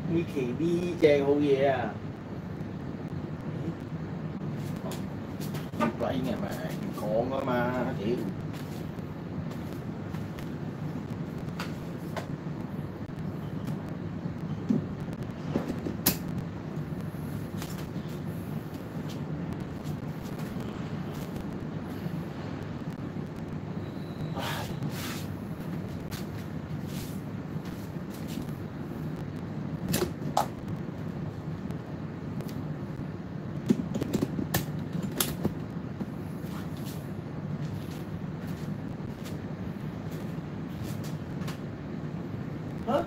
呢期呢隻好嘢啊！鬼嘅咪講啊嘛，屌！嚇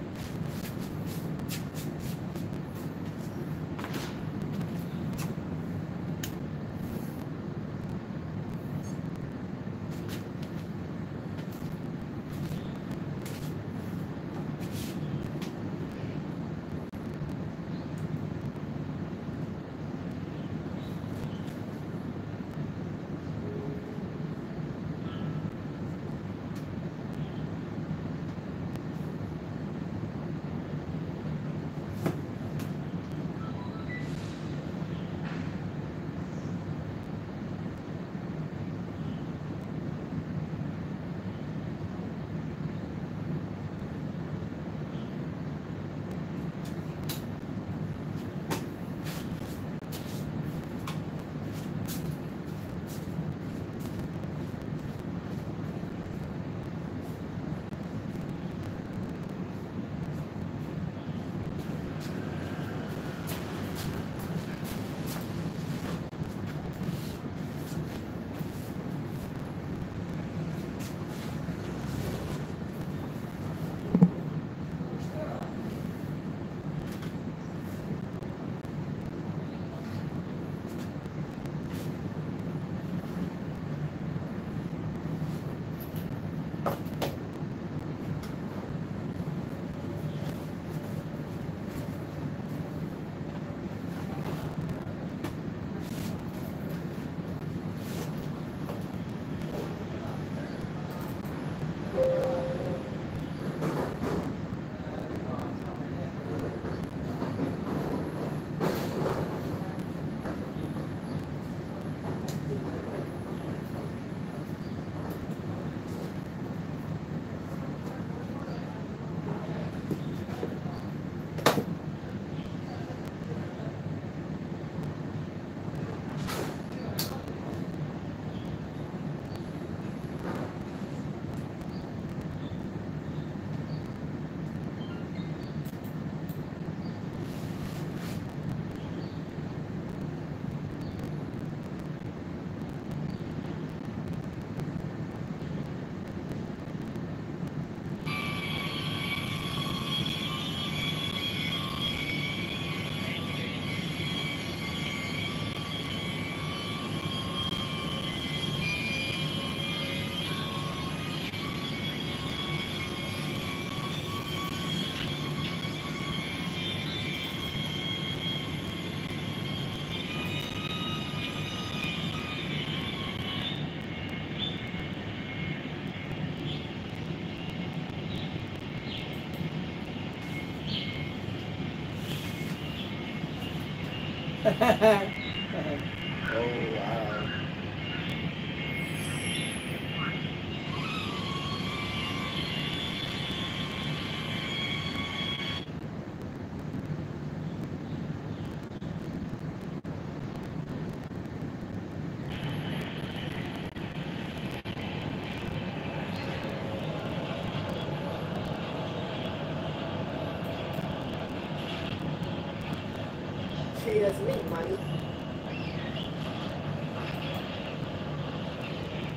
！Oh wow！Cheers make money.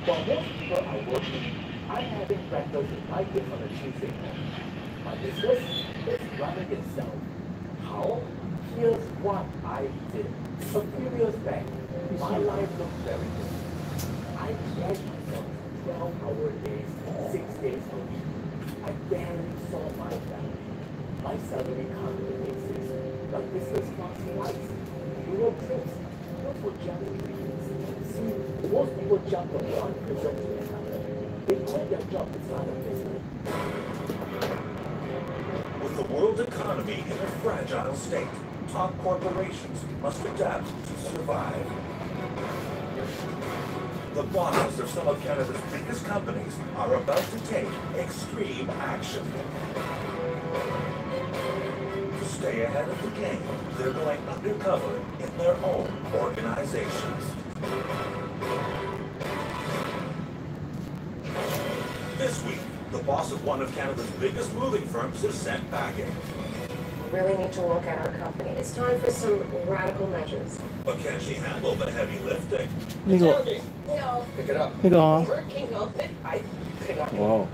While most people are working, I'm having breakfast with my kids on a Tuesday morning. My business is running itself. How? Here's what I did. A few years back, my life looked very different. I dragged myself 12-hour days, 6 days a week. I barely saw my family. My salary compensates, like business class flights, Europe trips, not for jelly beans. See, most people jump from one prison to another. They quit their job to start a business. With the world world's economy in a fragile state, top corporations must adapt to survive. The bosses of some of Canada's biggest companies are about to take extreme action. To stay ahead of the game, they're going undercover in their own organizations. This week, the boss of one of Canada's biggest moving firms is sent packing. We really need to look at our company. It's time for some radical measures. But can she handle the heavy lifting? 呢個 No, Pick it up. 呢個啊 working on it. I could not. 哇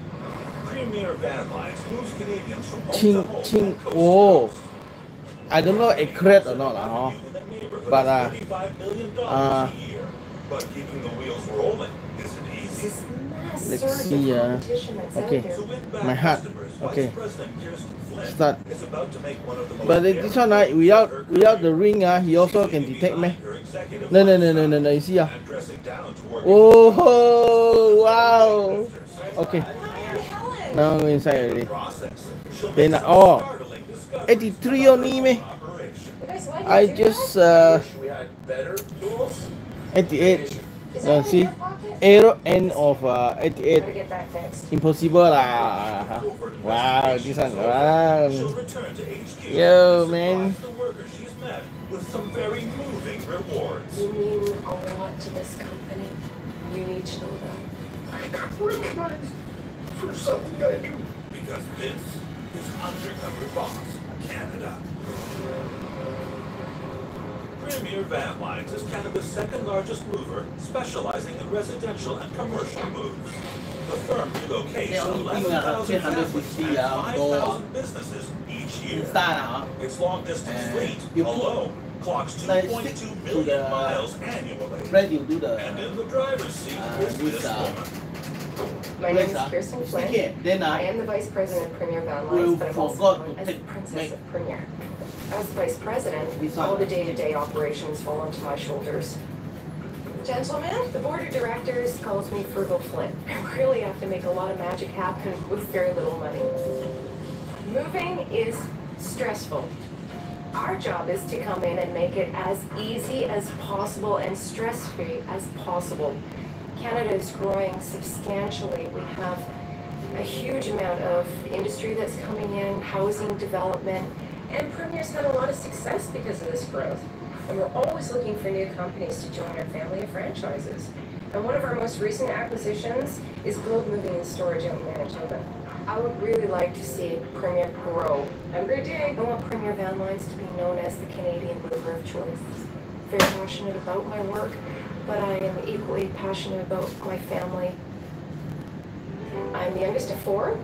Premier Van Lines moves Canadians from home 清 to home 清 and coast to 哦 coast. I don't know accurate or not 啦嗬 But, $35 million uh, a year. But keeping the wheels rolling isn't easy. This mass Let's surge see, of competition that's okay. out there. To win back My heart. customers, Okay. Vice President Kirsten Flynn Start. is about to make one of the most But this one without the ring he also can detect me. No no no no no no you see And dressing down to work Oh wow Okay now I'm inside already process. She'll Then make some oh startling discoveries 83 only me operation. Guys, why did I you do just that? Wish we had better tools. 88 Is that in see your pocket? arrow end of 88 Gotta get that fixed. impossible lah wow this one wow She'll return to HQ Yo, and man. surprise the workers she's met with some very moving rewards. You mean a lot to this company. You need to know that. I got recognized for something I do. Because this is Undercover Boss Canada. Premier Van Lines is Canada's second largest mover, specializing in residential and commercial moves. The firm relocates Yeah, 11,000 families and 5,000 5,000 businesses each year. 沙啦 Its long-distance fleet you put- alone clocks like 2.2 stick to million the- miles annually. Ready to do the And in the driver's seat is this, this woman. My name is Kirsten Flynn. Okay, then I am the Vice President of Premier Van Will Lines, but I'm also forgot known to as take- Princess make- of Premier. As Vice President, This all one. the day-to-day operations fall onto my shoulders. Gentlemen, the board of directors calls me Frugal Flynn. I really have to make a lot of magic happen with very little money. Moving is stressful. Our job is to come in and make it as easy as possible and stress-free as possible. Canada is growing substantially. We have a huge amount of industry that's coming in, housing development, and Premier's had a lot of success because of this growth. And we're always looking for new companies to join our family of franchises. And one of our most recent acquisitions is Globe Moving and Storage out in Manitoba. I would really like to see Premier grow. Every day, I want Premier Van Lines to be known as the Canadian mover of choice. Very passionate about my work, but I am equally passionate about my family. I'm the youngest of four.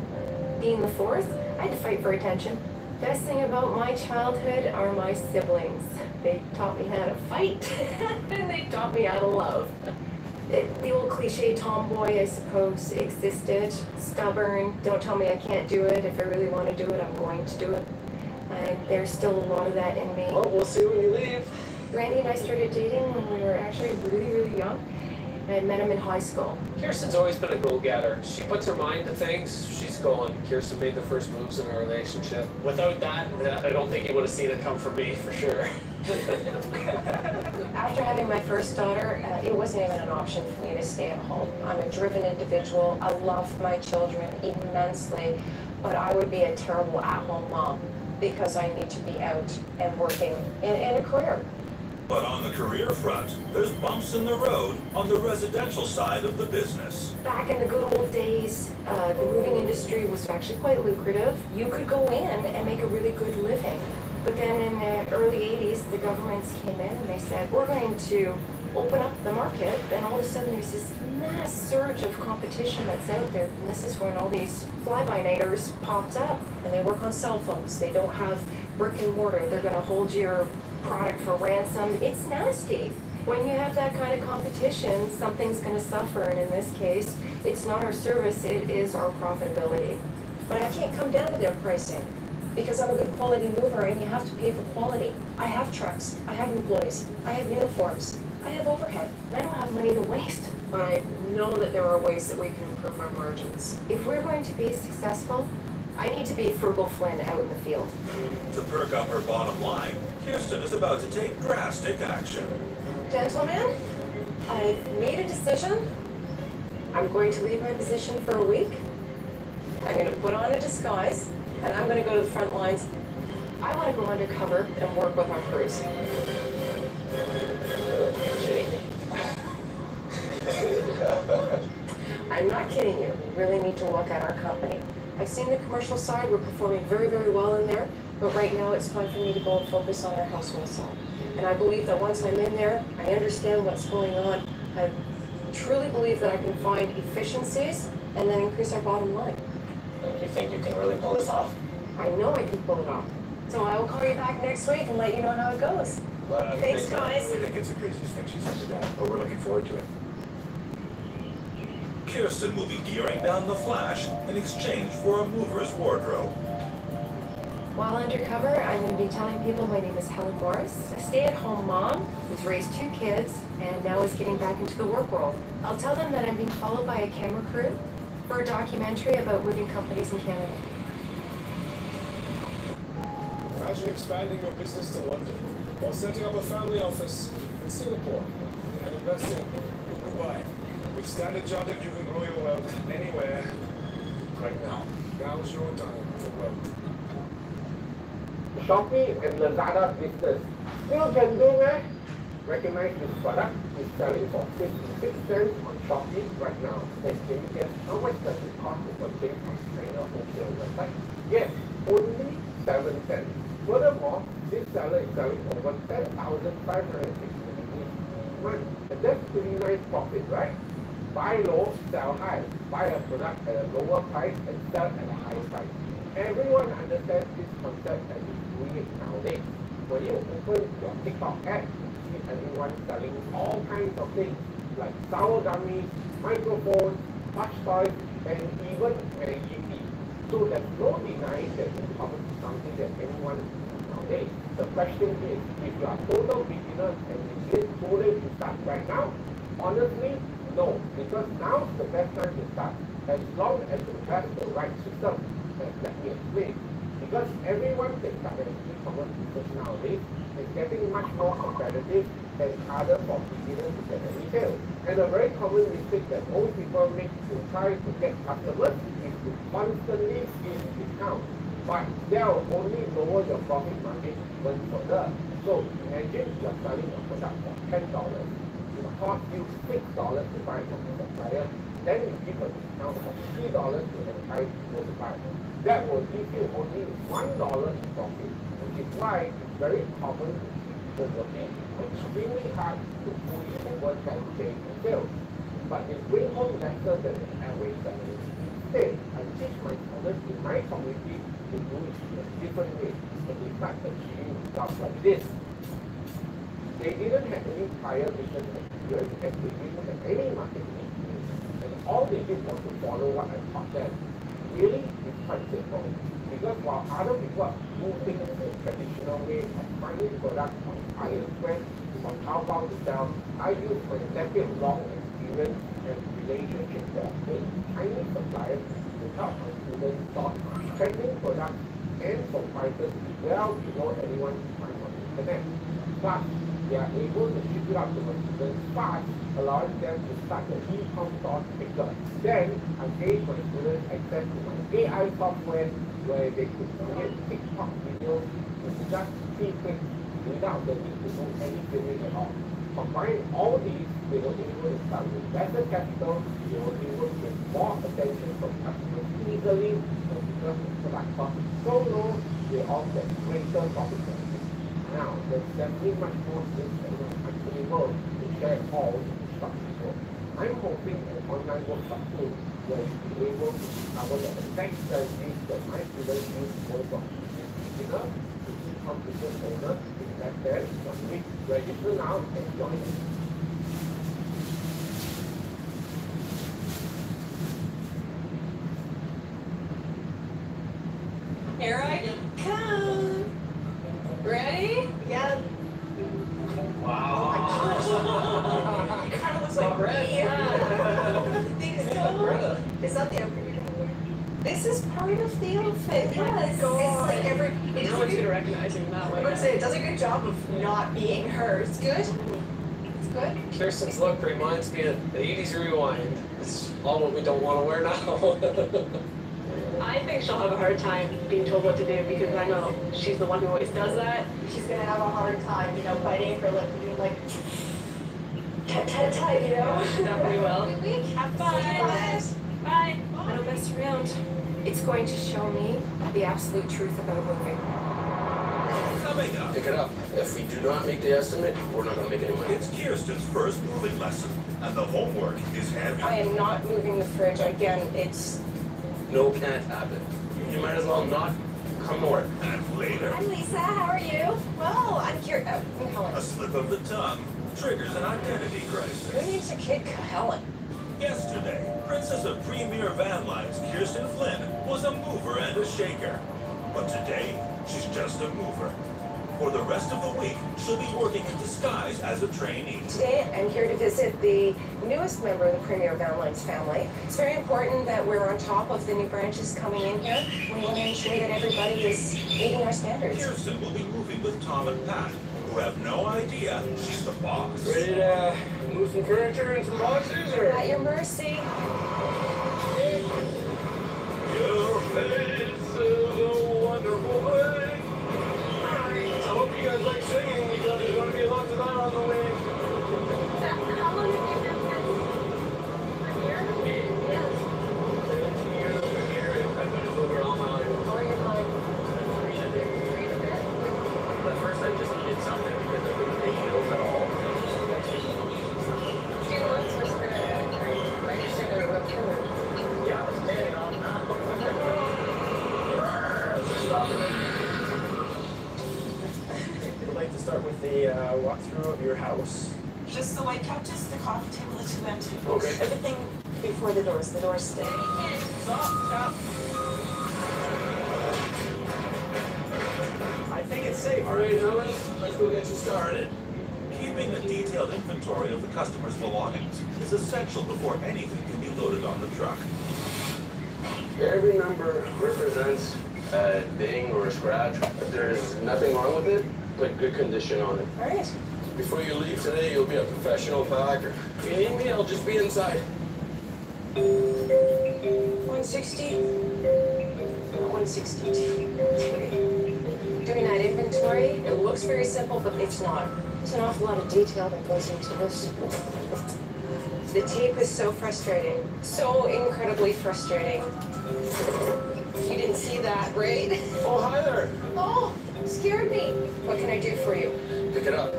Being the fourth, I had to fight for attention. Best thing about my childhood are my siblings. They taught me how to fight, and they taught me how to love. The old cliche tomboy, I suppose, existed. Stubborn, don't tell me I can't do it. If I really want to do it, I'm going to do it. And there's still a lot of that in me. Well, we'll see when you leave. Randy and I started dating when we were actually really, really young. I met him in high school. Kirsten's always been a go-getter. She puts her mind to things, she's going. Kirsten made the first moves in our relationship. Without that, I don't think you would have seen it come from me, for sure. After having my first daughter, it wasn't even an option for me to stay at home. I'm a driven individual. I love my children immensely, but I would be a terrible at-home mom because I need to be out and working in a career. But on the career front, there's bumps in the road on the residential side of the business. Back in the good old days, the moving industry was actually quite lucrative. You could go in and make a really good living. But then in the early 80s, the governments came in and they said, we're going to open up the market. And all of a sudden there's this mass surge of competition that's out there. And this is when all these fly-by-nighters popped up. And they work on cell phones. They don't have brick and mortar. They're going to hold your product for ransom. It's nasty. When you have that kind of competition, something's going to suffer. And in this case, it's not our service, it is our profitability. But I can't come down to their pricing because I'm a good quality mover and you have to pay for quality. I have trucks, I have employees, I have uniforms, I have overhead, and I don't have money to waste. But I know that there are ways that we can improve our margins. If we're going to be successful, I need to be Frugal Flynn out in the field. To perk up her bottom line, Kirsten is about to take drastic action. Gentlemen, I've made a decision. I'm going to leave my position for a week. I'm going to put on a disguise, and I'm going to go to the front lines. I want to go undercover and work with our crews. I'm not kidding you. You really need to look at our company. I've seen the commercial side. We're performing very, very well in there. But right now, it's time for me to go and focus on our household side. And I believe that once I'm in there, I understand what's going on. I truly believe that I can find efficiencies and then increase our bottom line. You think you can really pull this off? I know I can pull it off. So I will call you back next week and let you know how it goes. Thanks, guys. I think it's the craziest thing she's ever done, but we're looking forward to it. Kirsten will be gearing down the Flash in exchange for a mover's wardrobe. While undercover, I'm going to be telling people my name is Helen Morris, a stay-at-home mom who's raised 2 kids and now is getting back into the work world. I'll tell them that I'm being followed by a camera crew for a documentary about moving companies in Canada. Imagine expanding your business to London while setting up a family office in Singapore and investing in Dubai. With Standard Chartered, you can grow your wealth anywhere right now. Now's your time for growth. Shopee and Lazada business still can do that. Recognize this product is selling for 56 cents on Shopee right now. And can you guess how much does it cost to purchase on China wholesale website? Yes, only 7 cents. Furthermore, this seller is selling over 10,560 months. And that's pretty nice profit, right? Buy low, sell high. Buy a product at a lower price and sell at a higher price. Everyone understands this concept and is doing it nowadays. When you open your TikTok app, you see everyone selling all kinds of things like sour gummies, microphones, touch toys, and even Maggie tea. So there's no denying that e-commerce is something that anyone is doing nowadays. The question is, if you are total beginners and you get too late to start right now, honestly, no, because now's the best time to start, as long as you have the right system. And let me explain. Because everyone can start an e-commerce business nowadays, it's getting much more competitive and harder for beginners to get a retail. And a very common mistake that most people make to try to get customers is to constantly give discounts. But they'll only lower your profit margin even further. So imagine you're selling a product for $10. It will cost you $6 to buy from the supplier. Then you give a discount of $3 to entice people to buy. That will give you only $1 in profit, which is why it's very common to see people working extremely hard to pull it over that change in sales. But they bring home lesser than the average salary. Instead, I teach my students in my community to do it in a different way, and they start achieving results like this. They didn't have any prior business experience and they didn't have any marketing experience. And all they did was to follow what I taught them. Really, it's quite simple. Because while other people are moving the traditional way of finding products on AliExpress or Taobao to sell, I use my decade-long experience and relationship with Chinese suppliers to help my students source trending products and for prices well below anyone's price on the internet. Plus, they are able to ship it out to my students fast, allowing them to start the e-com store quicker. Then, I gave my students access to my AI software where they could create TikTok videos in just 3 clicks without the need to do any filming at all. Combine all these, they were able to start with better capital, they were able to get more attention from customers easily, because the product cost so low, they all get greater profit. Now, there's definitely much more things that I'm able to share all with instruct people. I'm hoping an online workshop too, where you'll be able to discover the exact strategies that my students use to go from beginner to e-com business owner in less than 1 week. Register now and join me. Here I come. Ready? Yeah. Wow. It kind of looks like bread. Yeah. The thing is so. Is that the upgrade you're going to wear? This is part of the outfit. Yes. It's like every. No one's gonna recognize him that way. I would say it does a good job of not being her. It's good. It's good. Kirsten's look reminds me of the 80s rewind. It's all what we don't want to wear now. I think she'll have a hard time being told what to do because I know she's the one who always does that. She's gonna have a hard time, biting her lip and being like, tut, you know? Definitely will. Good week. Have fun. Bye. I don't mess around. It's going to show me the absolute truth about moving. Coming up, Pick it up. If we do not make the estimate, we're not gonna make any money. it's Kirsten's first moving lesson, and the homework is heavy. I am not moving the fridge. Again, it's... No, can't happen. You might as well not come to work. And later, Hi, Lisa. How are you? Well, I'm curious. Helen. a slip of the tongue triggers an identity crisis. Who needs a kid? Helen. Yesterday, Princess of Premier Van Lines Kirsten Flynn was a mover and a shaker. But today, she's just a mover. For the rest of the week, she'll be working in disguise as a trainee. Today, I'm here to visit the newest member of the Premier Van Lines family. It's very important that we're on top of the new branches coming in here. We want to ensure that everybody is meeting our standards. Kirsten will be moving with Tom and Pat, who have no idea she's the boss. Ready to move some furniture and some boxes, or? At your mercy. Your face is a wonderful thing. I hope you guys like singing because there's going to be lots of that on the way. How long have you been here? A year? Yes. 17 years over here. I've been over all my life. How are you going? Read a bit. Read a bit? But first I just needed something because I couldn't pay bills at all. 2 months was going to register the return. Yeah, I was paying off now. Stop it. I'd like to start with the walkthrough of your house. Just the white couches, the coffee table, the 2 empty. Okay. Everything before the doors. The doors stay. Stop. I think it's safe. All right, Helen, let's go get you started. Keeping a detailed inventory of the customer's belongings is essential before anything can be loaded on the truck. Every number represents a ding or a scratch. If there's nothing wrong with it, put good condition on it. All right. Before you leave today, you'll be a professional packer. If you need me, I'll just be inside. 160. 162. Doing that inventory, it looks very simple, but it's not. There's an awful lot of detail that goes into this. The tape is so frustrating. So incredibly frustrating. You didn't see that, right? Oh, hi there. Oh, scared me. What can I do for you? Pick it up.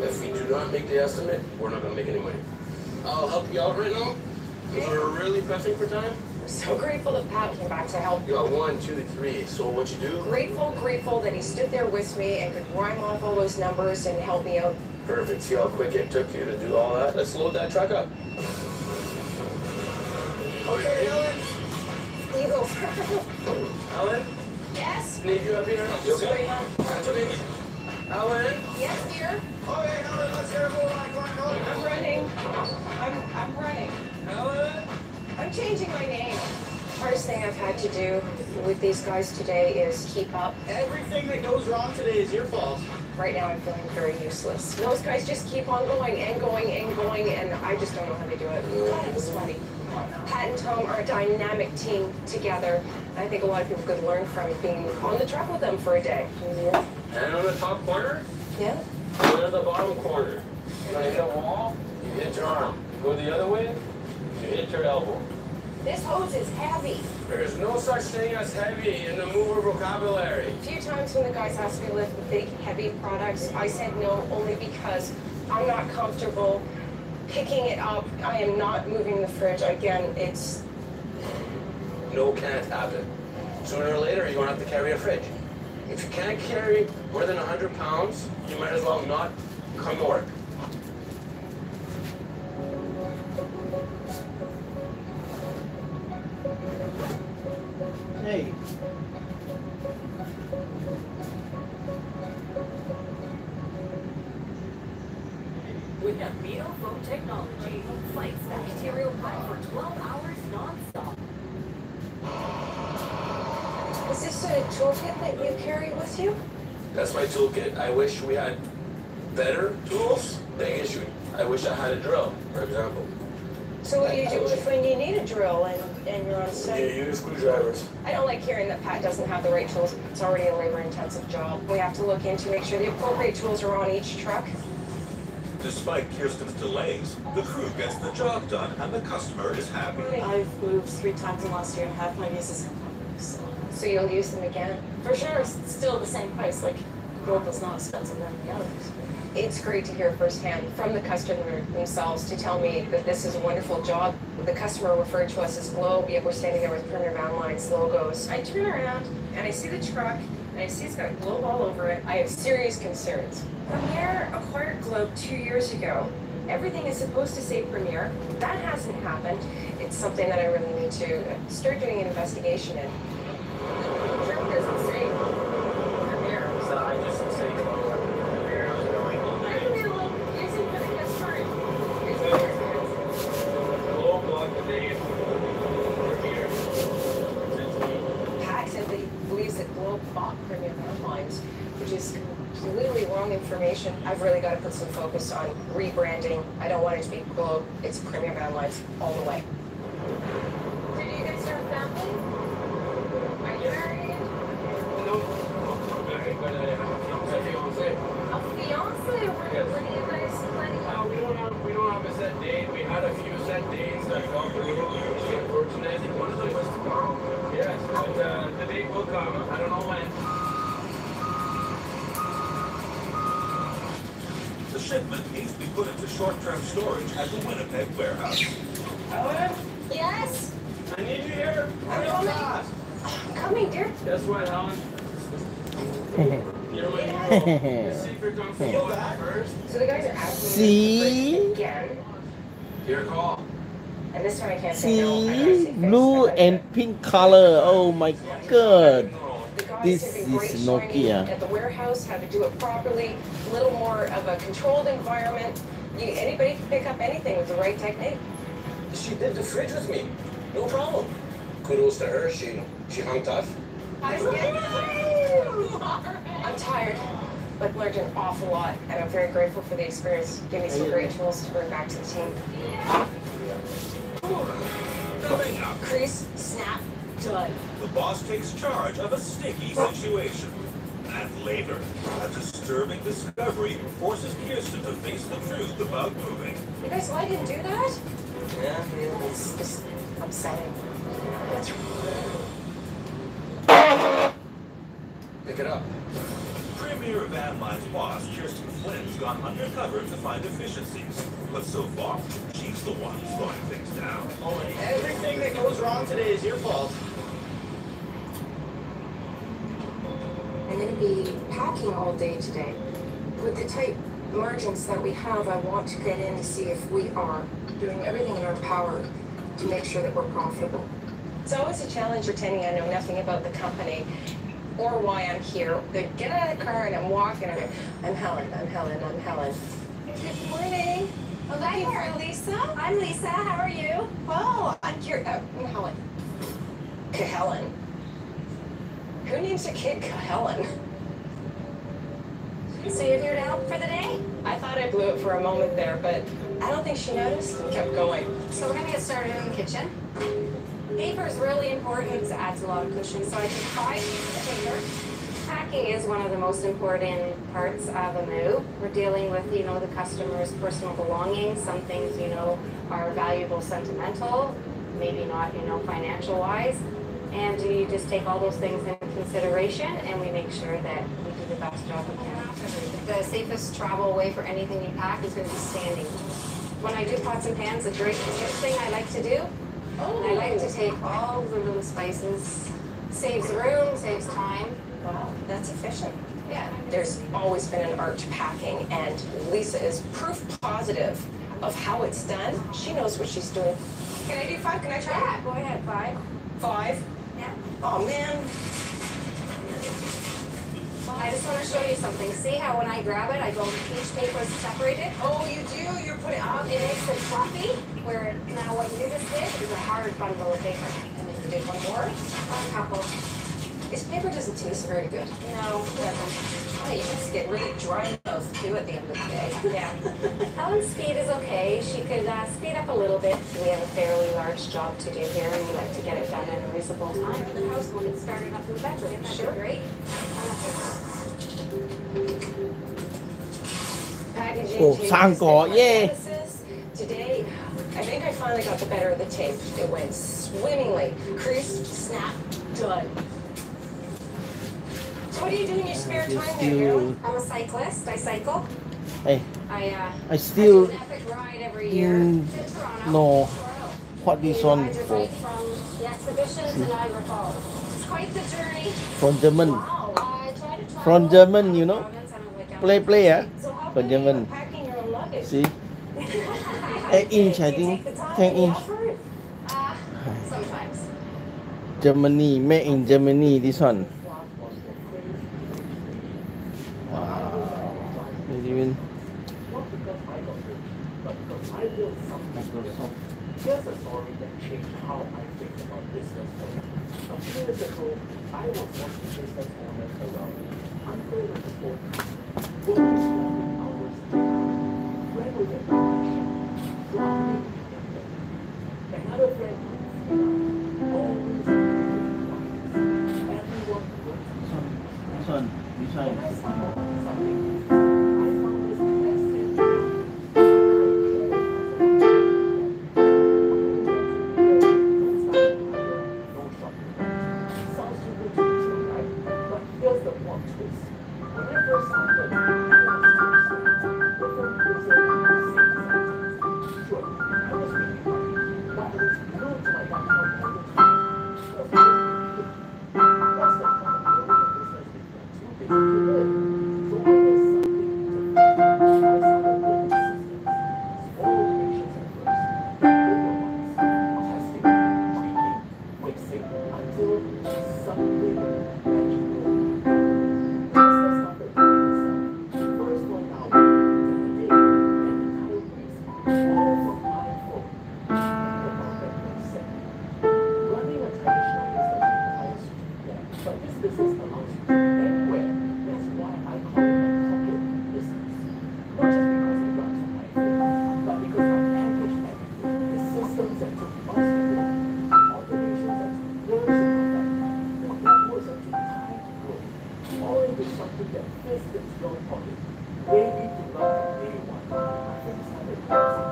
If we do not make the estimate, we're not gonna make any money. I'll help you out right now. We're really pressing for time. I'm so grateful that Pat came back to help. You got 1, 2, 3. So what you do? Grateful that he stood there with me and could rhyme off all those numbers and help me out. Perfect. See how quick it took you to do all that? Let's load that truck up. Okay, Helen. Here you go. Helen? Yes? Need you up here? You okay? That's okay. Helen? Yes, dear? Okay, Helen, let's hear more like I'm running. I'm running. Helen? I'm changing my name. Hardest thing I've had to do with these guys today is keep up. Everything that goes wrong today is your fault. Right now I'm feeling very useless. Those guys just keep on going and going and going, and I just don't know how to do it. God, it's funny. Pat and Tom are a dynamic team together. I think a lot of people could learn from being on the truck with them for a day. And on the top corner, Yeah? and on the bottom corner. When you hit a wall, you hit your arm. Go the other way, you hit your elbow. This hose is heavy. There's no such thing as heavy in the mover vocabulary. A few times when the guys asked me to lift big, heavy products, I said no only because I'm not comfortable picking it up. I am not moving the fridge. Again, it's... No, can't happen. Sooner or later, you're going to have to carry a fridge. If you can't carry more than 100 pounds, you might as well not come to work. Hey. With Amino foam technology, fights bacterial plaque for 12 hours non-stop. a toolkit that you carry with you? That's my toolkit. I wish we had better tools. Big issue. I wish I had a drill, for example. So what do you do when you need a drill and you're on You site? use screwdrivers. I don't like hearing that Pat doesn't have the right tools. It's already a labor-intensive job. We have to look into make sure the appropriate tools are on each truck. Despite Kirsten's delays, the crew gets the job done and the customer is happy. I've moved 3 times in the last year and a half. My visas have come, so So you'll use them again. for sure, it's still the same price. Like, gold is not expensive than the others. It's great to hear firsthand from the customer themselves to tell me that this is a wonderful job. The customer referred to us as Globe, yet we're standing there with Premier Van Lines logos. I turn around and I see the truck and I see it's got Globe all over it. I have serious concerns. Premier acquired Globe 2 years ago. Everything is supposed to say Premier. That hasn't happened. It's something that I really need to start doing an investigation in. The truck doesn't say Premier. So I just say, Pat said that he believes that Globe bought Premier Van Lines, which is completely wrong information. I've really got to put some focus on rebranding. I don't want it to be Globe. It's Premier Van Lines all the way. Did you guys start a family? Are you married? A fiance? Where do you guys planning? we don't have a set date. We had a few set dates that fell through. Unfortunately, one of them was tomorrow. Yes, but the date will come. I don't know when. The shipment needs to be put into short-term storage at the Winnipeg warehouse. Helen, Yes? I need you here. I'm coming. I'm coming, dear. Guess what, Helen? You're my secret Kung Fu one first. So the guys are asking See? me again, Your call. and this time I can't say no. I gotta See, say blue fix. and pink color. Oh my god. The guys This have been great is showing me Nokia. at the warehouse how to do it properly, a little more of a controlled environment. Anybody can pick up anything with the right technique. She did the fridge with me. No problem. Kudos to her. She hung tough. I'm tired, but learned an awful lot, and I'm very grateful for the experience. Give me some great tools to bring back to the team. Coming up, Crease, snap, done. the boss takes charge of a sticky situation. And later, a disturbing discovery forces Kirsten to face the truth about moving. You guys, why I didn't do that? Yeah. It's just upsetting. Pick it up. Premier Van Lines boss Kirsten Flynn's gone undercover to find efficiencies. But so far, she's the one slowing things down. Everything that goes wrong today is your fault. I'm going to be packing all day today. With the tight margins that we have, I want to get in to see if we are doing everything in our power to make sure that we're profitable. It's always a challenge pretending I know nothing about the company or why I'm here. They get out of the car and I'm walking. I'm Helen. Good morning. I'm looking for Lisa. I'm Lisa. How are you? Well, I'm Helen. Helen. Who names a kid Helen? So you're here to help for the day? I thought I blew it for a moment there, but I don't think she noticed and kept going. So we're gonna get started in the kitchen. Paper is really important. It adds a lot of cushion, so I just buy the paper. Packing is one of the most important parts of a move. We're dealing with, the customer's personal belongings. Some things, are valuable, sentimental, maybe not, financial-wise. And you just take all those things into consideration, and we make sure that we do the best job we can. The safest travel way for anything you pack is going to be standing. When I do pots and pans, the great thing I like to do, I like to take all the little spices. Saves room, saves time. Wow, that's efficient. Yeah. There's always been an art to packing, and Lisa is proof positive of how it's done. She knows what she's doing. Can I do 5? Can I try? Yeah, go ahead, 5. 5? Yeah. Oh, man. I just want to show you something. See how when I grab it, each paper is separated? Oh, you do? You're putting out. It makes it fluffy, where now what you just did is a hard bundle of paper. And then you did one more. A couple. This paper doesn't taste very good. No, it doesn't. Oh, you just get really dry mouth too at the end of the day. Yeah. Helen's speed is okay. She could speed up a little bit. We have a fairly large job to do here, and we like to get it done in a reasonable time. The house will get started up in the bedroom. That'd be great. Packaging. Oh, changes, Sanko, different yay. lettuces. Today, I think I finally got the better of the tape. It went swimmingly. Crease, snap, done. So what do you do in your spare time there, Carol? I'm a cyclist. I cycle. Hey, I I still do an epic ride every year to Toronto. know what this We one ride the for. bike from the exhibition to Niagara Falls. It's quite the journey. From German. I try to travel From German, you know. province and I went down Play, to play, ah. So how From come you're German. packing your own luggage? See? 8 inch, I think. 10 inch. sometimes. Germany, made in Germany, this one. Wow. Even Not because I got rich, but because I built something different. Here's a story that changed how I think about business. A few years ago, I was watching business owners around me. Uncle with the phone, working long hours, friend with a passion, flying independent. Another friend, always everyone works. this one. This When one. I stumbled on something, I found this message. Sounds too good to be true, right? But here's the plot twist. When I first started, I was different person, same sentence. Sure, I was making money, but I was glued to my laptop all the time. What's the point of building a business if you're too busy to live? So I did something different. I started building systems. Small iterations at first, bigger ones. Testing, tweaking, fixing, until something magical happened. Once I started doing this stuff, first 1 hour, then a day, then entire weeks, all from my phone. Think about that for a second. Running a traditional business requires you to do that, but this business allows you to do anywhere. That's why I call it a pocket business. Not just because it runs on my phone, but because I package everything. The systems that took months to build, the automations that took years to perfect, the networks that took time to grow, all into something that fits its own pocket, ready to run from day one. I think started dancing.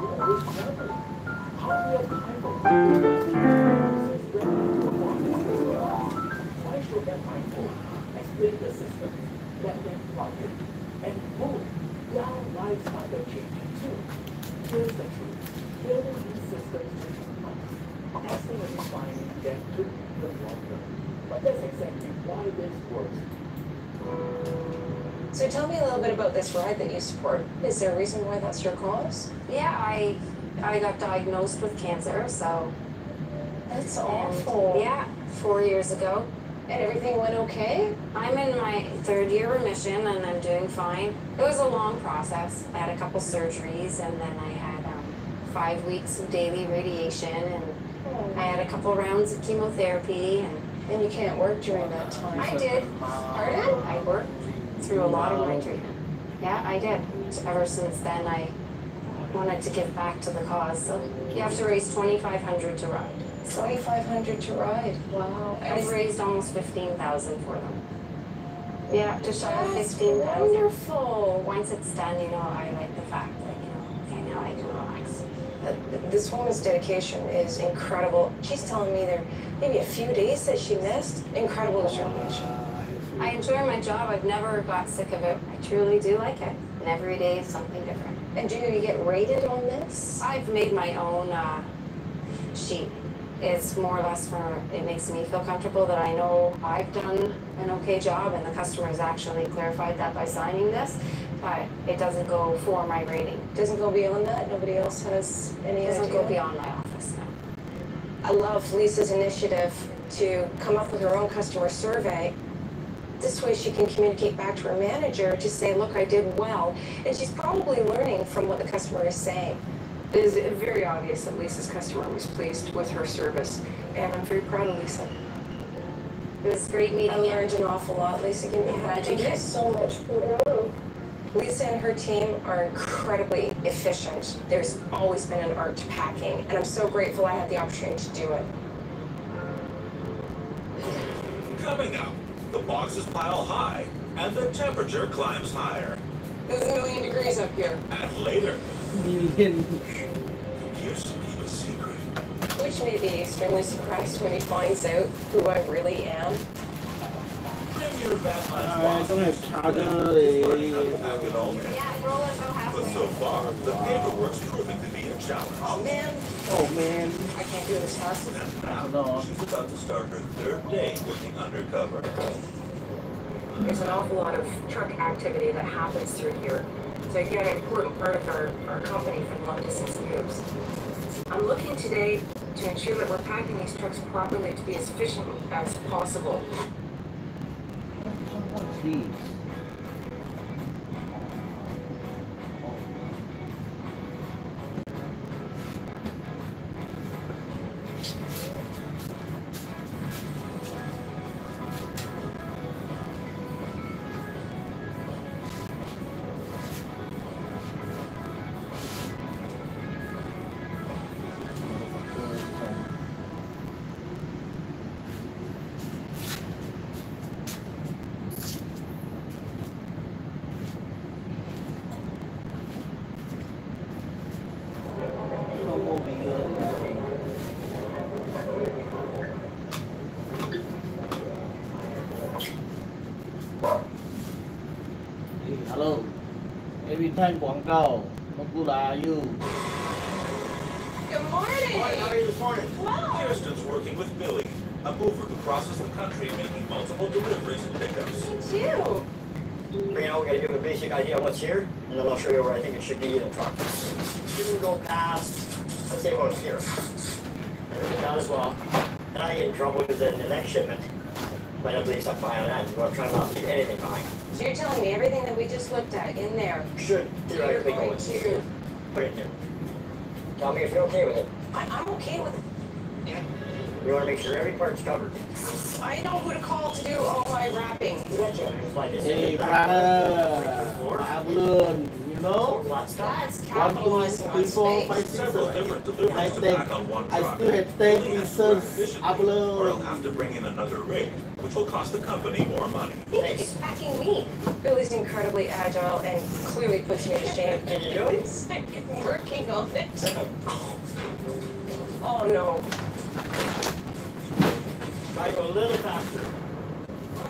You're always traveling. How do you have time for why should that my phone explain the system, let them plug in, and boom, now life started changing too. Here's the truth. Building these systems took months. Testing and refining them took even longer. But that's exactly why this works. So tell me a little bit about this ride that you support. Is there a reason why that's your cause? Yeah, I got diagnosed with cancer, so That's and, awful. yeah, 4 years ago. And everything went okay? I'm in my 3rd year remission and I'm doing fine. It was a long process. I had a couple surgeries and then I had 5 weeks of daily radiation and I had a couple rounds of chemotherapy And you can't work during that time. I did. Pardon? I worked through a lot of my treatment. Yeah, I did. Ever since then, I wanted to give back to the cause. So you have to raise $2,500 to ride. 2,500 to ride. Wow. I've raised almost 15,000 for them. Yeah, just shy of That's 15,000. wonderful. Once it's done, I like the fact that, okay, now I can relax. This woman's dedication is incredible. She's telling me there maybe a few days that she missed. Incredible determination. I enjoy my job. I've never got sick of it. I truly do like it. And every day is something different. And do you get rated on this? I've made my own sheet. It's more or less it makes me feel comfortable that I know I've done an okay job and the customer's actually clarified that by signing this, but it doesn't go for my rating. Doesn't go beyond that? Nobody else has any It doesn't idea? go beyond my office now. I love Lisa's initiative to come up with her own customer survey. This way she can communicate back to her manager to say, look, I did well. And she's probably learning from what the customer is saying. It is very obvious that Lisa's customer was pleased with her service. And I'm very proud of Lisa. It was great I meeting you. learned an awful lot. Lisa, give me a hand. Thank you so much. Lisa and her team are incredibly efficient. There's always been an art to packing, and I'm so grateful I had the opportunity to do it. Coming up, the boxes pile high, and the temperature climbs higher. It's 1,000,000 degrees up here. And later, Million. here's to keep a secret. Which may be extremely surprised when he finds out who I really am. Premier Van I Lines don't have bosses charger. learning how to pack it all in. Yeah, Roland, so But happy. so far, the paperwork's proving to be a challenge. Oh man, Oh man. I can't do this fast. And now, No. she's about to start her third day working undercover. There's an awful lot of truck activity that happens through here. So again, an important part of our company for long distance moves. I'm looking today to ensure that we're packing these trucks properly to be as efficient as possible. Jeez. Hello. Every time 廣告, What are you? Good morning! How are you this morning? Wow! Kirsten's working with Billy, a mover who crosses the country making multiple deliveries and pickups. Me too! You know, we're gonna give you a basic idea of what's here, and then I'll show you where I think it should be in the truck. You can go past, let's say what's here. And we get that as well. And I get in trouble with the next shipment. Might have to leave stuff behind on that. You wanna try not to leave anything behind. So you're telling me everything that we just looked at in there, Should theoretically go in here. Put it in there. Tell me if you're okay with it. I'm okay with it. You wanna make sure every part's covered. I know who to call to do all my wrapping. You betcha. Just like this. Hey, brother. Pablo, you know? Lots of stuff. That's One, capitalizing on two, three, four, space. five, Several six. different deliveries to think- pack on one I truck. still have 10 Billy has to work pieces. efficiently, Pablo. or he'll have to bring in another rig, which will cost the company more money. I think he's packing me. Billy's incredibly agile and clearly puts me to shame. Can you do it? I'm working on it. Oh no. Try to go a little faster.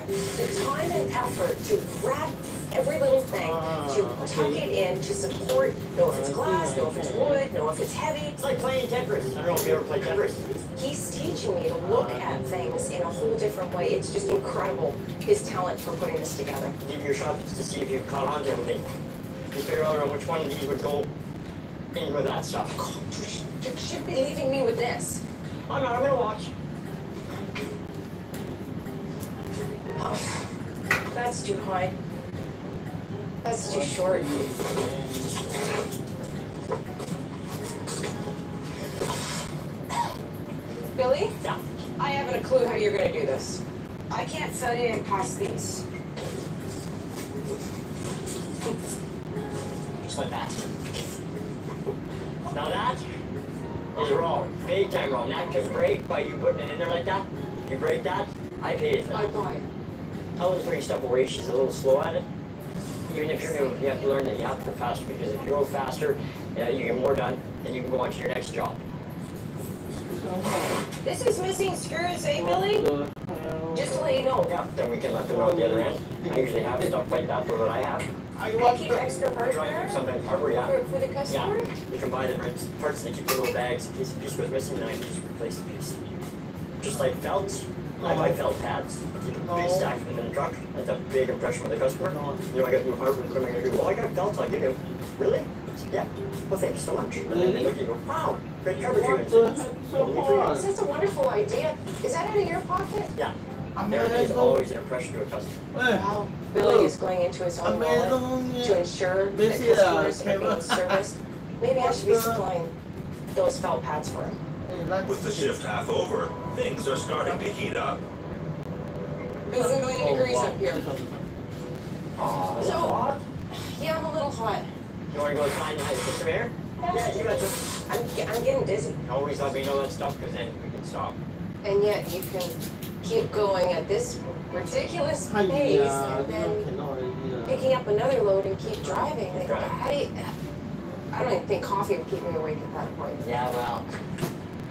The time and effort to wrap every little thing, to tuck it in, to support, know if it's glass, know if it's wood, know if it's heavy. It's like playing Tetris. I don't know if you ever played Tetris. He's teaching me to look at things in a whole different way. It's just incredible, his talent for putting this together. Give you a shot to see if you caught on to everything. You figure out which one of these would go in with that stuff. You should be leaving me with this. Oh no, I'm gonna watch. Oh, that's too high. That's too short. Billy? Yeah. I haven't a clue how you're gonna do this. I can't set it in past these. Just like that. Now that is wrong. Big time wrong. That can break by you putting it in there like that. You break that, I paid for I that. buy it. Helen's putting stuff away. She's a little slow at it. Even if you're new, you have to learn that you have to go faster, because if you go faster, you get more done, then you can go on to your next job. This is missing screws, eh, Billy? Just to let you know. Yeah, then we can let them know at the other end. I usually have stuff like that for what I have. They keep extra parts Try to there do something cover, yeah. for the customer? Yeah, you can buy the parts and they keep the little bags. In case a piece goes missing, then I can just replace the piece. Just like felts, I buy felt pads. Keep a big stack of them in the truck. That's a big impression with the customer. You know, I got a new hardware, what am I going to do? Well, I got felts, I'll give you. Really? I said, yeah. Well, thank you so much. And then they look at you and go, wow, great coverage unit. This is a wonderful idea. Is that out of your pocket? Yeah. There is always an impression to a customer. Wow. Billy is going into his own wallet to ensure that customers are being serviced. Maybe I should be supplying those felt pads for him. With the shift half over, things are starting to heat up. It's a million degrees up here. Oh, So, yeah, I'm a little hot. you want to go find the some air? Yeah, you got some. I'm getting dizzy. Always let me know that stuff, because then we can stop. And yet you can keep going at this ridiculous pace and then picking up another load and keep driving. Like, I don't even think coffee would keep me awake at that point. Yeah, well,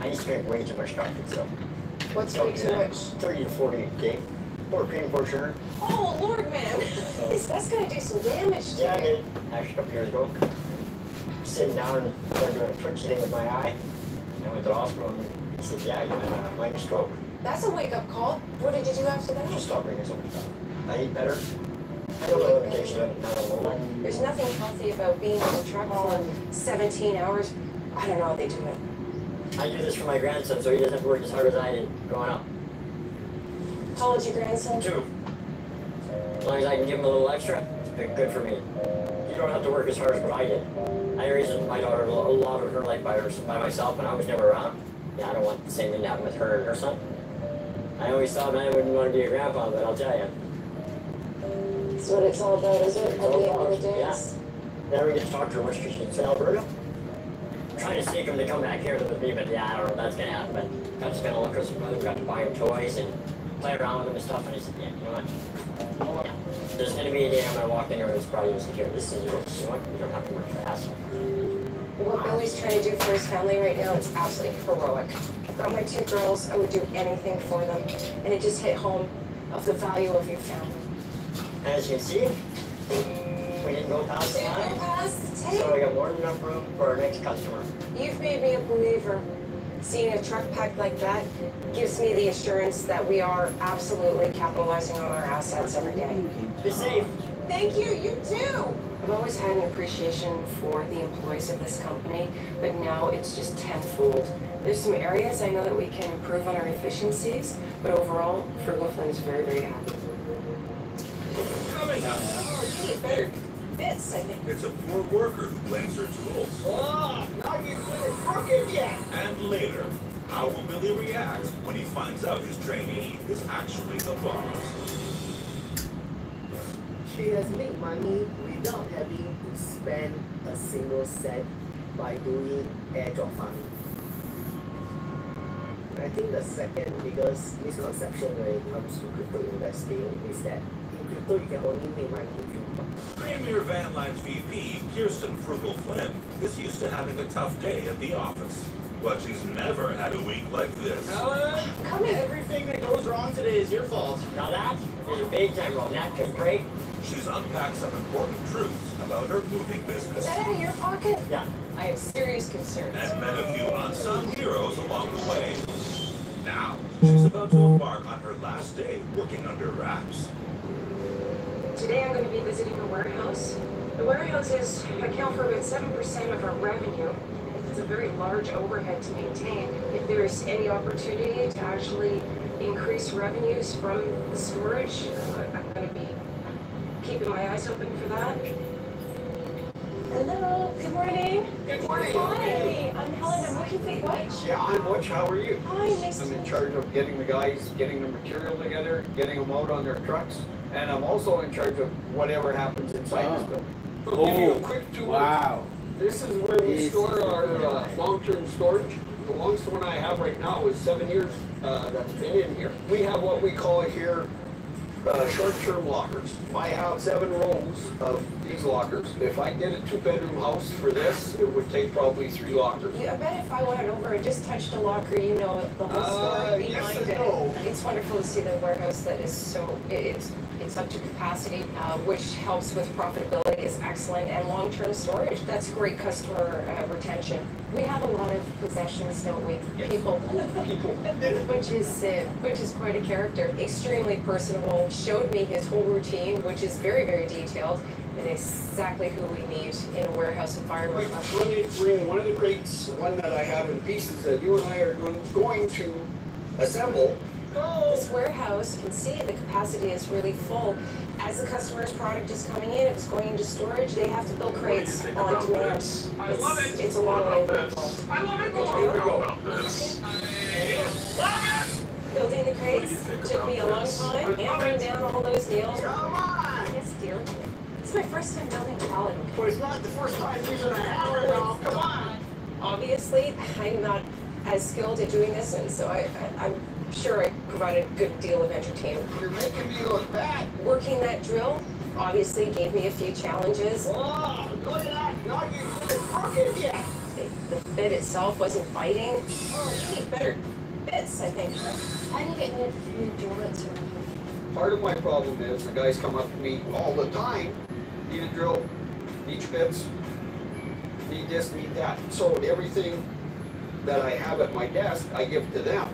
I used to drink way too much coffee, so. What's way too much? 30 to 40 gig. More cream, more sugar. Oh, Lord, man. That's going to do some damage to Yeah, I you. did. Actually, a couple years ago. Sitting down and started doing a twitch thing with my eye. I went to the hospital and he said, yeah, you had a minor stroke. That's a wake-up call. What did you do after that? Just stop drinking so much stuff. I eat better. I don't know limitations of it, not a little one. There's nothing healthy about being in the truck for 17 hours. I don't know how they do it. I do this for my grandson so he doesn't have to work as hard as I did growing up. How old's your grandson? 2. As long as I can give him a little extra, it's been good for me. You don't have to work as hard as what I did. I raised my daughter a lot of her life by myself when I was never around. Yeah, I don't want the same thing to happen with her and her son. I always thought I wouldn't want to be a grandpa, but I'll tell you. That's what it's all about, is it? At the end of the day. Yeah. Never get to talk to her much because she's in Alberta. I'm trying to sneak him to come back here with me, but yeah, I don't know if that's going to happen. But got to spend a lot of Christmas with him, got to buy him toys and play around with him and stuff. And I said, yeah, you know what? Yeah. There's going to be a day I'm going to walk in here and it's probably just here. This is yours. You know what? You don't have to work fast. What Billy's trying to do for his family right now is absolutely heroic. I've got my 2 girls. I would do anything for them. And it just hit home of the value of your family. As you can see, we didn't go past the line. So we got more than enough room for our next customer. You've made me a believer. Seeing a truck packed like that gives me the assurance that we are absolutely capitalizing on our assets every day. Be safe. Thank you, you too. I've always had an appreciation for the employees of this company, but now it's just tenfold. There's some areas I know that we can improve on our efficiencies, but overall, Frugal Flynn is very, very happy. Coming up. Better fits, I think. It's a poor worker who blames her tools. Oh, now you couldn't crooked yet. And later, how will Billy react when he finds out his trainee is actually the boss? She has made money without having to spend a single cent by doing air job farming. I think the second biggest misconception when it comes to crypto investing is that in crypto you can only make money if you Premier Van Line's VP, Kirsten Frugal Flynn, is used to having a tough day at the office. But she's never had a week like this. Come in. Everything that goes wrong today is your fault. Now that is a big time wrong. That could break. She's unpacked some important truths about her moving business. Is that out of your pocket? Yeah. I have serious concerns. And met a few unsung heroes along the way. Now, she's about to embark on her last day working under wraps. Today I'm going to be visiting a warehouse. The warehouses account for about 7% of our revenue. It's a very large overhead to maintain. If there's any opportunity to actually increase revenues from the storage, I'm going to be keeping my eyes open for that. Hello, good morning. Good morning. Hi, I'm Helen. I'm looking for Butch. Yeah, I'm Butch. How are you? Hi, nice to I'm meet in you. charge of getting the guys, getting the material together, getting them out on their trucks, and I'm also in charge of whatever happens inside this building. I'll give you a quick tour. Wow. This is where we store our long-term storage. The longest one I have right now is 7 years that's been in here. We have what we call here short-term lockers. I have 7 rows of these lockers. If I get a 2-bedroom house for this, it would take probably 3 lockers. Yeah, I bet if I went over and just touched a locker, you know the whole story yes behind and it. no. It's wonderful to see the warehouse that is so, it's up to capacity, which helps with profitability, is excellent, and long-term storage, that's great customer retention. We have a lot of possessions, don't we? People. which is quite a character, extremely personable, showed me his whole routine, which is very, very detailed, and exactly who we need in a warehouse environment. One of the crates, one that I have in pieces that you and I are going to assemble. This warehouse, you can see the capacity is really full. As the customer's product is coming in, if it's going into storage, they have to build crates on demand. It's a long way. I love it. Here we go. Building the crates took me a long time. Hammering down all those nails. Come on! Yes, dear. It's my first time building a pallet. But it's not the first time using a hammer now. Come on! Obviously, I'm not as skilled at doing this, and so I'm sure I provided a good deal of entertainment. You're making me look bad. Working that drill obviously gave me a few challenges. Oh, look at that. Now you're crooked yet. The bit itself wasn't biting. Oh, I need better bits, I think. I need to get new drill bits around here. Part of my problem is the guys come up to me all the time, need a drill, need bits, need this, need that. So everything that I have at my desk, I give to them.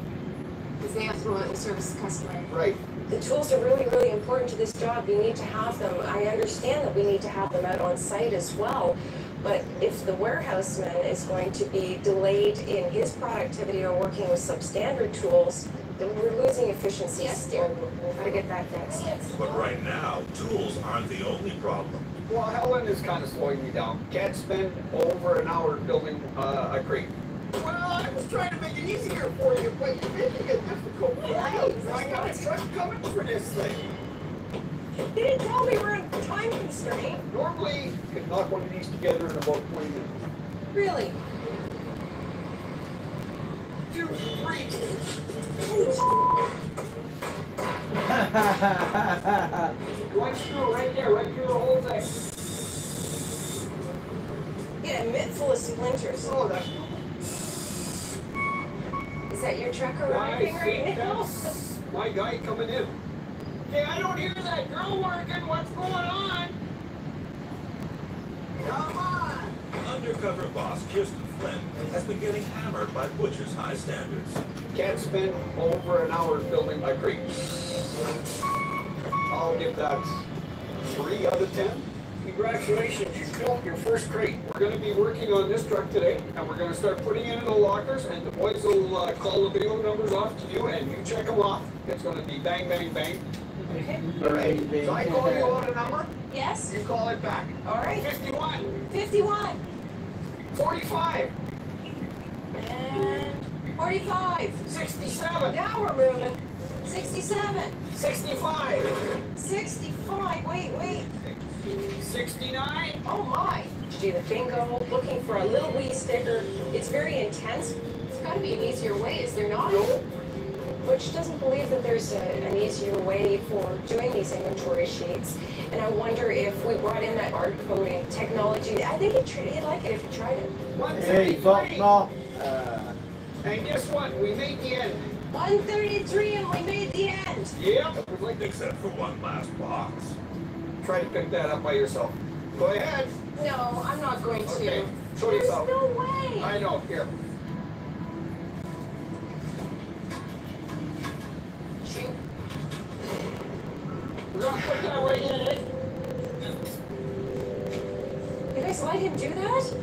Because they have to go out and service the customer. Right. The tools are really, really important to this job. You need to have them. I understand that we need to have them out on site as well. But if the warehouseman is going to be delayed in his productivity or working with substandard tools, then we're losing efficiency. Yes, dear. We've got to get that fixed. But right now, tools aren't the only problem. Well, Helen is kind of slowing me down. Can't spend over an hour building a crate. Well, I was trying to make it easier for you, but you're making it difficult for me. I got a truck coming for this thing. They didn't tell me we're in time constraint. Normally, you could knock one of these together in about 20 minutes. Really? 2, 3. One screw right there, right through the whole thing. Get a mitt full of splinters. Oh, that's Is that your truck arriving right now? my guy coming in. Hey, I don't hear that drill working. What's going on? Come on! Undercover boss Kirsten Flynn has been getting hammered by Butcher's high standards. Can't spend over an hour building a crate. I'll give that 3 out of 10. Congratulations, you built your first crate. We're going to be working on this truck today, and we're going to start putting it in the lockers, and the boys will call the video numbers off to you, and you check them off. It's going to be bang, bang, bang. Okay. All right. So I call you on a number? Yes. You call it back. All right. 51. 51. 45. And 45. 67. Now we're moving. 67. 65. 65. Wait. 69. Oh my. Do the bingo, looking for a little wee sticker. It's very intense. It's got to be an easier way, is there not? No. Butch doesn't believe that there's an easier way for doing these inventory sheets. And I wonder if we brought in that art coding technology. I think he'd like it if you tried it. Hey, fuck no. And guess what? We made the end. 133 and we made the end. Yep. Except for one last box. Try to pick that up by yourself. Go ahead. No, I'm not going to. Okay. Show There's yourself. no way. I know. Here. Shoot. We're going to put that right in it. You guys let him do that?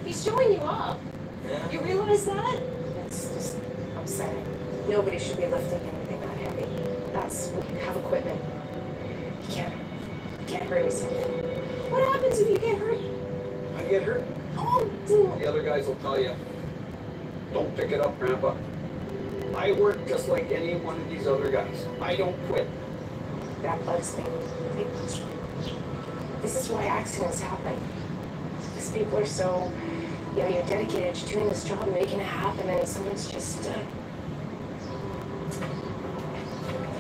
He's showing you up. Yeah. You realize that? It's just upsetting. Nobody should be lifting anything that heavy. That's when you have equipment. You can't hurt yourself. What happens if you get hurt? I get hurt. Oh, dude. The other guys will tell you, don't pick it up, Grandpa. I work just like any one of these other guys. I don't quit. That bugs me. This is why accidents happen. Because people are so, you're dedicated to doing this job and making it happen, and someone's just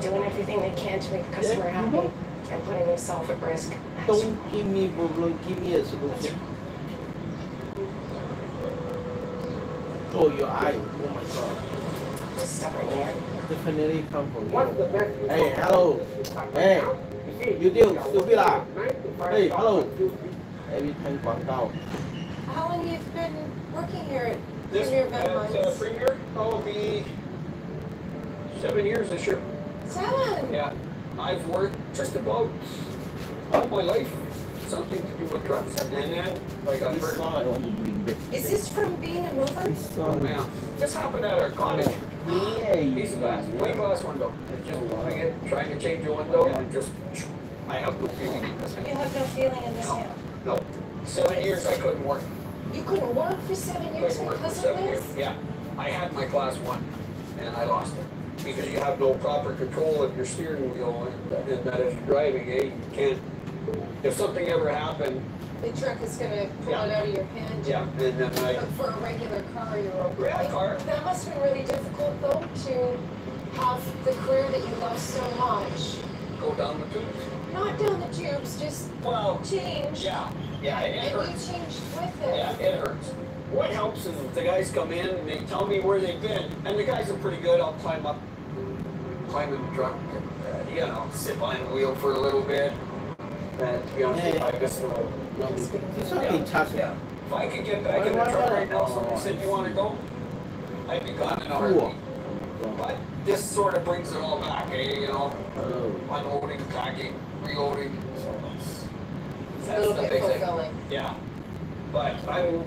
doing everything they can to make the customer happy and putting themselves at risk. Don't give me problem, give me a solution. Oh, your eye. Oh my god. Just stubborn man. Definitely come for What's the best? you. Hey, hello. Hey, you deal stupid lah. Hey, hello. Every time 廣告. How long have you been working here at This Premier Van Premier, I'll be 7 years this year. 7? Yeah. I've worked just about all my life, something to do with trucks. And then I got This hurt. song I want to bring back. Is this from being a mover? This Oh, song. man. This happened at our cottage. Piece of glass, white glass window. It's just trying to change the window and just, I have no feeling in this. You have no feeling in this hand. No. 7 years I couldn't work. You couldn't work for 7 years Couldn't work for because of 7 years. this? Yeah. I had my class 1. and I lost it. Because you have no proper control of your steering wheel, and that if you're driving, you can't, if something ever happened, The truck is gonna pull it out of your hand. yeah, and then But for a regular car, you're okay. Yeah, car. That must have been really difficult though, to have the career that you love so much. go down the tubes. Not down the tubes, just change. Yeah, it And hurts. you changed with it. Yeah, it hurts. What helps is if the guys come in and they tell me where they've been, and the guys are pretty good, I'll climb in the truck, sit behind the wheel for a little bit. And to be honest with you, I guess yeah. If I could get back in the truck right now, somebody said, you want to go? I'd be gone in a heartbeat. But this sort of brings it all back, unloading, packing, reloading. It's a little bit fulfilling. Yeah. But I move,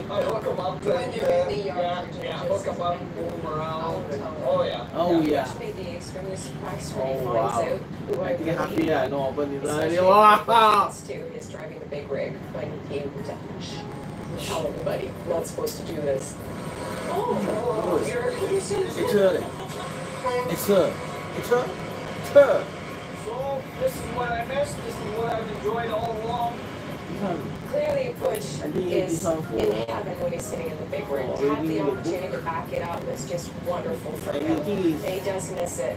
I hook them up and, hook them up, move them around. Oh yeah. Oh yeah. Which may be extremely surprised when he Oh finds wow. out who I I think happy really I know open it. Especially Wow. to is driving the big rig when he tell everybody not supposed to do this. Oh, you're It's her. So this is what I missed. This is what I've enjoyed all along. Clearly, Butch is in heaven when he's sitting in the big rig. To have the opportunity to back it up is just wonderful for him. And he does miss it.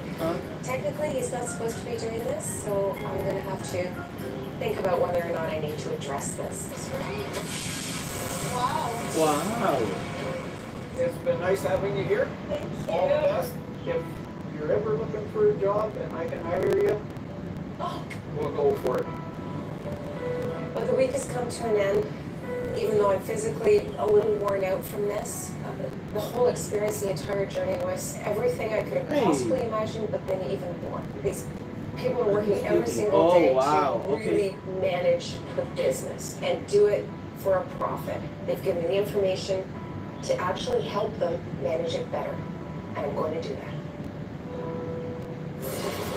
Technically, he's not supposed to be doing this, so I'm going to have to think about whether or not I need to address this. Wow. It's been nice having you here. All the best. If you're ever looking for a job and I can hire you, we'll go for it. But the week has come to an end, even though I'm physically a little worn out from this. The whole experience, the entire journey was everything I could have possibly imagined, but then even more. These people are working every single day to really manage the business and do it for a profit. They've given me the information to actually help them manage it better, and I'm going to do that.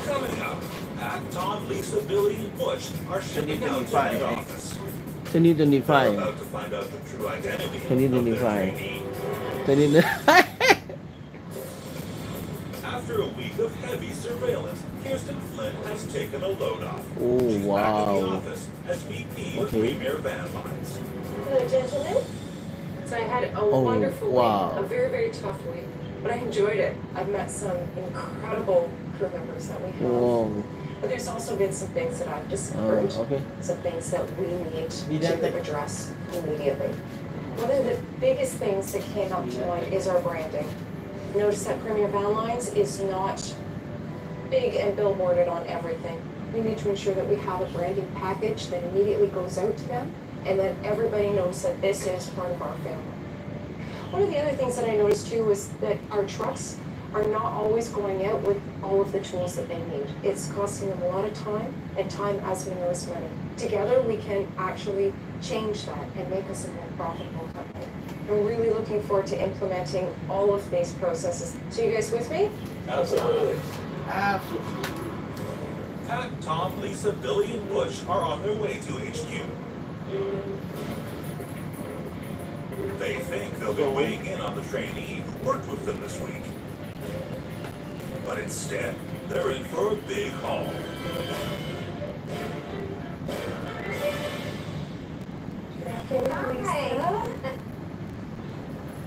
Coming up, Pat, Tom, Lisa, Billy, and Butch are shipping out to the office. 2025. About to find out the true identity 2025. 2025. After a week of heavy surveillance, Kirsten Flynn has taken a load off. Oh She's back in the wow. office as VP of Premier Van Lines. Hello, gentlemen. So I had a wonderful wow. week, a very, very tough week, but I enjoyed it. I've met some incredible crew members that we have. Whoa. But there's also been some things that I've discovered, okay. some things that we need to address immediately. One of the biggest things that came up to mind is our branding. Notice that Premier Van Lines is not big and billboarded on everything. We need to ensure that we have a branding package that immediately goes out to them and that everybody knows that this is part of our family. One of the other things that I noticed too was that our trucks are not always going out with all of the tools that they need. It's costing them a lot of time, and time, as we know, is money. Together, we can actually change that and make us a more profitable company. I'm really looking forward to implementing all of these processes. So you guys with me? Absolutely. Absolutely. Pat, Tom, Lisa, Billy, and Butch are on their way to HQ. They think they'll be weighing in on the trainee who worked with them this week. But instead, they're in for a big haul.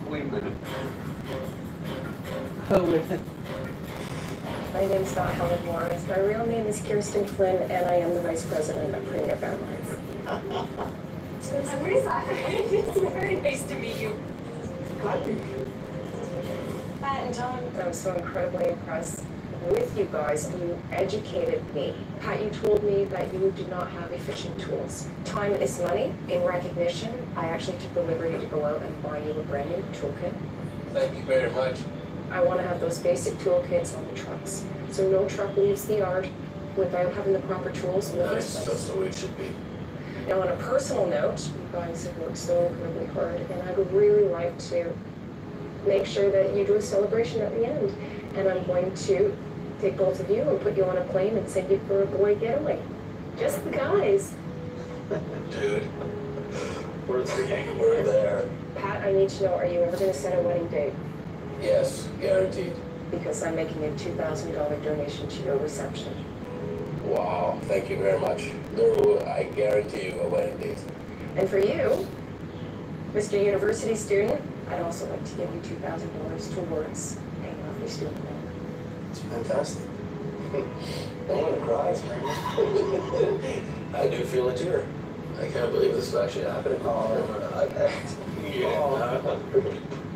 Wait a minute. My name is not Helen Morris. My real name is Kirsten Flynn, and I am the Vice President of Premier Van Lines. It's very nice to meet you. Pat and Tom, I'm so incredibly impressed with you guys. You educated me. Pat, you told me that you do not have efficient tools. Time is money. In recognition, I actually took the liberty to go out and buy you a brand new toolkit. Thank you very much. I want to have those basic toolkits on the trucks, so no truck leaves the yard without having the proper tools in the first place. That's the way it should be. Now, on a personal note, you guys have worked so incredibly hard, and I would really like to make sure that you do a celebration at the end. And I'm going to take both of you and put you on a plane and send you for a boy getaway. Just the guys. Dude, we're there. Pat, I need to know, are you ever going to set a wedding date? Yes, guaranteed. Because I'm making a $2,000 donation to your reception. Wow, thank you very much. No, I guarantee you a wedding date. And for you, Mr. University student, I'd also like to give you $2,000 towards paying off your student loan. It's fantastic. I'm gonna cry. I do feel a tear. I can't believe this is actually happening.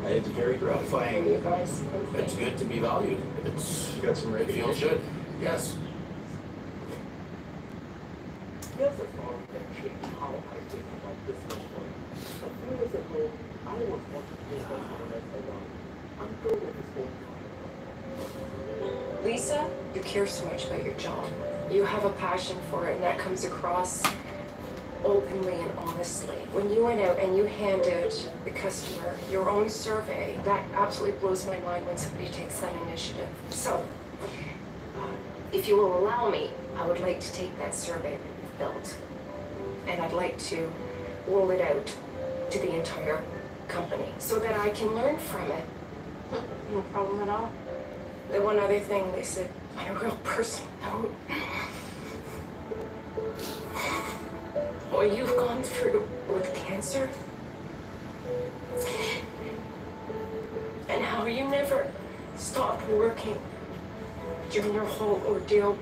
It's very gratifying. It's good to be valued. It feels good. Yes. Here's a thought that changed how I think about business work. A few years ago, I was watching business owners around until with his own company. Lisa, you care so much about your job. You have a passion for it, and that comes across openly and honestly. When you went out and you handed the customer your own survey, that absolutely blows my mind when somebody takes that initiative. So, if you will allow me, I would like to take that survey that you've built, and I'd like to roll it out to the entire company so that I can learn from it. No problem at all. The one other thing, they said, on a real personal note, what you've gone through with cancer, and how you never stopped working during your whole ordeal.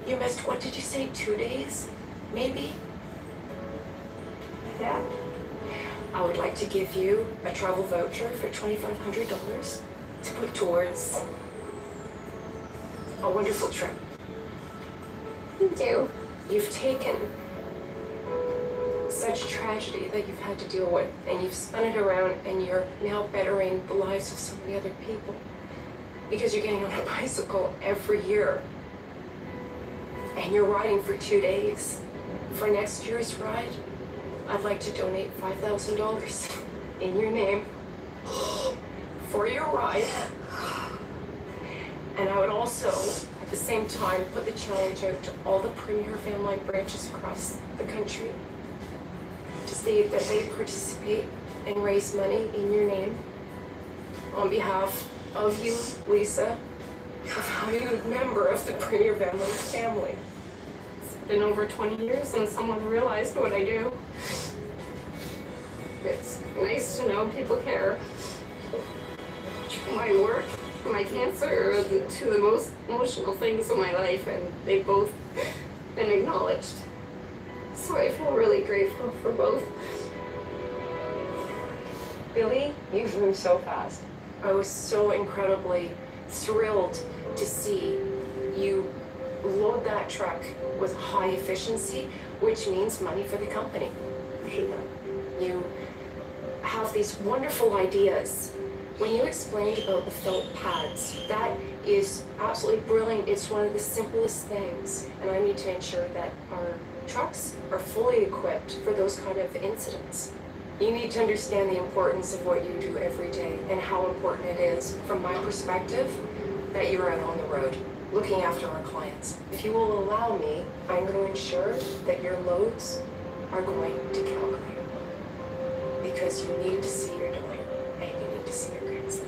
You missed, what did you say, 2 days, maybe? Yeah. I would like to give you a travel voucher for $2,500 to put towards a wonderful trip. Thank you. You've taken such tragedy that you've had to deal with, and you've spun it around, and you're now bettering the lives of so many other people because you're getting on a bicycle every year and you're riding for 2 days. For next year's ride, I'd like to donate $5,000 in your name for your ride. And I would also, at the same time, put the challenge out to all the Premier Van Line branches across the country to see that they participate and raise money in your name on behalf of you, Lisa, a valued member of the Premier Van Line family. It's been over 20 years since someone realized what I do. It's nice to know people care. My work, my cancer are the two of the most emotional things of my life, and they've both been acknowledged. So I feel really grateful for both. Billy, you grew so fast. I was so incredibly thrilled to see you load that truck with high efficiency, which means money for the company. You have these wonderful ideas. When you explained about the felt pads, that is absolutely brilliant. It's one of the simplest things, and I need to ensure that our trucks are fully equipped for those kind of incidents. You need to understand the importance of what you do every day and how important it is, from my perspective, that you're out on the road looking after our clients. If you will allow me, I'm going to ensure that your loads are going to Calgary, because you need to see your daughter and you need to see your grandson.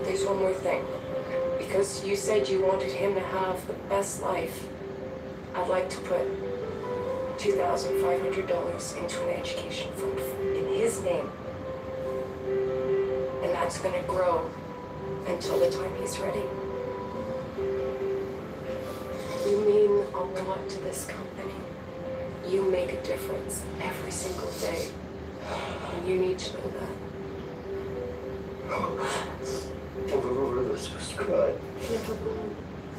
There's one more thing. Because you said you wanted him to have the best life, I'd like to put $2,500 into an education fund in his name. And that's going to grow until the time he's ready. You mean a lot to this company. You make a difference every single day. And you need to know that. This was good.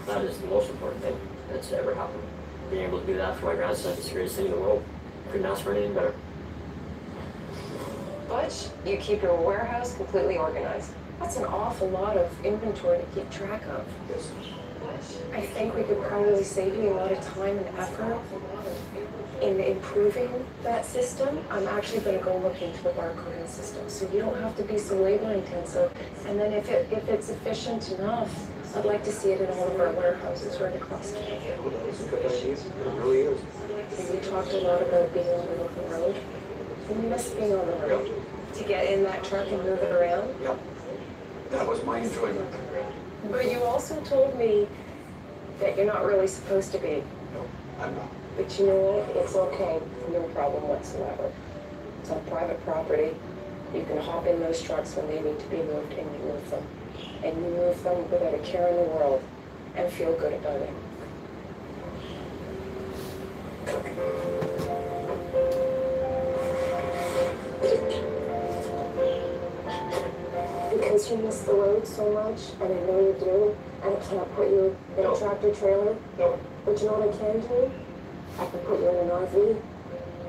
That is the most important thing that's ever happened. Being able to do that for my grandson is the greatest thing in the world. Couldn't ask for anything better. But you keep your warehouse completely organized. That's an awful lot of inventory to keep track of. Yes. What? I think we could probably save you a lot of time and effort in improving that system. I'm actually going to go look into the barcoding system, so you don't have to be so labor intensive. And then if it's efficient enough, I'd like to see it in all of our warehouses right across Canada. It's a good idea. It really is. We talked a lot about being on the open road. We miss being on the road. To get in that truck and move it around. Yep. That was my enjoyment. But you also told me that you're not really supposed to be. No, I'm not. But you know what? It's okay. No problem whatsoever. It's on private property. You can hop in those trucks when they need to be moved and you move them. And you move them without a care in the world and feel good about it. Because you miss the road so much, and I know you do, and I can't put you in a tractor trailer. No. But you know what I can do? I can put you in an RV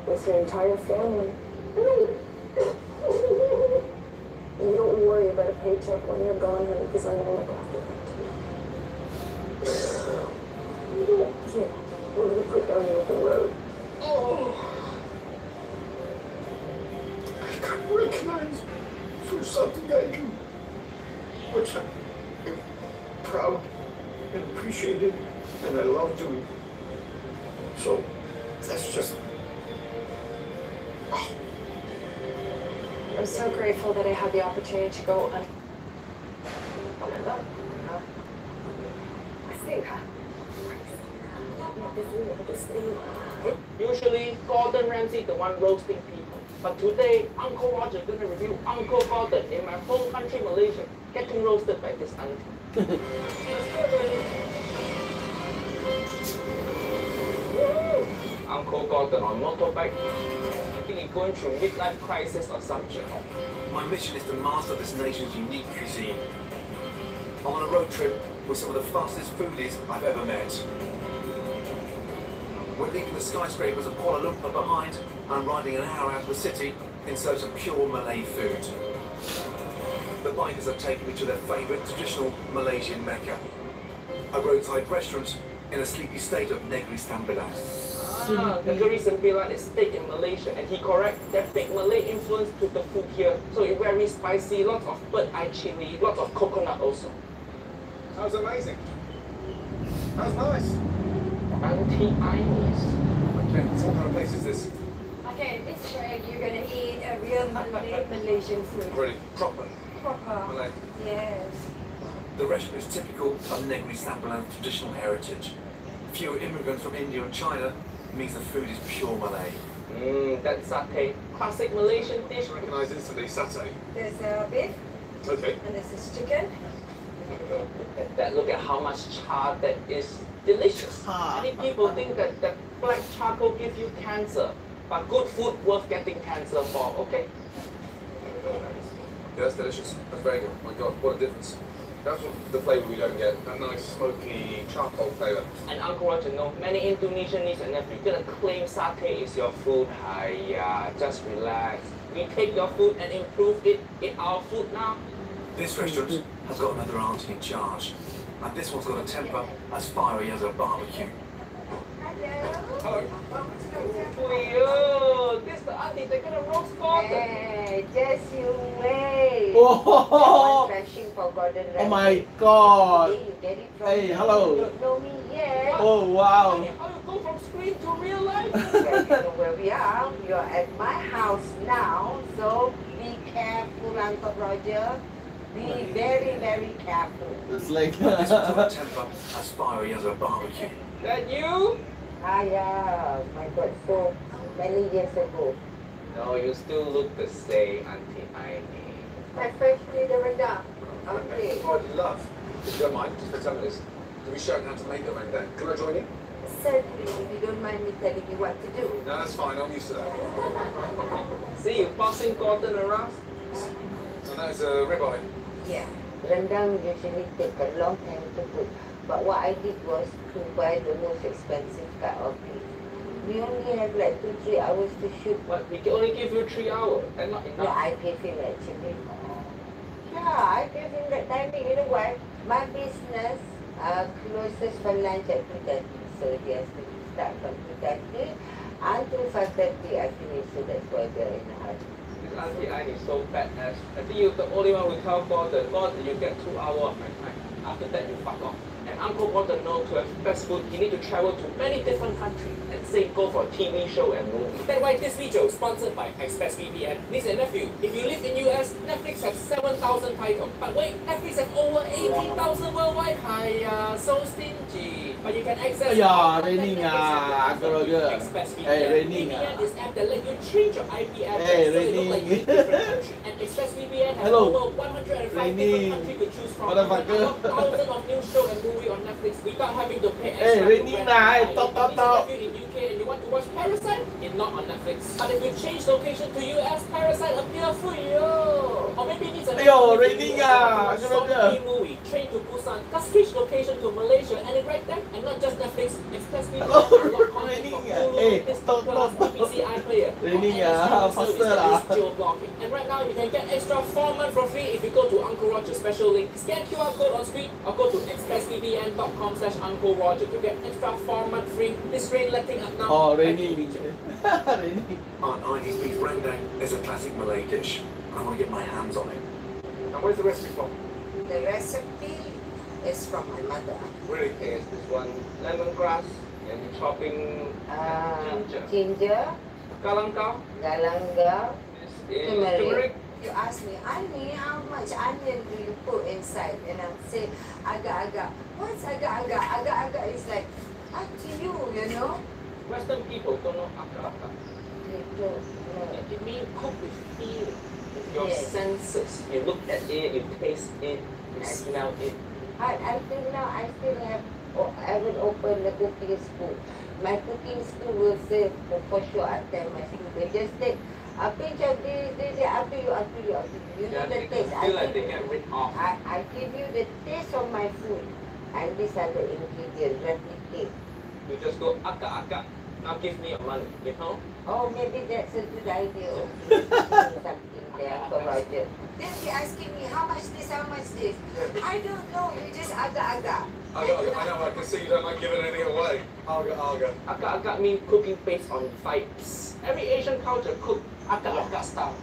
with your entire family. And you don't worry about a paycheck when you're gone, honey, because I'm gonna look after it. Yeah, we're gonna put down you with the road. Oh. I got recognized for something I do, which I'm proud and appreciated, and I love doing. So that's just. Oh. I'm so grateful that I had the opportunity to go on. Usually, Gordon Ramsay the one roasting people. But today, Uncle Roger gonna review Uncle Gordon in my home country, Malaysia, getting roasted by this auntie. Uncle Gordon on motorbike. I think he's going through midlife crisis or something. My mission is to master this nation's unique cuisine. I'm on a road trip with some of the fastest foodies I've ever met. We're leaving the skyscrapers of Kuala Lumpur behind and riding an hour out of the city in search of pure Malay food. The bikers have taken me to their favourite traditional Malaysian mecca, a roadside restaurant in a sleepy state of Negeri Sembilan. Negeri Sembilan is steak in Malaysia, and he correct that big Malay influence to the food here. So it's very spicy, lots of bird eye chili, lots of coconut also. That was amazing. That was nice. Anti-Chinese. Okay, so what kind of place is this? Okay, this way you're gonna eat a real Malaysian food. Really proper. Proper. Malay. Yes. The restaurant is typical of Negeri Sembilan's traditional heritage. Fewer immigrants from India and China means the food is pure Malay. That's satay. Classic Malaysian dish. I recognise instantly satay. There's beef. Okay. And this is chicken. Look at how much char that is. Delicious. Many people think that black charcoal gives you cancer, but good food worth getting cancer for, okay? Yeah, that's delicious. That's very good. Oh my God, what a difference. That's the flavour we don't get. That nice smoky charcoal flavour. And Uncle Roger, know many Indonesian nieces and nephews gonna claim satay is your food. Hiya, just relax. We take your food and improve it in our food now. This restaurant has got another auntie in charge, and this one's got a temper as fiery as a barbecue. Hello. Oh, this the auntie, they're gonna roast Gordon. Hey, just you wait. Oh, Searching for Gordon Ramsay. oh my God. You get it from Hey, me. hello. You don't know me yet. Oh, wow. How you go from screen to real life? Well, you know where we are. You're at my house now, so be careful, Uncle Roger. Be very, very careful. It's like This one's got a temper as fiery as a barbecue. That you? Yeah, my God, so many years ago. No, you still look the same, Auntie Aini. Especially the rendang. Okay. I'd love, if you don't mind, just for 10 minutes, to be shown how to make the rendang. Can I join you? Certainly, if you don't mind me telling you what to do. No, that's fine. I'm used to that. See you bossing Gordon around? So that is a ribeye. Yeah, rendang usually take a long time to cook. But what I did was to buy the most expensive cut of beef. We only have like 2-3 hours to shoot. But we can only give you 3 hours, and not enough. Yeah, I gave him actually. Yeah, I gave him that timing. You know what? My business Closes for lunch at 2:30. So they have to start from 2:30 until 5:30 I finish. So that's why they're in a hurry. This Auntie Anne is so badass. I think you're the only one who tell God that God, you get 2 hours of my time. After that, you fuck off. And Uncle want to know to have best food, you need to travel to many different countries and say go for a TV show and movie. That's why this video is sponsored by ExpressVPN. Niece and nephew, if you live in US, Netflix has 7,000 titles. But wait, Netflix has over 18,000 worldwide. Hiya, so stingy. But you can access raining Uncle Roger. Hey, raining VPN is app that let you change your IP address Hey, so it looks like you're in different country. And ExpressVPN has over 105 different countries to choose from. Thousands of new shows and movies on Netflix without having to pay extra. Hey, raining Top. If you're in UK and you want to watch Parasite, it's not on Netflix. But if you change location to US, Parasite appears for you. Or maybe it's a raining movie, Train to Busan. Just switch location to Malaysia and it right there. And not just Netflix, ExpressVPN. Hey, stop. BBC iPlayer. Raining faster geoblocking. And right now you can get extra 4 months for free if you go to Uncle Roger special link. Scan QR code on screen or go to expressvpn.com/Uncle Roger to get extra 4 months free. This rain letting up now. Oh, raining. Aunt Ivy's beef rendang is a classic Malay dish. I want to get my hands on it. And where's the recipe from? The recipe is from my mother. Really? Okay, it's this one lemongrass and chopping Ginger. Galangal. Turmeric. Turmeric. You ask me, Annie, how much onion do you put inside? And I'll say, agak-agak. What's agak-agak? Agak-agak is like, up to you, you know? Western people don't know agak-agak. They don't know. It means cook with feeling. Your Yes. senses. You look at it, you taste it, you smell it. Until now, I still I haven't opened the cooking school. My cooking school will say, for sure, I tell my students, just take a pinch of this, up to you. You know the taste. Feel like they get rid of. I give you the taste of my food. And these are the ingredients, replicate. You just go agak-agak. Now give me your money, you know? Oh, maybe that's a good idea. Something there for Roger. Then he asking me, how much this? I don't know, you just agak-agak. I know, I can see you don't like giving anything away. Alga. Agak-agak means cooking based on vibes. Every Asian culture cook agak-agak style.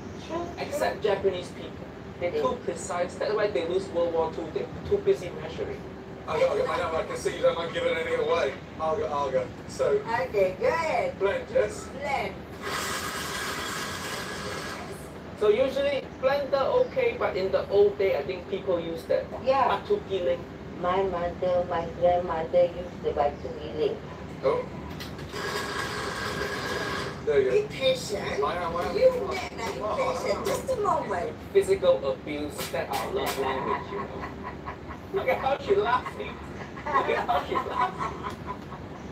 Except Japanese people. They're too precise. That's why they lose World War II. They're too busy measuring. I know, I can see you don't like giving anything away. Alga. So. Okay, go ahead. Blend, yes? Blend. So usually blender okay, but in the old day I think people use that batu giling. My mother, my grandmother used the batu giling. Oh. There you go. Be patient. You get be patient. Just a moment. Physical abuse, that's our love language, you know. Look at how she's laughing.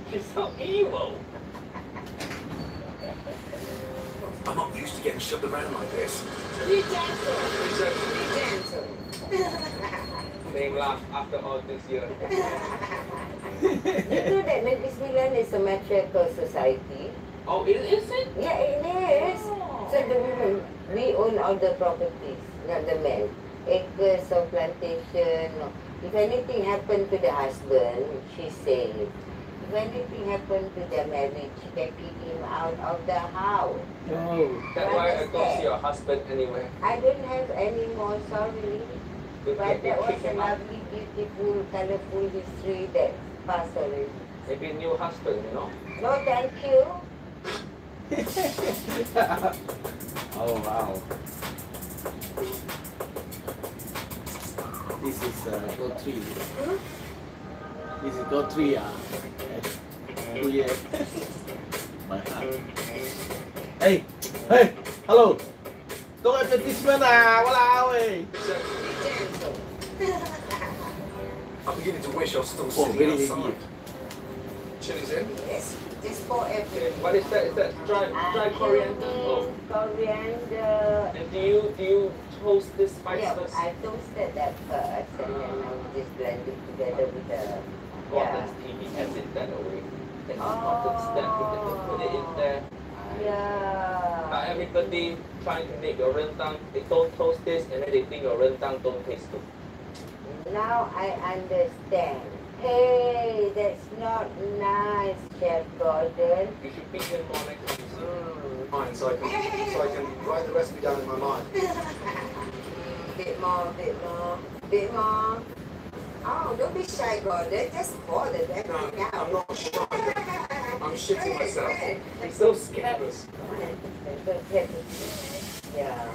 She's so evil. I'm not used to getting shoved around like this. Be gentle. Be gentle. Same laugh after all this year. You know that Negeri Sembilan is a matriarchal society? Oh, is it? Yeah, it is. So the women, we own all the properties, not the men. Acres of plantation. If anything happened to the husband, she's safe. If anything happened to their marriage, they kick him out of the house. Oh, that's why I don't see your husband anywhere. I don't have any more, sorry. But that was a lovely, beautiful, colorful history that passed away. Maybe a new husband, you know? No, thank you. Oh, wow. This is go 3. This is go 3, Oh, yeah. My heart. Hey, hello. Don't advertisement, walao, eh. I'm beginning to wish I was still Oh, sitting very outside. heavy. Chili's in? Yes, just for everything. What is that? Is that dry coriander? Oh. Coriander. And do you toast this spice first? I toasted that first and then I just blend it together with the Gordon's TV has it that away. It's important step to put it in there. Yeah. Now everybody trying to make your rendang, they don't toast this and then they think your rendang don't taste good. Now I understand. Hey, that's not nice, Chef Gordon. You should beat him more next time. Mind, so I can write the recipe down in my mind. Bit more. Oh, don't be shy, Gordon. Just pour the damn thing out. I'm not shy. I'm shitting myself. I'm so scared. Yeah.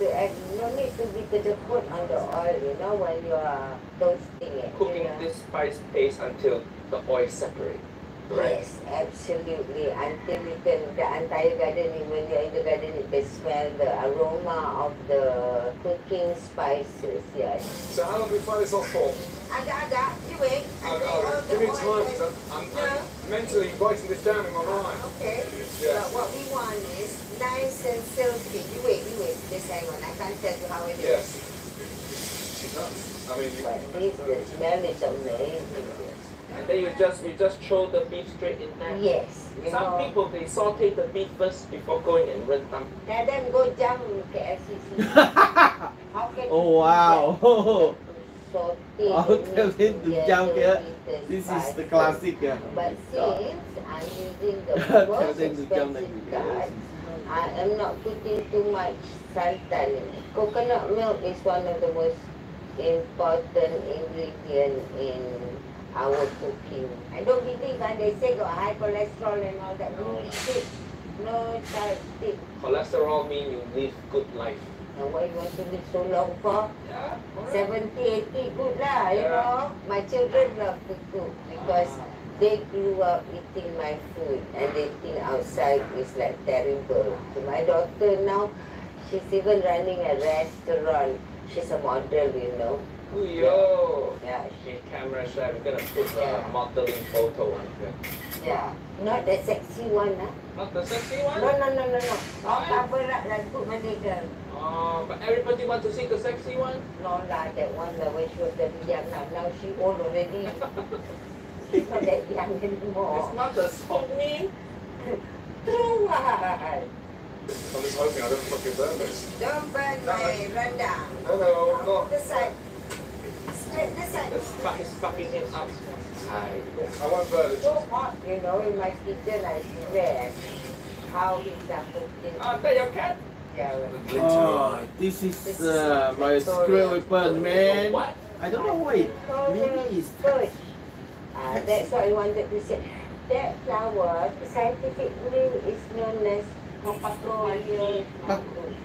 And no need to be to the put on the oil, you know, when you are toasting it. Cooking this spice paste until the oil separates. Right. Yes, absolutely. Until you can, the entire garden, when you're in the garden, you can smell the aroma of the cooking spices, yes. So how long do we fry this off for? Agak, you wait. Give me time, because I'm mentally writing this down in my mind. Okay. Yeah. But what we want is nice and silky. You wait. Just hang on. I can't tell you how it is. Yes. I mean, But the smell is amazing. And then you just throw the beef straight in there. Yes. Some people they saute the beef first before going and rendang. Tell them go jump KFC. How can Oh wow. saute I'll tell him to jump here. This is the classic. But since I'm using the Tell most them to jump like expensive this. card, I am not putting too much santan in it. Coconut milk is one of the most important ingredient in our cooking. I don't believe when they say got high cholesterol and all that bullshit. No such thing. Cholesterol means you live good life. And why you want to live so long for? 70, 80, good lah, you know. My children love to cook because they grew up eating my food and they think outside is like terrible. So my daughter now, she's even running a restaurant. She's a model, you know. Yo! Yeah. Okay, camera shy. We're gonna put a modeling photo on here. Yeah. Not the sexy one, huh? Not the sexy one? No. Oh, cover up like good Malay girl. Oh, but everybody wants to see the sexy one? No lah, that one when she was very young now. Now she old already. She's not that young anymore. It's not the smoke me. True one. I'm just hoping I don't fucking burn this. Don't burn my rundown. No, not. This side. Straight this side. It's fucking him up. I won't burn it. So hot, you know, in my kitchen I swear how he's cooking. Oh, is that your cat? Yeah. Oh, this is my secret weapon, man. What? I don't know why. Maybe it's Good. That's what I wanted to say. That flower, scientifically, is known as Papagonium magus.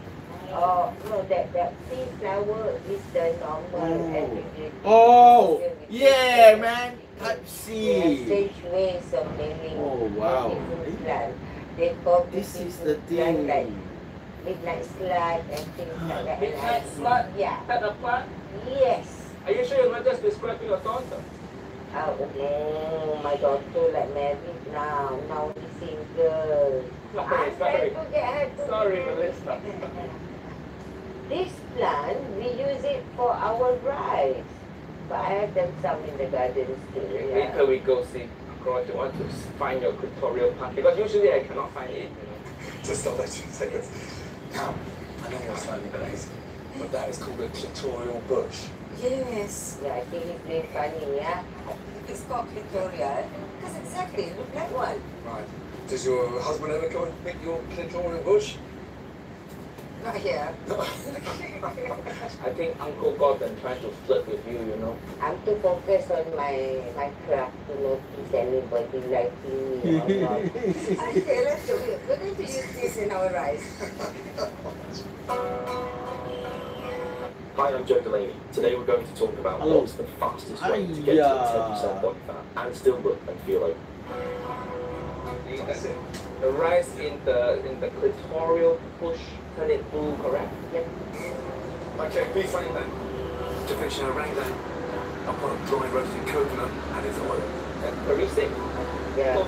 Oh, no, that pea flower is the normal everyday. Oh, yeah, man. Type C. Stage ways of naming Oh, wow. different plant. They call This is the thing. like midnight slut and things like that. Midnight slut? Yeah. That a plant? Yes. Are you sure you're not just describing your daughter? Oh, no, my daughter like married now. Now he's single. Sorry, Melissa. This plant, we use it for our rice. But I have them some in the garden still. Yeah. Later we go see. God, you want to find your clitoral part because usually I cannot find it. Just stop that 2 seconds. Now, I know you're slightly crazy, but that is called a clitoral bush. Yes. Yeah, I think it's very funny, yeah. It's called clitoral. Because exactly, look like one. Right. Does your husband ever come and pick your clitoral bush? Not here. I think Uncle Gordon trying to flirt with you, you know. I'm too focused on my craft to notice anybody liking me or not. Okay, let's do it. We're going to use this in our rice. Hi, I'm Joe Delaney. Today we're going to talk about what's the fastest way to get to 10% body fat and still look and feel like. That's it. The rice in the clitoral push, turn it blue, correct? Yep. Okay, beef rangdan. To finish our rangdan, I'll put a dry roasted coconut and its oil. Very sick. Yeah,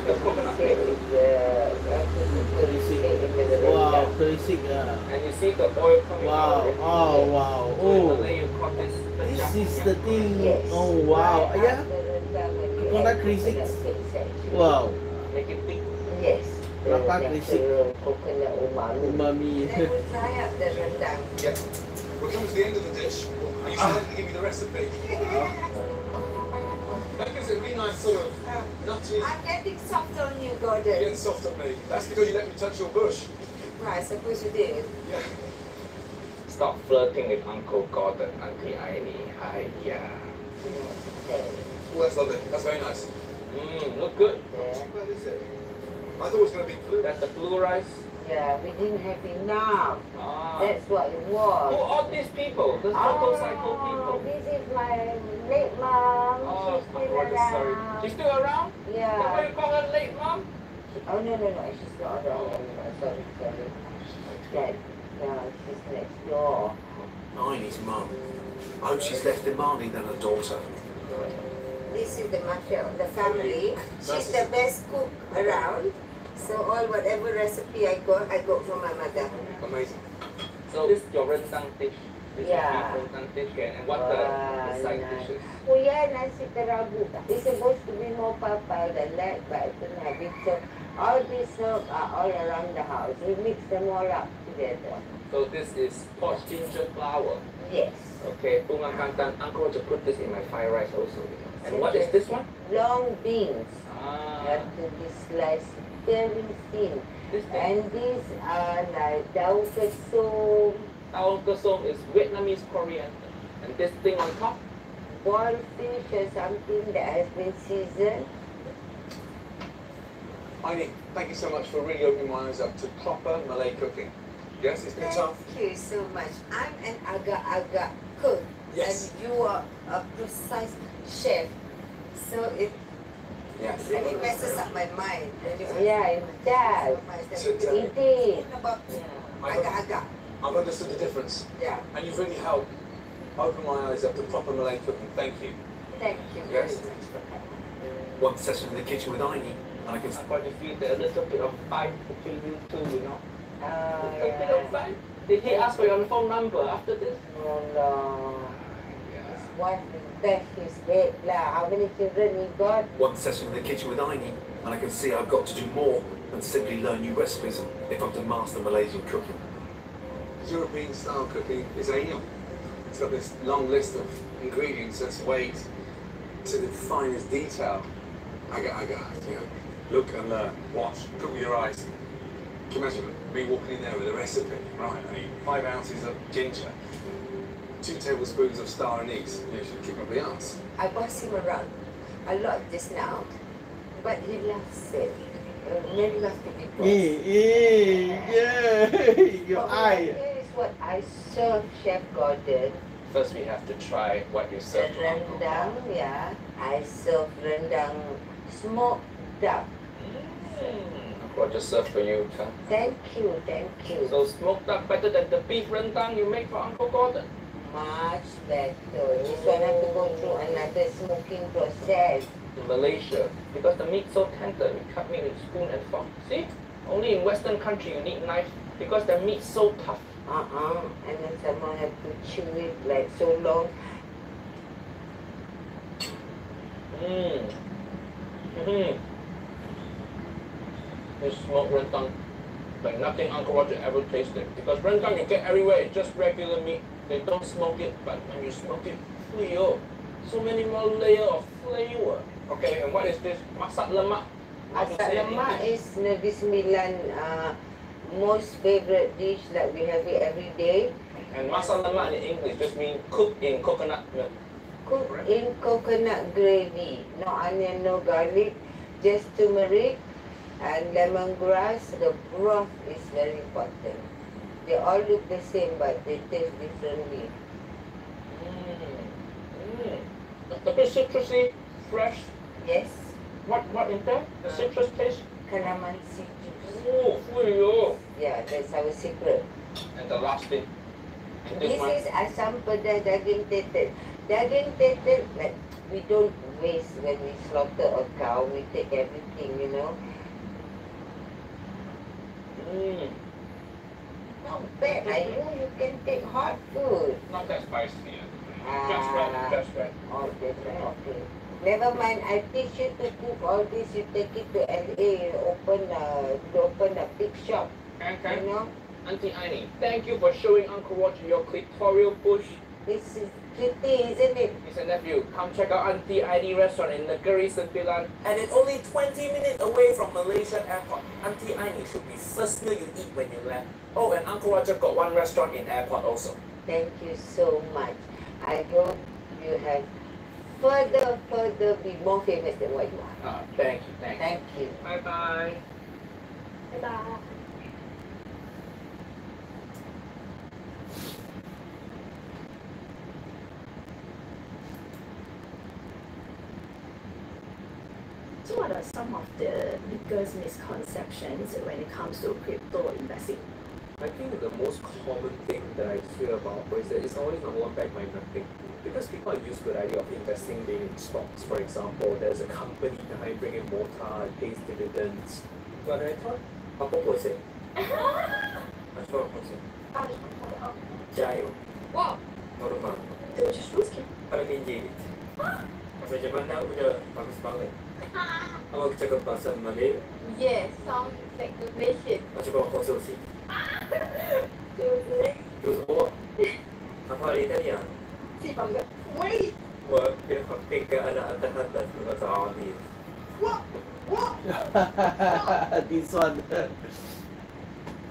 wow, very sick. And you see the oil coming out. Wow, oh, wow. Oh, this is the thing. Oh, wow. Yeah. Coconut crisp. Wow. Make it big. Yes. Coconut crisp. Coconut Umami. Then we'll fry up the rendang. Yeah. We're coming to the end of the dish. Are you still going to give me the recipe? Yes. sort of nutty. I'm getting soft on you, Gordon. You're getting soft on me. That's because you let me touch your bush. Right, I suppose you did. Yeah. Stop flirting with Uncle Gordon, Auntie Aini. Hiya. Oh, that's lovely. That's very nice. Look good. What is it? I thought it was going to be blue. That's the blue rice. Yeah, we didn't have enough. Ah. That's what it was. Oh, all these people, the motorcycle people. This is my late mom. Oh, She's still sorry. around. She's still around? Yeah. Then why you call her late mom? Oh, no, she's not around anymore. Sorry. That, no, she's next door. Aini's mum. I hope she's less demanding than her daughter. This is the mafia of the family. She's the best cook around. So all whatever recipe I got from my mother. Amazing. So this is your rendang dish. This Yeah. is beef rendang dish, and what the side dishes? Oh yeah, nasi kerabu. It's supposed to be more papa than that, but I couldn't have it. So all these herbs are all around the house. We mix them all up together. So this is poached ginger flour. Yes. Okay, Tungan Kantan, Uncle to put this in my fried rice also. And what is this one? Long beans. Ah. Have to be sliced very thin. And these are like daun kesum. Daun kesum is Vietnamese coriander. And this thing on top? Boiled fish or something that has been seasoned. Aini, thank you so much for really opening my eyes up to proper Malay cooking. Yes, it's been tough. Thank you so much. I'm an agak-agak cook. Yes. And you are a precise chef. So it really messes up my mind. Yeah, it does. It did. About agak-agak. I've understood the difference. Yeah. And you've really helped open my eyes up to proper Malay cooking. Thank you. Thank you. Yes. One session in the kitchen with Aini, and I can... But you feel a little bit of vibe between you two, you know? A bit of vibe. Did he ask for your phone number after this? No. What the best is great lah. How many children you got? One session in the kitchen with Aini, and I can see I've got to do more than simply learn new recipes if I'm to master Malaysian cooking. European style cooking is anal. It's got this long list of ingredients that's weighed to the finest detail. Agak-agak, you know, look and learn, watch, cook with your eyes. Can you imagine me walking in there with a recipe? Right, I need 5 ounces of ginger, 2 tablespoons of star anise. You should kick up the arse. I boss him around a lot just now, but he loves it. Really loves to be bossed. Your eye. Here's what I serve Chef Gordon. First we have to try what you serve to Uncle. Rendang, yeah. I serve rendang smoked duck. Uncle just served for you, huh? Thank you. So smoked duck better than the beef rendang you make for Uncle Gordon? Much better. This one have to go through another smoking process. In Malaysia, because the meat's so tender, we cut meat with spoon and fork. See? Only in Western country you need knife because the meat's so tough. And then someone have to chew it like so long. This smoked rendang, like nothing Uncle Roger ever tasted. Because rendang you get everywhere, it's just regular meat. They don't smoke it, but when you smoke it, so many more layers of flavor. Okay, and what is this? Masak lemak? Masak lemak is Negeri Sembilan most favorite dish that we have it every day. And masak lemak in English just means cooked in coconut milk. Cooked in coconut gravy. No onion, no garlic, just turmeric and lemongrass. The broth is very important. They all look the same but they taste differently. A bit citrusy, fresh. Yes. What in there? The citrus taste? Calamansi juice. Oh, yeah, that's our secret. And the last thing. This is asam pedas daging tetel. Daging tetel, like we don't waste when we slaughter a cow. We take everything, you know. Not bad, you can take hot food. Not that spicy. Just right. Okay, okay. Never mind, I teach you to cook all this. You take it to LA, open a big shop. Okay. You know? Auntie Aini, thank you for showing Uncle Roger your clitoral bush. This is city, isn't it? Mr. Nephew, come check out Auntie ID restaurant in Negeri Sembilan. And it's only 20 minutes away from Malaysia Airport. Auntie Aini should be first meal you eat when you land. Oh, and Uncle Roger got one restaurant in airport also. Thank you so much. I hope you have further be more famous than what you are. Thank you, thank you. Thank you. Bye-bye. Bye-bye. So what are some of the biggest misconceptions when it comes to crypto investing? I think the most common thing that I hear about is that it's always number one backed by nothing. Because people are used to the idea of investing being in stocks. For example, there's a company behind bringing mortar, pays dividends. But I thought, apa po say? Apa po say? Jayo. Wow. Normal. Terus ruskin. Parang Inggit. Macam mana udah bagus banget. Awak cakap bahasa Malay? Yes, sounds like the Malaysian. Macam bawa konsulsi. Terus awak apa hari Italian? Si bangga. Wait. Wah, ketika anak atas bahasa Arab. What? This one.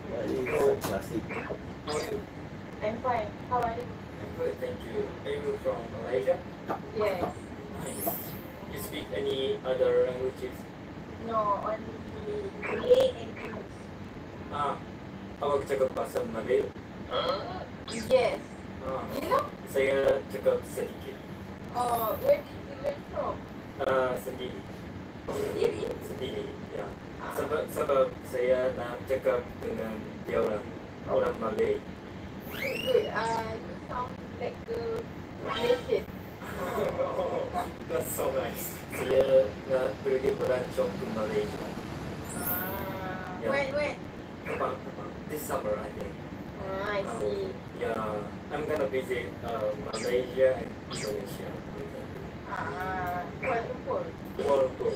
What is so classic? I'm fine. How are you? I'm good, thank you. Are you from Malaysia? Yes. Nice. You speak any other languages? No, only Malay and English. Awak cakap bahasa Malay? Yes. You know? Saya cakap sedikit. Where did you learn from? Sendiri. Sendiri? Sendiri, ya. Sebab saya nak cakap dengan dia orang Malay. Good. You sound like the Malaysian. That's so nice. Saya nak pergi merancang ke Malaysia. When? Kapag this summer, I think. I see. Yeah, I'm gonna visit Malaysia and Indonesia. Kuala Lumpur. Kuala Lumpur.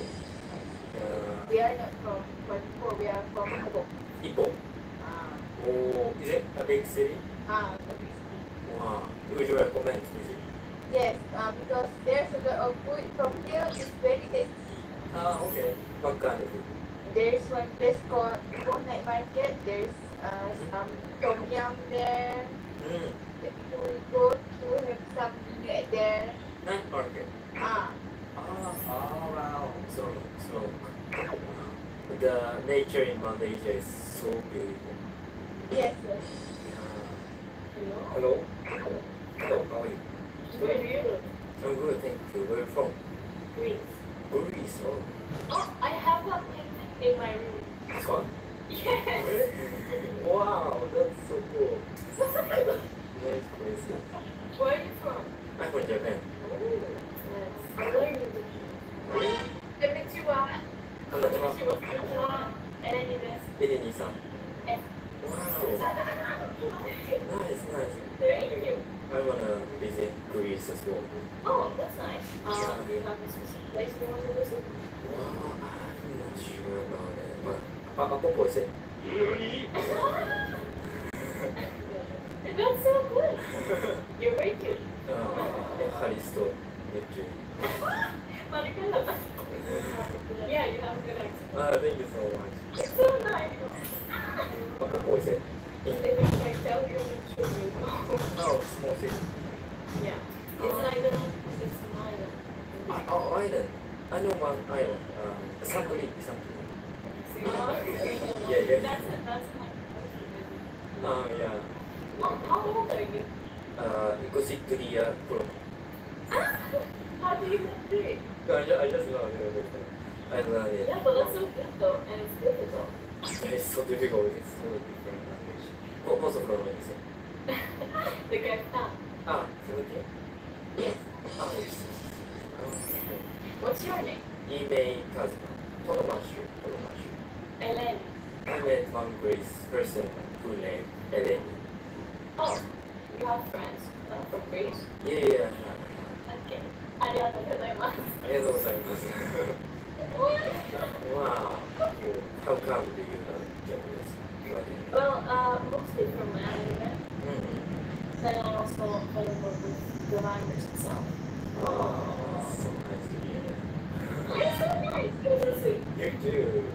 We are not from Kuala Lumpur, we are from Ipoh. Ipoh. Oh, is it a big city? The big city. Wow. Would you recommend visit? Yes, because there's a lot of food from here, it's very tasty. Okay. What kind of food? There's one place called Ipoh Night Market, there's some tom yum there. That people will go to have some dinner at there. Night market. Wow. So the nature in Malaysia is so beautiful. Yes. Hello. Hello, how are you? Where do you live? I'm good, thank you. Where are you from? Greece. Greece, oh. Oh, I have one in my room. This one? Yes. Wow, that's so cool. Nice place. Where are you from? I'm from Japan. That makes you Indonesia. And Wow. Nice. thank you. I wanna visit Greece as well. Oh, that's nice. Do you have a specific place you want to visit? Wow, I'm not sure about it, but apa po say? That's so good. You're very cute. Haristo, Neptune. Yeah, you have a good accent. Thank you so much. It's so nice. Apa po say? Maybe I tell you which one you know. Oh, small city. Yeah. It's an island. Oh, island. I know one island. Santorini. Yeah. That's my Yeah. How old are you? Ikut Korea Pro. How do you do it? I just learned it. I learned it. Yeah, but that's so good though, and it's difficult. It's so difficult. It's so different language. What's the problem? The guy found. Philippine? Yes. What's your name? Email Kazuma. Tonomashu. Eleni. I met one Greece person who named Eleni. Oh, you have friends from Greece? Yeah. Okay. Arigatou gozaimasu. Arigatou gozaimasu. Wow. How come do you know Japanese? Well, mostly from anime. Then I also follow with the language itself. Oh, so nice to hear. You're so nice. Good to see. You too.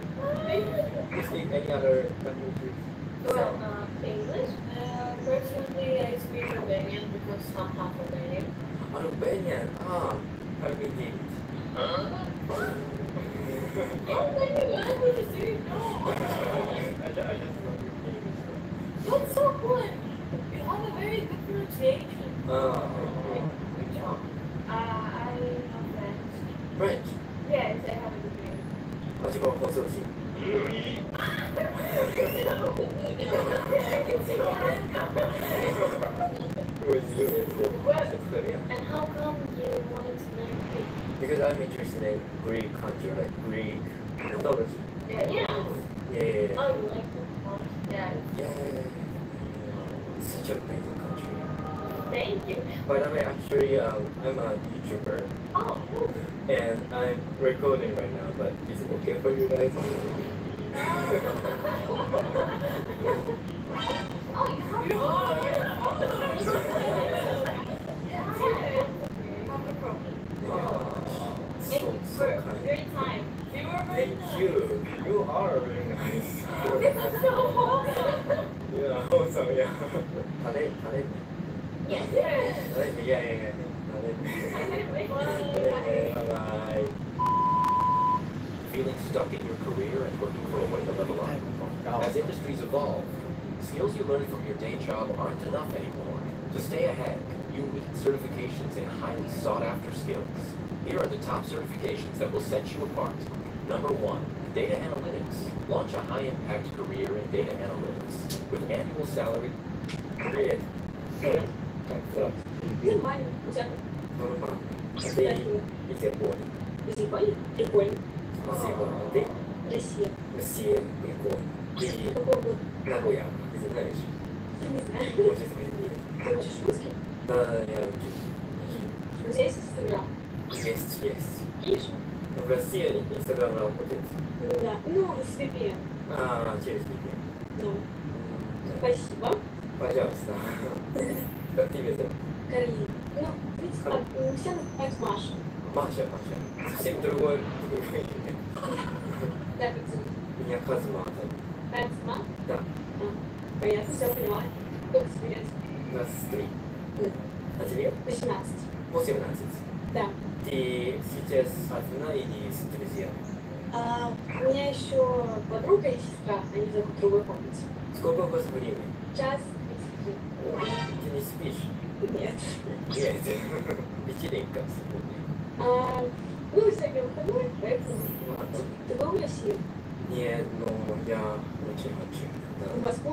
You speak any other languages? Well, English. Personally, I speak Albanian because I'm half Albanian. Albanian? Ah, Albanian. That's so good. You have a very good pronunciation. Good job. I know French. French? Yes, I have a degree. What's your proposal? And how come you wanted to learn Greek? Because I'm interested in Greek country, like Greek mythology. Yeah. Yeah. Oh, you like the one? Yeah. Yeah. Such a amazing country. Thank you. By the way, actually, I'm a YouTuber. Oh, cool. And I'm recording right now, but is it okay for you guys? Great time. Thank you. You are very nice. This is so awesome. Yeah, awesome, yeah. Talent. Yes. Yeah. Bye-bye. Feeling stuck in your career and looking for a way to level up? As industries evolve, skills you learn from your day job aren't enough anymore. To stay ahead, you need certifications in highly sought-after skills. Here are the top certifications that will set you apart. Number 1, data analytics. Launch a high-impact career in data analytics with annual salary. Great. Нормально. Нормально. А ты из Японии? Из Японии? Прикольно. Спасибо. А ты? Россия. Россия. Прикольно. Ты Нагоя. Ты знаешь? Не знаю. Очень смешно. Ты учишь русский? Да, я учусь. У тебя есть Инстаграм? Есть. Есть? В России Инстаграм работает. Да. Ну, с VPN. Через VPN. Да. Спасибо. Пожалуйста. Как тебя зовут? Каролина. Ну, видите, все называют Маша. Маша. Совсем другое имя. Да, как зовут? Меня Казма. Казма? Да. Понятно, все поняла. Сколько тебе лет? 23. А тебе? 18. 18. Да. Ты сейчас одна или с друзьями? У меня еще подруга и сестра, они живут в другой комнате. Сколько у вас времени? Час. Ты не спишь? Нет. Нет. Вечеринка сегодня. Ну, сегодня выходной, поэтому... Ты был в России? Нет, но я очень хочу. Да. В Москву?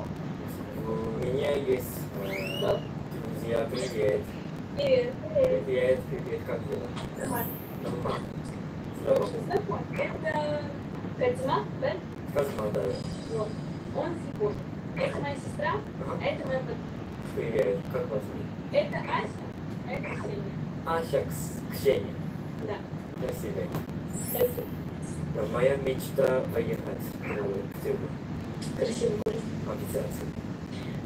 У меня есть друзья. Привет. Привет. Привет, как дела? Нормально. Нормально. Очень знакомый. Это Казма, да? Казма, да. Вот. Он с Японии. Это моя сестра, а это моя подруга. Привет, как вас зовут? Это Ася, а это Ксения. Аша Ксения. Да. Спасибо. Спасибо. Моя мечта поехать в Сеул. Красивый город. Обязательно.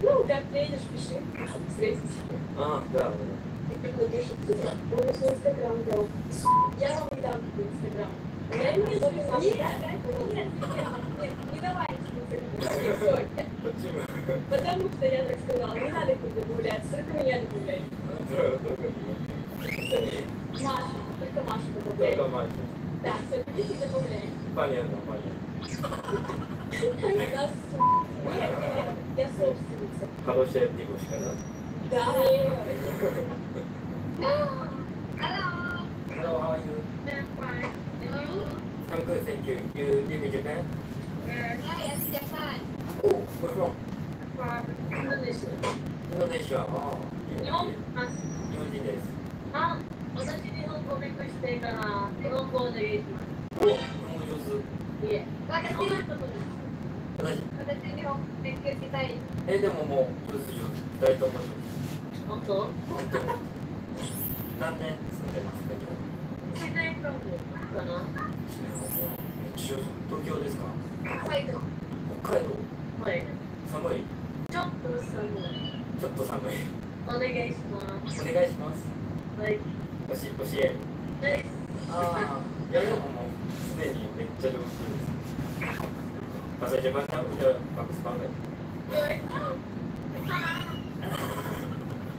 Ну, как приедешь, пиши. Встретимся. Да. И как напишет туда. Он еще Инстаграм дал. Я вам не дам Инстаграм. Я не записала. Нет, не давайте Инстаграм. Почему? Потому что я так сказала, не надо их добавлять, только меня добавляй. Маша, только Маша добавляй. Только Маша. Да, все, пишите, добавляй. Понятно. Нет, я собственница. Хорошая девушка, да? Да. Hello, how are you? I'm fine. And you? I'm good, thank you. You live in Japan? I am Japan. Oh, where from? From Indonesia. Indonesia. Oh, 日本ます。日本人です。私日本語を勉強していから日本語で言います。お、日本語上手。いえ、私のことです。私日本語勉強したい。でももう上手。二人とも上手。本当？本当。何年住んでますか？1年間かな。東京ですか？北海道。北海道。はい。寒い。ちょっと寒い。ちょっと寒い。お願いします。お願いします。教える。ああ、やるのもすでにめっちゃ上手です。Bahasa Jepang kamu udah bagus banget.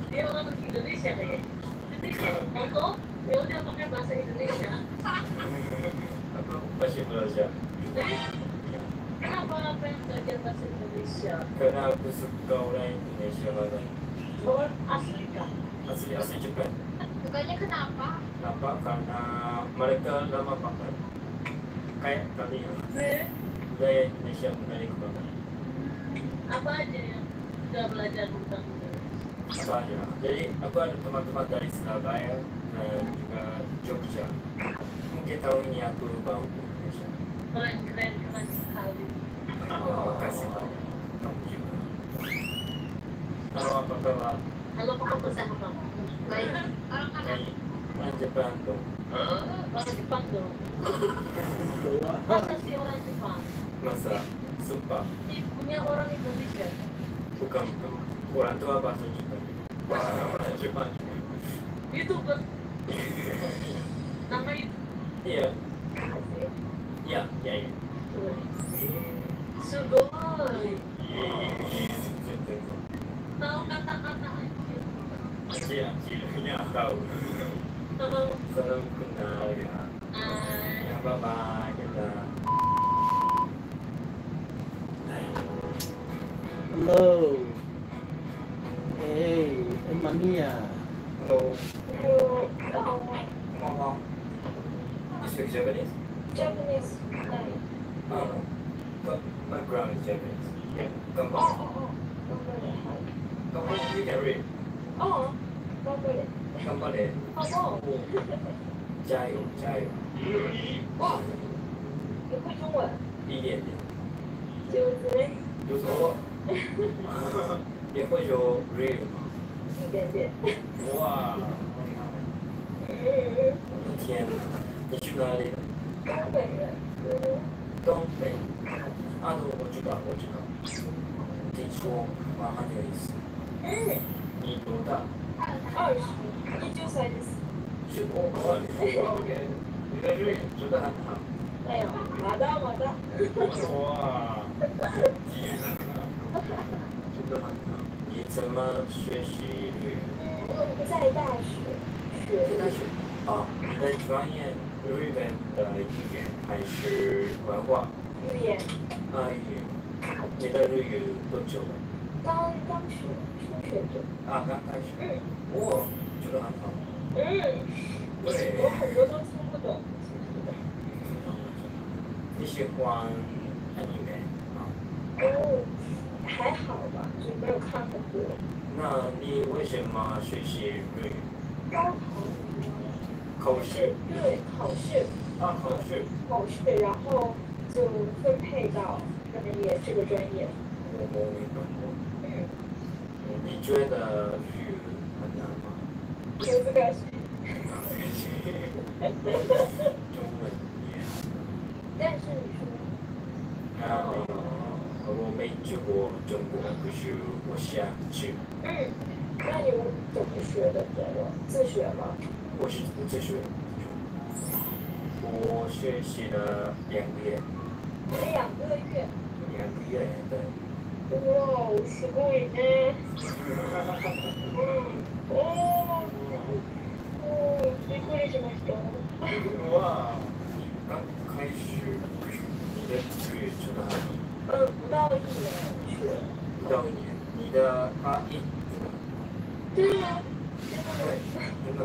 Dia orang Indonesia deh. Contoh, dia udah pakai bahasa Indonesia. Aku masih belajar. Kenapa pengen belajar bahasa Indonesia? Karena aku suka orang Indonesia banget. Orang asli kah? Asli Jepang. Sukanya kenapa? Kenapa? Karena mereka lama banget. Kayak kalian. Budaya Indonesia menarik banget. Apa aja yang sudah belajar tentang Indonesia? Apa aja? Jadi aku ada teman-teman dari Surabaya dan juga Jogja. Mungkin tahun ini aku bawa ke Indonesia. Keren sekali. Terima kasih banyak. Kamu juga. Halo, apa kabar? Halo, apa kabar? Baik. Baik. Orang Jepang dong. Orang Jepang dong. Masa sih orang Jepang? Masa? Sumpah. Ibunya orang Indonesia. Bukan. Orang tua bahasa Jepang. Orang Jepang. YouTuber. Nama itu? Iya. Iya. Sugoi. Tahu kata-kata aja. Iya, punya tahu. Salam kenal ya. Ya, bye-bye kita. Hello. Hey, Mania. Hello. Ngomong. You speak Japanese? Japanese. Oh, but my ground is Japanese. Yeah. Come on. Come on, you can read. Oh, Gambare. Gambare. Oh. 加油，加油。哇，你会中文？一点点。就是有错。也会说 real 吗？一点点。哇！天哪，你去哪里了？东北人。东北。啊，我知道。听说蛮很有意思。你多大？20，19歳です。哇，你的日语说得很好。没有，まだ。哇，真的很好。你怎么学习日语？在大学学。哦，你的专业日本的语言还是文化？语言。语言。你的日语多久了？刚学，初学者。啊，刚开始。哇，说得很好。对。我很多都听不懂。你喜欢anime吗？还好吧，就没有看很多。那你为什么学习日语？高考。考试？对，考试。啊，考试。考试，然后就分配到这个专业。我明白。你觉得日语很难吗？難しい。中文也。但是你说。我没去过中国，可是我想去。那你们怎么学的中文？自学吗？我是自学。我学习了2个月。2个月。2个月，对。哇，すごいね。びっくりしました。哇，刚开始，你的日语真的很好。不到1年学。不到1年，你的发音怎么？对呀。对，真的。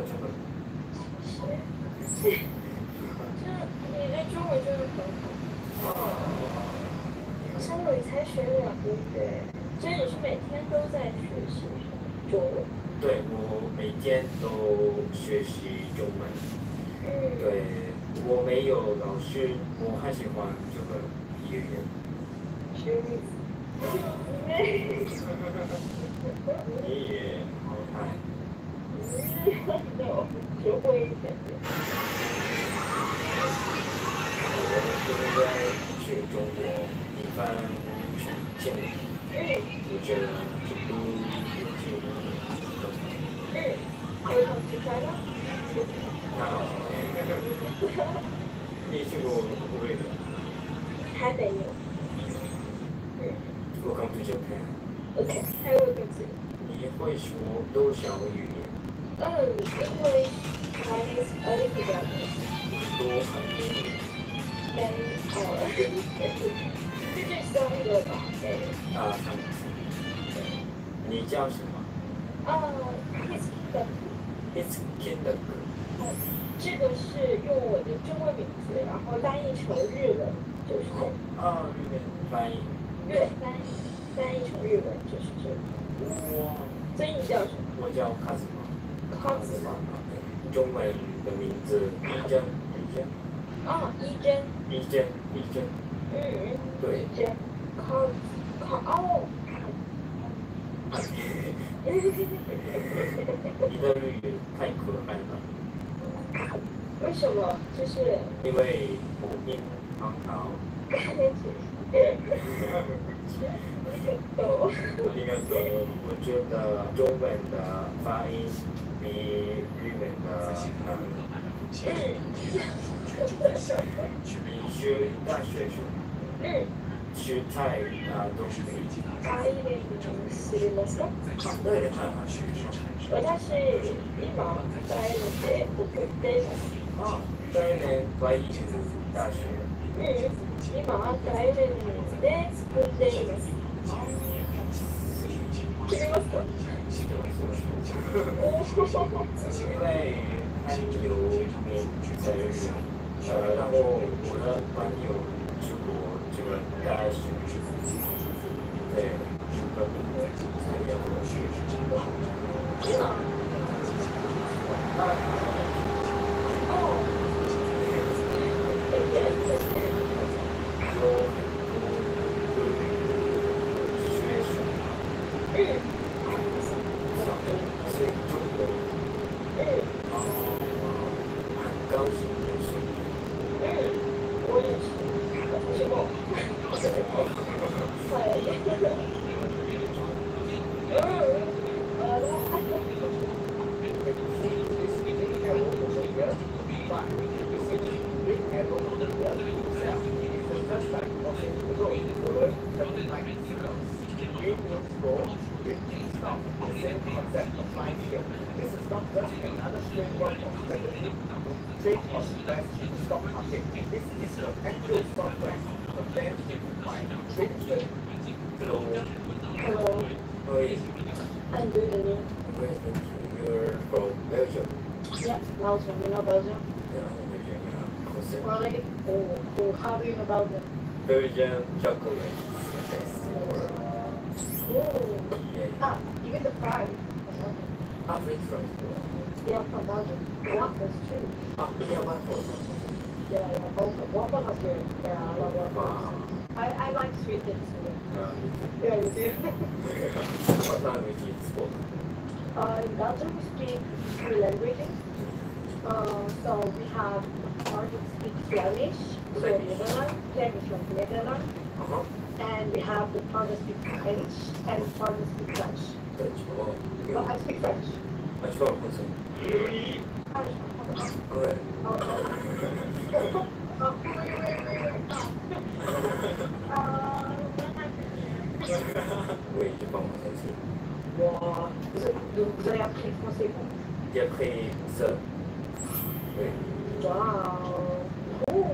你的中文真的很好。相当于才学2个月，所以你是每天都在学习中文？对，我每天都学习中文。对，我没有老师，我很喜欢这个语言。你也好看。学会一点点。我现在去中国一般见我觉得这都有 Welcome to China. 你去过瑞典？还没有。Welcome to Japan. OK，还有个字。你会说多少语言English, Chinese, a little bit. 多少语言？这是三个吧？对。啊，3个。你叫什么？His Kinderg。这个是用我的中文名字，然后翻译成日文，就是。日文翻译。对，翻译成日文就是这个。所以你叫什么？我叫卡斯玛。卡斯玛。中文的名字一真。哦，一真。对。一真。哦。你的日语太可爱了。为什么？就是。因为母音很好。ありがとう。我觉得中文的发音比日文的你学大学是在东北。知りますか？私今大学で送っています。来年来大学。今大連で作っています。知りますか？因为很有名在日本，然后我的朋友去过这个大学，对，日本才有学I'm good, and you? You're from Belgium. Yeah, Belgium. You know Belgium? Yeah, Really? Oh, how do you know Belgium? Belgian chocolate. Ah, even the fries. French fries. Yeah, from Belgium. Waffles too. Yeah, waffles. Yeah, waffles are good. Yeah, I love waffles. I like sweet things too. Yeah, you do. What language do you speak? In Belgium, we speak 3 languages. So we have part that speak Flemish, so Netherlands, Flemish from Netherlands. And we have the part that speak French and part that speak French. French. Oh, I speak French. I speak French. Correct. Oui, je parle français aussi. Wow. Vous avez appris le français quand? J'ai appris seul. Oui. Wow. Cool.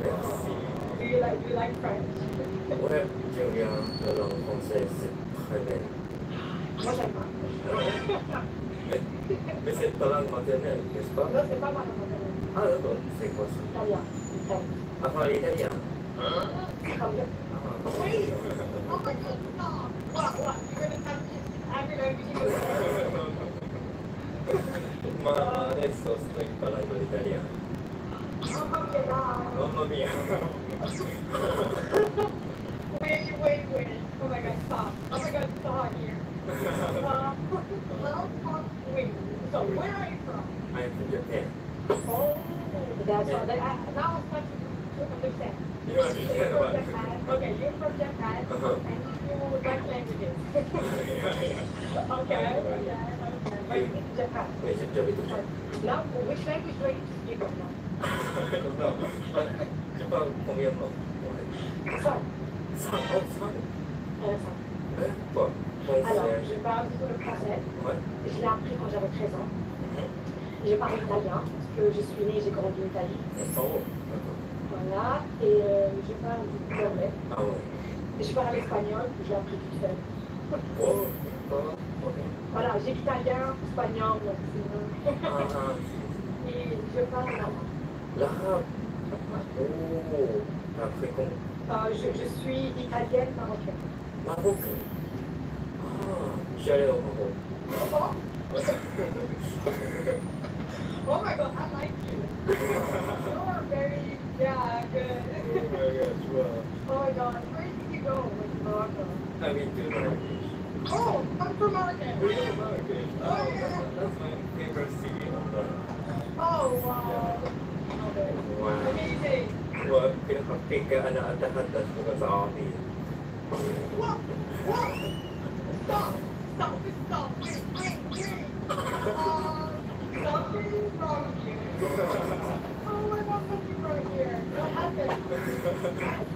Merci. Do you like French? Ouais, j'aime bien la langue française, c'est très belle. Moi, j'aime pas. Mais c'est ta langue maternelle, n'est-ce pas? Non, c'est pas ma langue maternelle. Ah d'accord, c'est quoi ça? Italien. Apprends l'italien. Comme bien. Oui. Oh my God, no. What? You're gonna have every language. Ma adesso sto imparando l'italiano. Mamma mia, dai. Mamma mia. Wait. Oh my God, stop. Oh my God, stop here. Wait, so where are you from? I'm from Japan. Oh, that's why. Now I'm starting to understand. You understand You're what? from Japan. Okay, you're from Japan, and you like languages. Okay. Japan. Wait, Japan. Now, which language do I need to speak right now? I don't know. But Japan, 공연로. Sorry. Bon. Alors, je parle du coup le français. Je l'ai appris quand j'avais 13 ans. Je parle italien, parce que je suis née et j'ai grandi en Italie. Oh, voilà, et je parle du coup l'anglais. ah ouais. Et je parle l'espagnol, je l'ai appris toute seule. Oh, ok. Voilà, j'ai l'italien, espagnol, Ah, et je parle l'arabe. l'arabe. Oh, africain. Je suis italienne marocaine. Marocain. Ah, je suis allé au Maroc. Oh my god, I like you. You are very, yeah, good. Oh my god, where did you go with Morocco? I mean, to Marrakesh. Oh, I'm from Morocco. Really, Marrakesh? Oh, that's my favorite city on earth. Oh, wow. Okay. Wow. Amazing. وكده حقيقة أنا أتحدث لغة عربية. What? What? Stop! Stop! Stop! Wait! Something's wrong here. Oh my god, something's wrong here. What happened?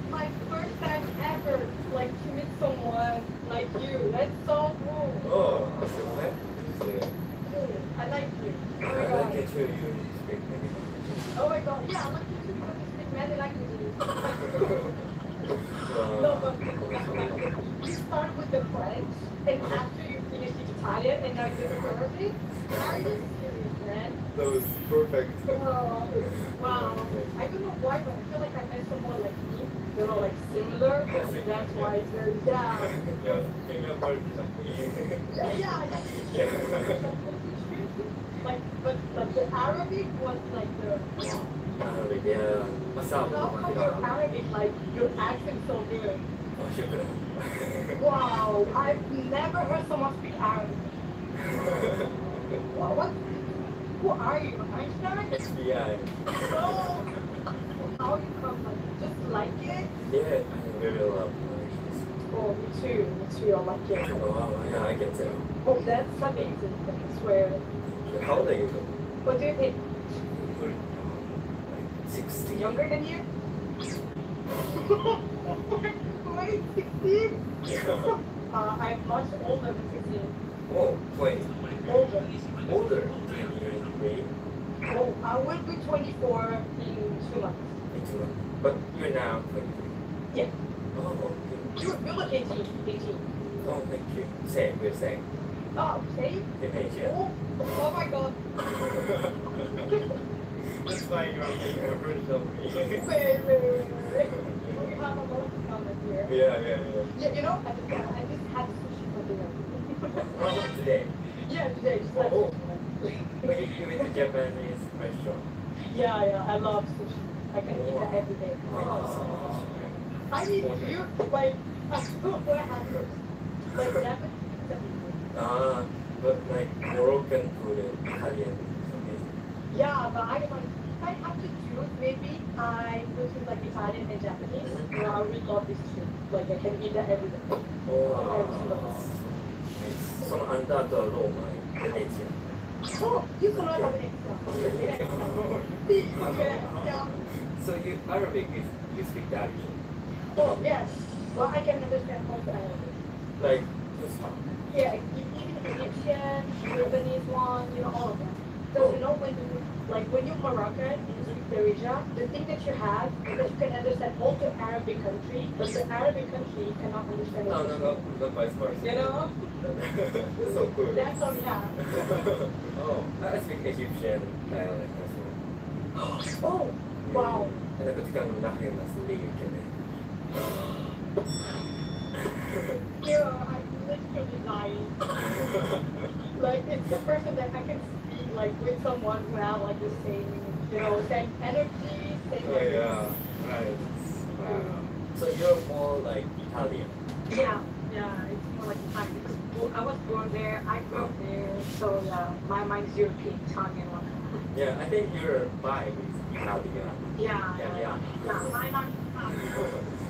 My first time ever, like, to meet someone like you. That's so cool. Oh, that's okay. I like you. Oh my I god. like it too. You speak many Oh my god. Yeah, I like you too because you speak many languages. No, but you start with the French, and after you finish Italian, and now you're Arabic. Are you serious, man? That was perfect. Oh, wow. I don't know why, but I feel like I met someone like me. You know, like similar. That's why it's very down. Yeah. Like, but the Arabic was like the. Arabic, yeah. How come your Arabic, like, your accent's so good? Oh, shukran. Wow, I've never heard someone speak Arabic. What? Who are you? Einstein? FBI. Oh, how you come, like, just like it? Yeah, I really love Mauritius. Oh, me too, I like it. Oh, wow, yeah, I can tell. Oh, that's amazing, I swear. How old are you? What do you think? 60. Younger than you? Wait, 16? I'm much older than 16. Oh, wait. Older. Older? Maybe. Oh, I will be 24 in 2 months. In 2 months. But you're now 23. Yeah. Oh, okay. You look 18. Oh, thank you. Same, we're same. Oh, same? Same age, yeah. Oh my god. That's why you're making a bridge of me. Wait. We have a lot of comments here. Yeah. You know, I just had sushi for dinner. Oh, today? Yeah, today. Oh. But you went to Japanese restaurant? Yeah, I love sushi. I can eat that every day. I need you, like, what happened? Like, Japanese. But like Moroccan food and Italian is amazing. Yeah, but I have to choose. Maybe I go to like Italian and Japanese. You know, I really love these two. Like I can eat that every day. Sono andato a Roma, in Venezia. Oh, you can learn Venezia. Yeah. So you Arabic, you speak that? Oh yes. Well, I can understand most Arabic. Like just yeah, even Egyptian, Lebanese one, you know, all of them. So you know when you're Moroccan in Darija, the thing that you have is that you can understand all the Arabic country, but the Arabic country cannot understand. No, not vice versa. You know? That's so cool. That's all we have. Oh, I speak Egyptian dialect as well. Oh, wow. And aku juga menahan sendiri kan. Yeah, I'm literally lying. Like, it's the person that I can speak, like, with someone who have, like, the same, you know, same energy, same Oh, yeah, right. Wow. So you're more like Italian? Yeah, it's more like Italian. Because I was born there, I grew up there, so, yeah, my mind's European, Italian one. Yeah, I think your vibe is Italian. Yeah, my mind's Italian.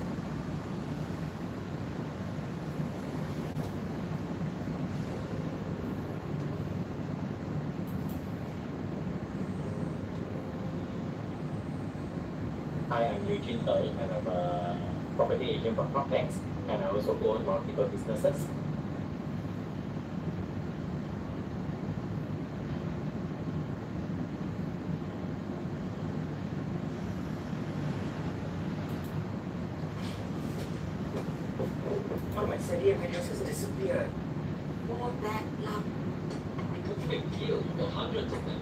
Hi, I'm Eugene Doi, and I'm a property agent from Propnex, and I also own multiple businesses. One of my Sadia videos has disappeared. All that luck. It's a big deal. There are hundreds of them.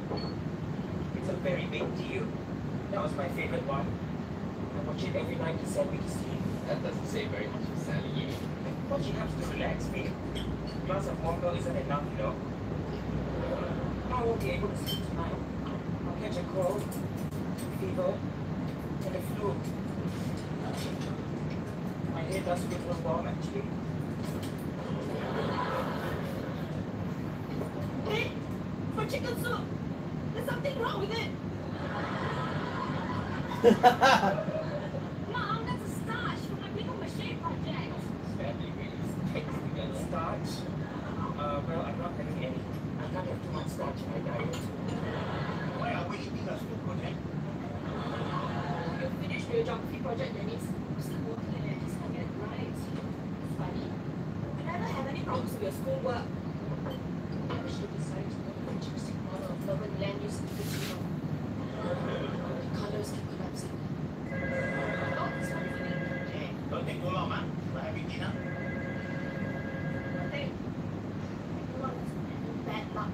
It's a very big deal. That was my favorite one. I watch it every night to send me to sleep. That doesn't say very much for Sally. Watching helps to relax me. A glass of water isn't enough, you know. I won't be able to sleep tonight. I'll catch a cold, fever, and a flu. My head does feel a little warm, actually. Hey, for chicken soup, there's something wrong with it. Mom, that's a starch from my pickle machine project. Stanley really sticks together. Starch? Well, I'm not having any. I can't have too much starch in my diet. Why are we eating a school project? You finished your geography project, that means you're still working on it. Just can't get it right. It's funny. You never have any problems with your schoolwork. I wish you decided to go for a futuristic model of urban land use in the future. Condos keep collapsing. Oh, it's funny. Hey, don't take too long, man. We're having dinner. Hey, bad luck.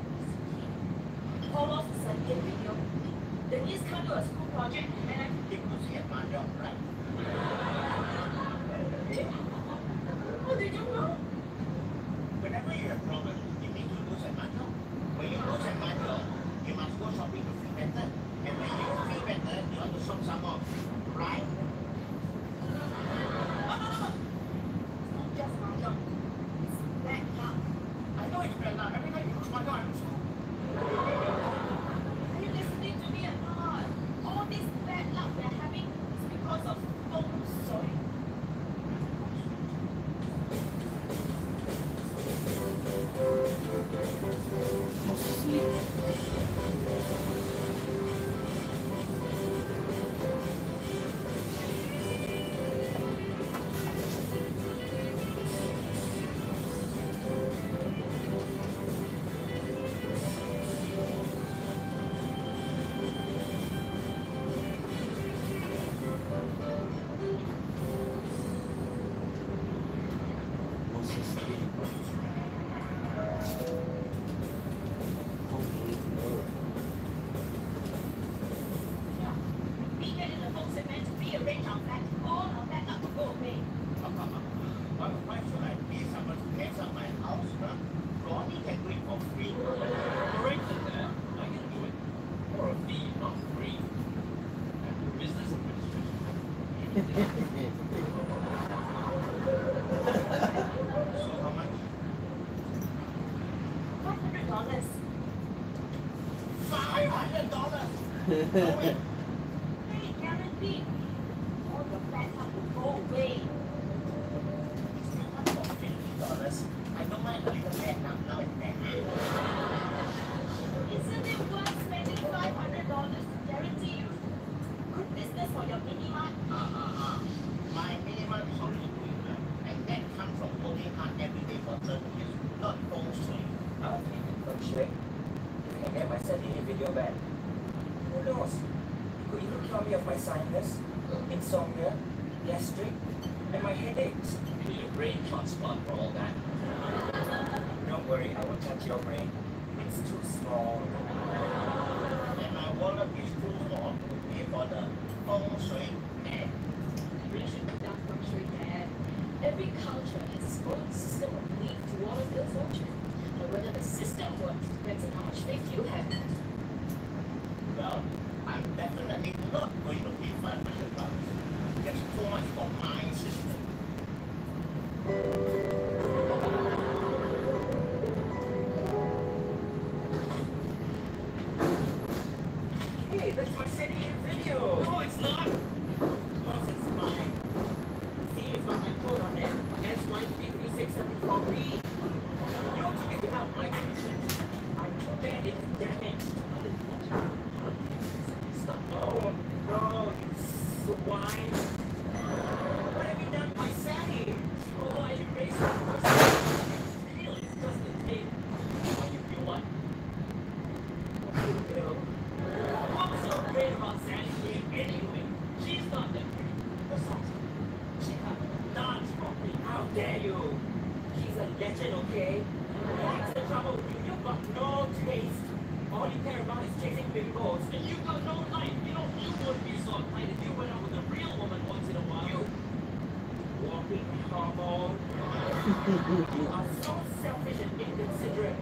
All of a sudden, video. The kids come to a school project and I They could see at my job, right? Oh, did you know? Whenever you have problems, you need to lose at my job. When you lose at my job, you must go shopping to feel better. And when you feel better, you want to shop some more, right? Just my job. It's bad luck. I know it's bad luck. Every time you lose my job, I'm school. Are you listening to me or not? All this bad luck we're having is because of feng shui. Weekend in the folks are meant to rearrange our flat. All our bad luck will go away. Why should I pay someone to clean up my house, huh? Ronnie can do it for free. Correct that. I can do it for a fee, not free. Business administration. So how much? $500. $500? Hey, guaranteed. All your bad luck will go away. $50. I don't mind a little bad now and then. Isn't it worth spending $500 to guarantee you good business for your mini mart? My minimum is only doing that. And that comes from working hard every day for 30 years, not feng shui. I'll take it from Shrek. If I can get my Sadia video back. Who knows? You could even cure me of my sinus, insomnia, gastric, and my headaches. You need a brain transplant for all that. Don't worry, I won't touch your brain. It's too small. And my wallet is too small to pay for the feng shui ad. You should have done feng shui there. Every culture has its own system of belief to water their fortune. But whether the system works depends on how much faith you have. Well, I'm definitely not going to pay $500. That's too much for my system. Hey, that's my Sadia video. No, it's not. Because it's mine. See, it's got my code on it. S1336743. You don't take it out my commission. I'm bad it, damn it. Oh, no, you swat. dare you? He's a legend, okay? That's the trouble with you. You've got no taste. All you care about is chasing big goals, and you've got no life. You know, you would be so uptight if you went out with a real woman once in a while. You walking hormone. You are so selfish and inconsiderate.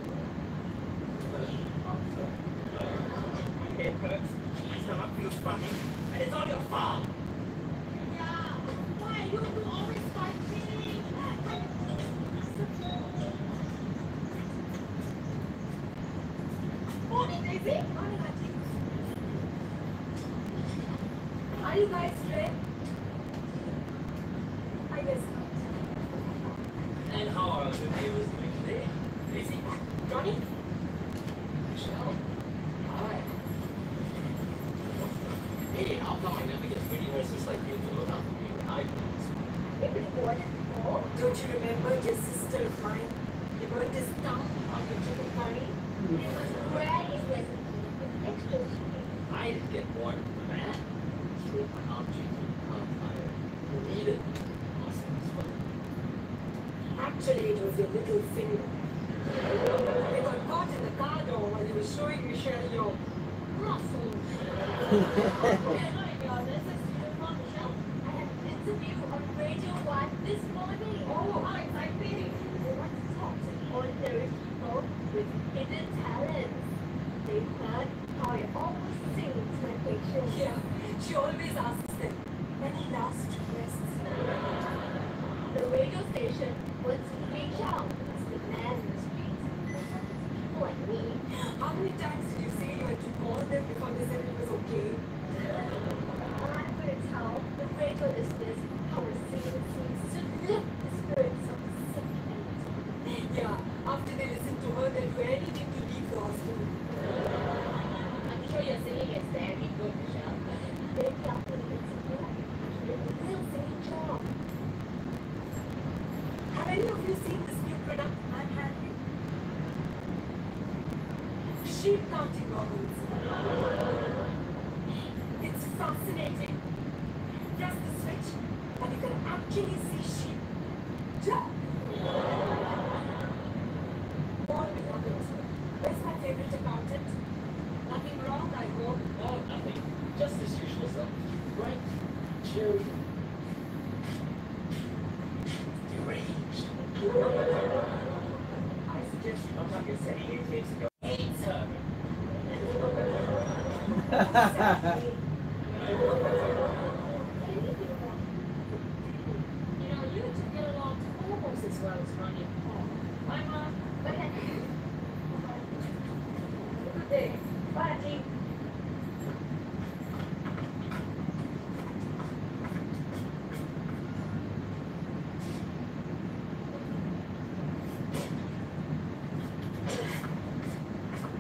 It hurts. My stomach feels funny, and it's all your fault. Yeah, why you always fight me? Morning, Daisy. Morning, Auntie. Are you guys ready? I guess not. And how are the viewers doing today? Daisy? Johnny? Michelle? Hi. Hey, how come I never get pretty nurses like you to look after me when I Oh, Don't you remember your sister of mine? You brought this down on the chicken curry? it was very recipe with extra chicken. I didn't get bored of that. Straight my object on fire. Who needed? Awesome as well. Actually, it was your little finger. It got caught in the car door when you were showing Michelle your muscles. I have an interview on Radio 1 this morning. Oh, how exciting! I want to talk to ordinary people with hidden talents. They heard how I always sing to my patients. Yeah, she always asks them, any last requests? The radio station wants to reach out to the man in the street. People like me. How many times did you say you had to call them before they said it was okay? I'm going to tell the radio listeners how a singer seems to lift the spirits of the sick and Yeah, after they listen to her, they'll do anything to leave the hospital. I'm sure your singing is very good, Michelle. Maybe after the interview, you did a real singing job. Have any of you seen this new product I'm handling? Sheep counting goggles. It's fascinating. Press the switch and you can actually see sheep jump. All beloved, where's my favorite accountant? Nothing wrong, I hope. Oh, nothing. Just as usual, sir. Right? Chill. Deranged. I suggest you not have your setting your tapes and go, hey, sir. You know, you two get along almost as well as Ronnie and Paul. My mom, but good day. Bye, Auntie.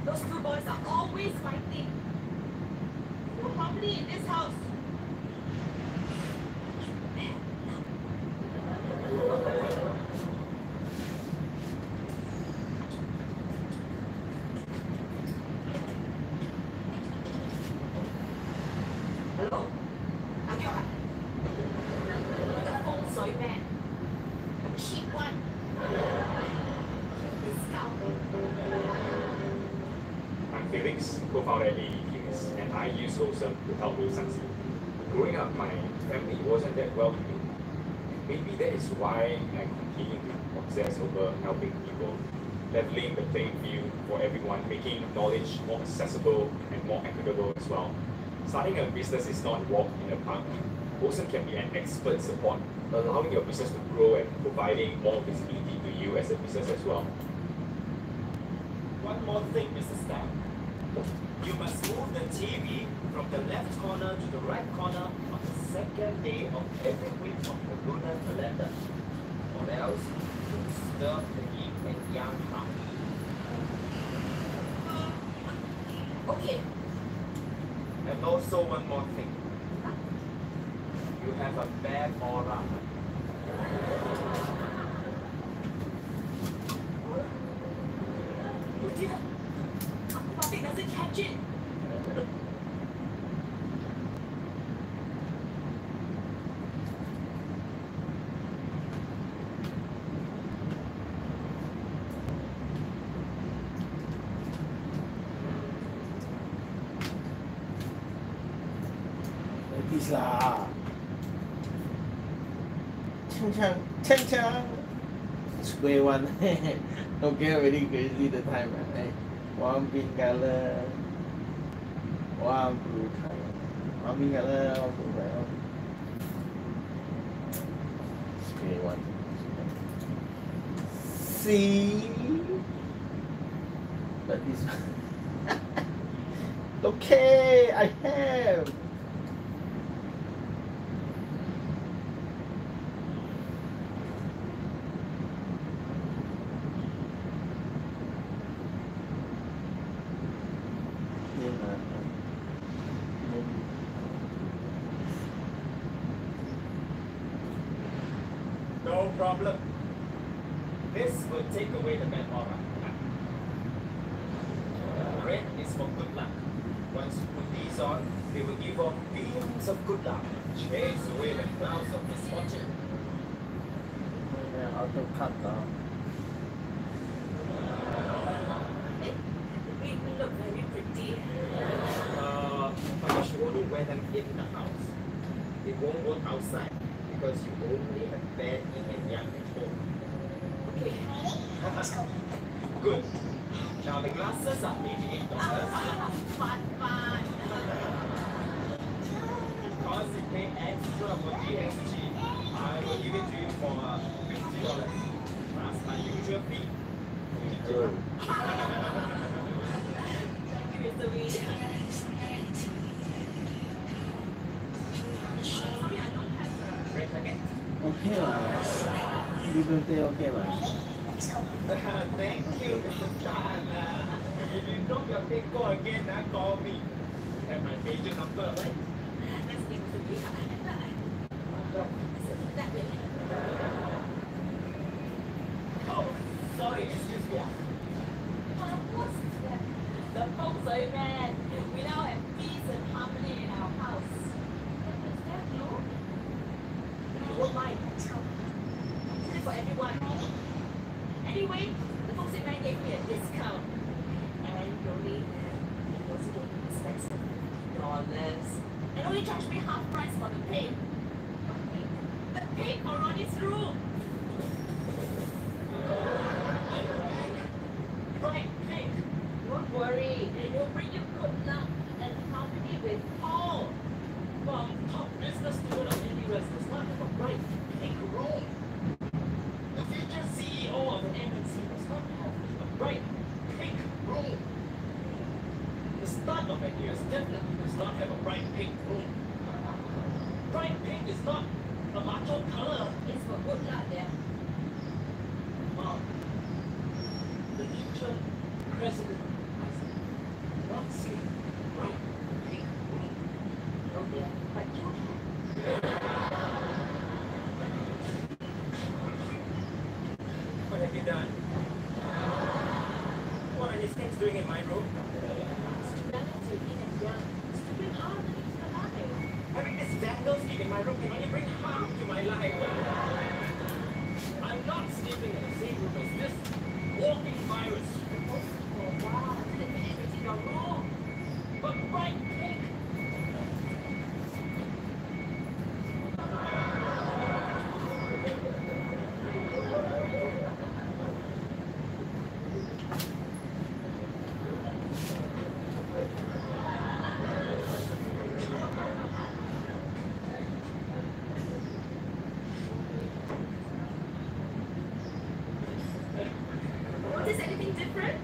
Those two boys are always fighting. No harmony in this house. Hello? I'm your the phone soy man. Cheap one. I'm Felix, co-founder at AD Kings, and I use Wholesome to help me succeed. Growing up, my family wasn't that well to me. Maybe that is why I continue to obsess over helping people, leveling the playing field for everyone, making knowledge more accessible and more equitable as well. Starting a business is not a walk in the park. Wholesome can be an expert support, allowing your business to grow and providing more visibility to you as a business as well. One more thing, Mr. Staff. You must move the TV from the left corner to the right corner on the second day of every week of the lunar calendar. Or else, you will disturb the yin and yang harmony. Okay. And also one more thing. You have a bad aura. Oh dear. Puppy doesn't catch it. Please lah. Chang chang, chang chang. Square one. Okay, very crazy the time, right? One pink color, one blue color, one pink color, one blue color. Square one. See? But this one. Okay, I have. No problem. This will take away the bad aura. Red is for good luck. Once you put these on, they will give off beams of good luck, chase away the clouds of misfortune. Yeah, auto cut down. It will look very pretty. But you only wear them in the house. It won't work outside because you only have bad yin and yang at home. Okay. Good. Now the glasses are $88. Because you pay extra for GST, I will give it to you for $50. Plus my usual fee. Good. Okay lah. Happy birthday, okay lah. Thank you, Mr. Chan. If you drop your big call again, call me. You have my major number, right? Oh, sorry, excuse me. The folks are mad. We now have peace and harmony in our house. Is that no? You won't mind. Is it for everyone? Anyway, the folks at man gave me a discount. And only expensive $50. And only charged me half price for the paint. The paint for Ronnie's room. Right, pink. Don't worry, it will bring you good luck and harmony with Paul. Well, top business steward of Universe does not have a bright pink room. The future CEO of an MNC does not have a bright pink room. The start of an year definitely does not have a bright pink room. Bright pink is not a macho color. It's for good luck, yeah. Mom, the future president has not seen bright pink room. Okay, but you What have you done? What are these things doing in my room? Having this vandals in my room can only bring harm to my life. I'm not sleeping in the same room as this walking virus. Oh wow, I didn't mean everything you're wrong. But bright pink. Notice anything different?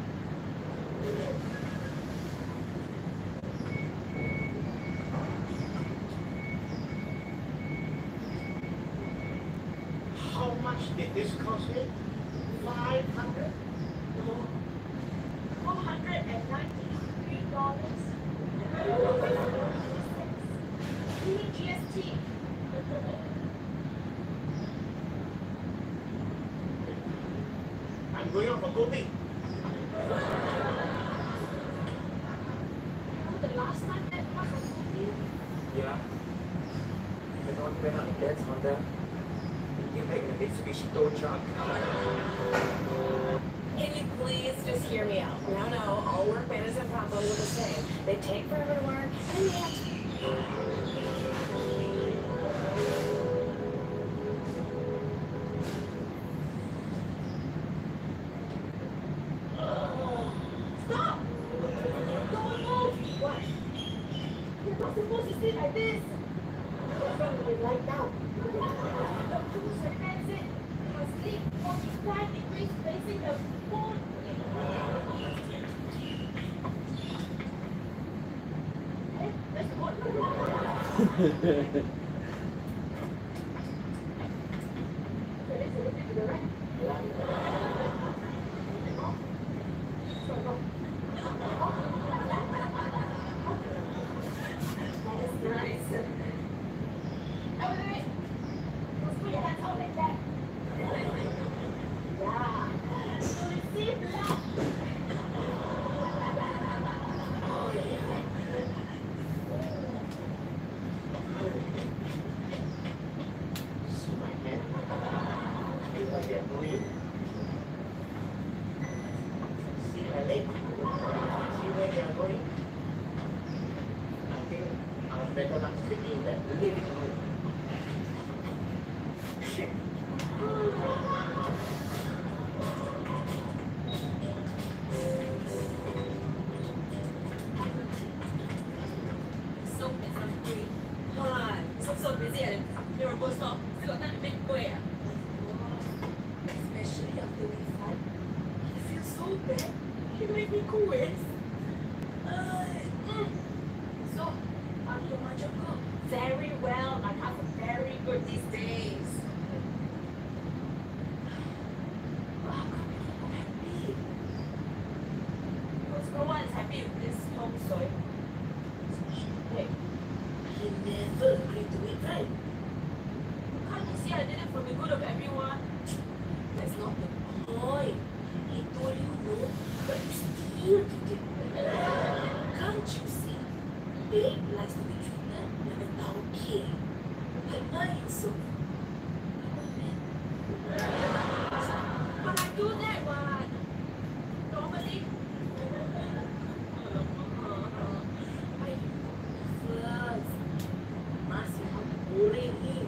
How much did this cost me? 500? No. $493. Including GST. I'm going out for coping. The last time that was a movie? Yeah. The one went out in Dad's Honda. He came back in a Mitsubishi tow truck. Can you please just hear me out? No, all work management problems are the same. They take forever to work, and yet 45 degrees facing the phone. So busy at your bus stop. Still got time to make square. Especially after we fight. I feel so bad. You make me quit. So, how do you want your cook? Very well. I have a very good these days. How come you so happy? Because no one's happy with this home soy. Wait. He never agreed to it, right? Can't you see I did it for the good of everyone? That's not the point. He told you no, but you still did it. Can't you see? Big likes to be treated like a donkey. But mine so. But I do that one. Normally. Boring him.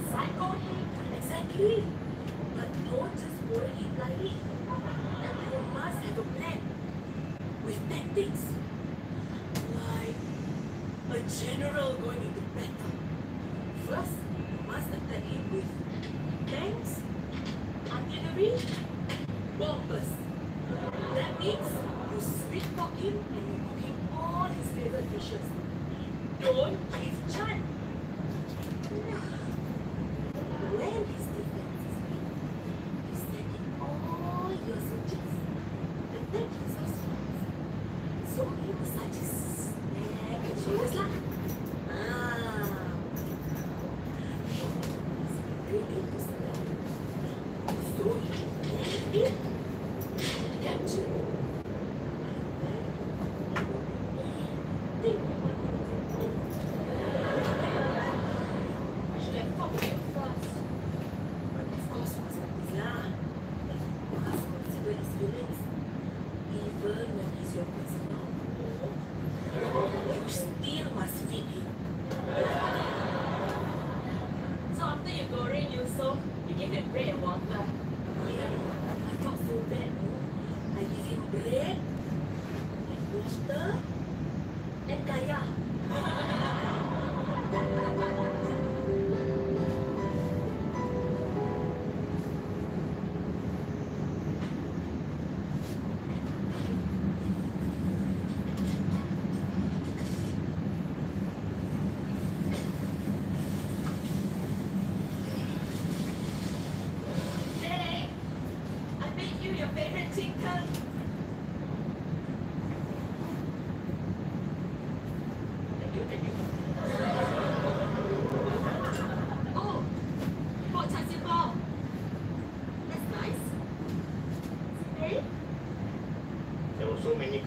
Psycho him. Exactly. But don't just boring him blindly. You must have a plan. With tactics. Like a general going into battle. First, you must attack him with tanks, artillery, bombers. That means you sweet talk him and you cook him all his favorite dishes. Don't give chance. When his defense is weak, you send in all your soldiers. And then he's so smart. So he massages neck and shoulders lah. Really to surround. So he can land it, capture it.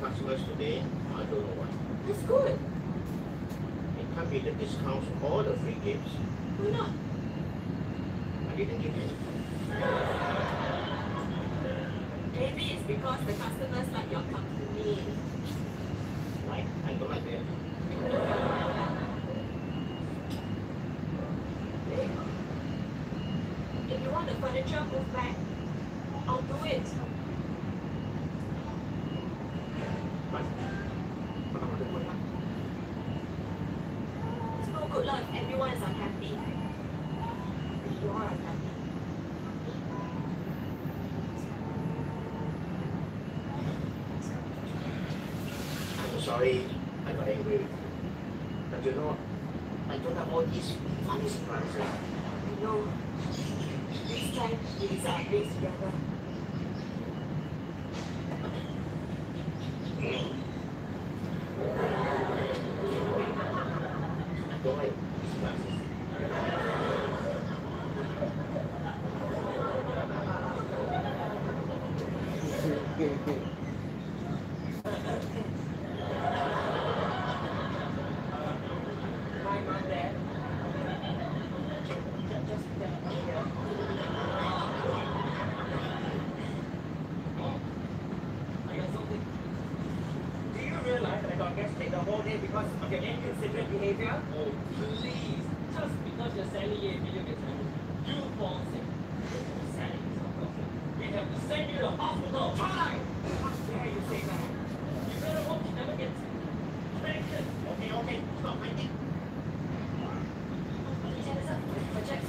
Customers today, I don't know why. That's good. It can't be the discounts or the free gifts. Why not? I didn't give any. Maybe it's because the customers like your company. Like? I don't like that. If you want the furniture moved back, I'll do it. It's no good lah if everyone is unhappy. You are unhappy. sorry I got angry with you. But you know, I don't have all these funny surprises. You know, next time it is our days together. I don't like surprises. Because of your inconsiderate behavior? Oh, please. Just because you're Sally a video game, you fall sick. Sally is a problem. We have to send you to hospital. Try! How dare you say that? You better hope you never get pregnant. Okay, stop fighting. Project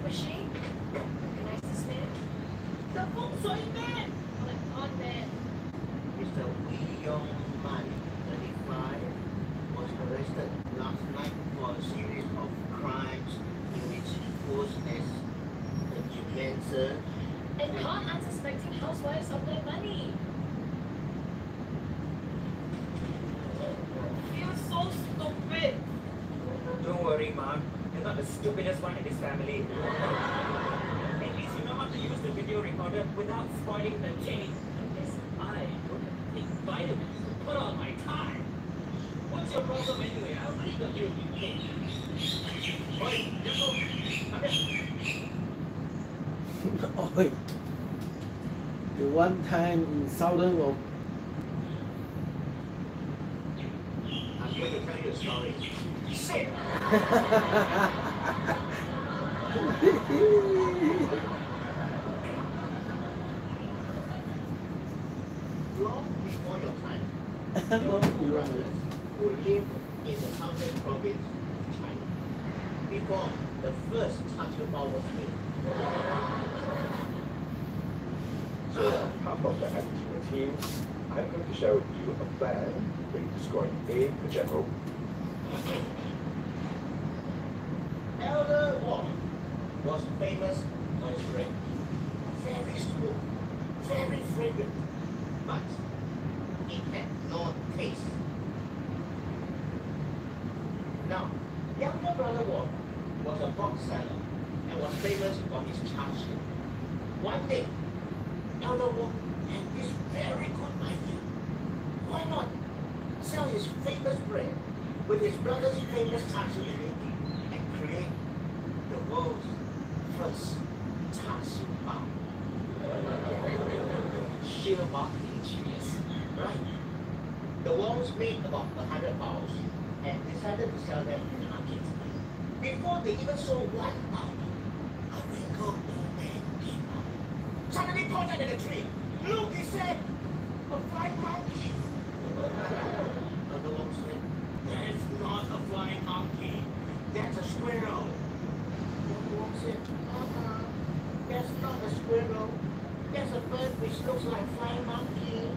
machine. Recognize this man? The feng shui man. The con man. Mr. Wee Yong Man, 35, was arrested last night for a series of crimes in which he posed as the influencer And con unsuspecting housewives of their money. You're so stupid. Don't worry, Mom. You're not the stupidest one in this family. At least you know how to use the video recorder without spoiling the tape. Yes, I don't take vitamins to put on my time. What's your problem anyway? I already got you a cake. Oi, Jumbo, come here. Oi. The one time in southern of I'm going to tell you a story. Say long before your time, your brothers who lived in the southern province of China, before the first Taobao was made. So, on behalf of the Activa team, I'm going to share with you a plan for you to score an A for general. Elder Wong was famous for his bread. Very smooth, very fragrant, but it had no taste. Now, younger brother Wong was a pork seller and was famous for his char siu. One day, Elder Wong had this very good idea. Why not sell his famous bread with his brother's famous char siu in it and create the world's first char siu bao? Sheer marketing genius, right? The Wongs made about 100 baos and decided to sell them in the market. Before they even sold one bao, a wrinkled old man came up. Suddenly pointed at the tree. Look, he said, a flying monkey. Elder Wong said, that's not a flying monkey. That's a squirrel. Elder Wong said, that's not a squirrel. That's a bird which looks like a flying monkey.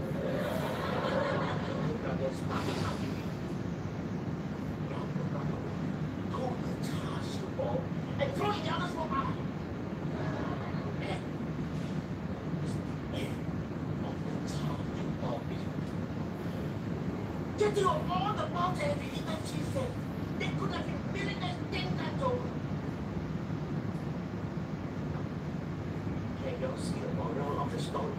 Brothers started arguing. Took the char siu ball and throw it down the slope. Judging of all the bombs that have been eaten, she said, they could have been millionaires 10 times over. Can you all see the moral of the story?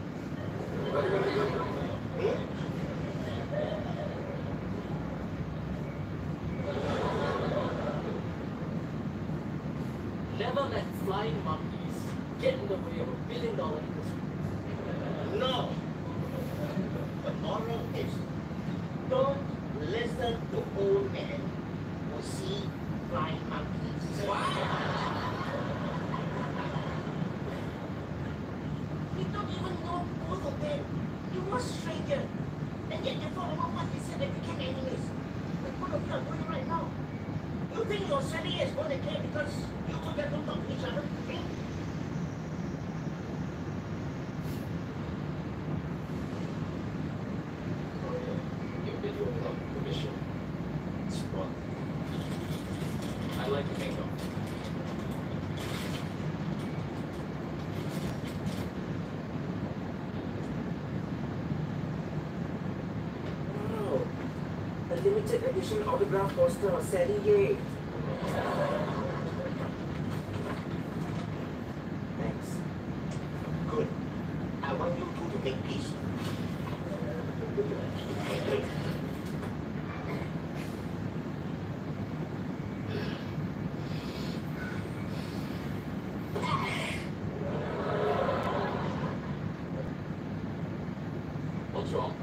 Never let flying monkeys get in the way of $1 billion industry. No. The moral is, don't listen to old men who see flying monkeys. You don't even know both of them. You were strangers. And yet you follow what he said and became enemies. Like both of you are doing right now. You think your Sally is going to care because you two get to talk to each other? limited edition autograph poster of Sally Ye. Thanks. Good. I want you two to make peace. What's wrong?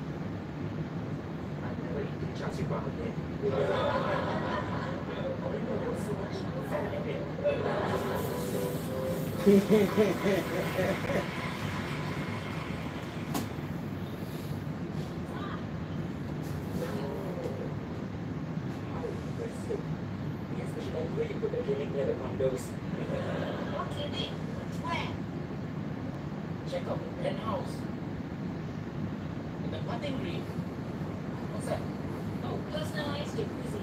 I've never eaten chassis brown yet. Especially put the clinic near the condos. What clinic? Where? Check out the penthouse. The cutting green. What's that? Oh, personalized jacuzzi.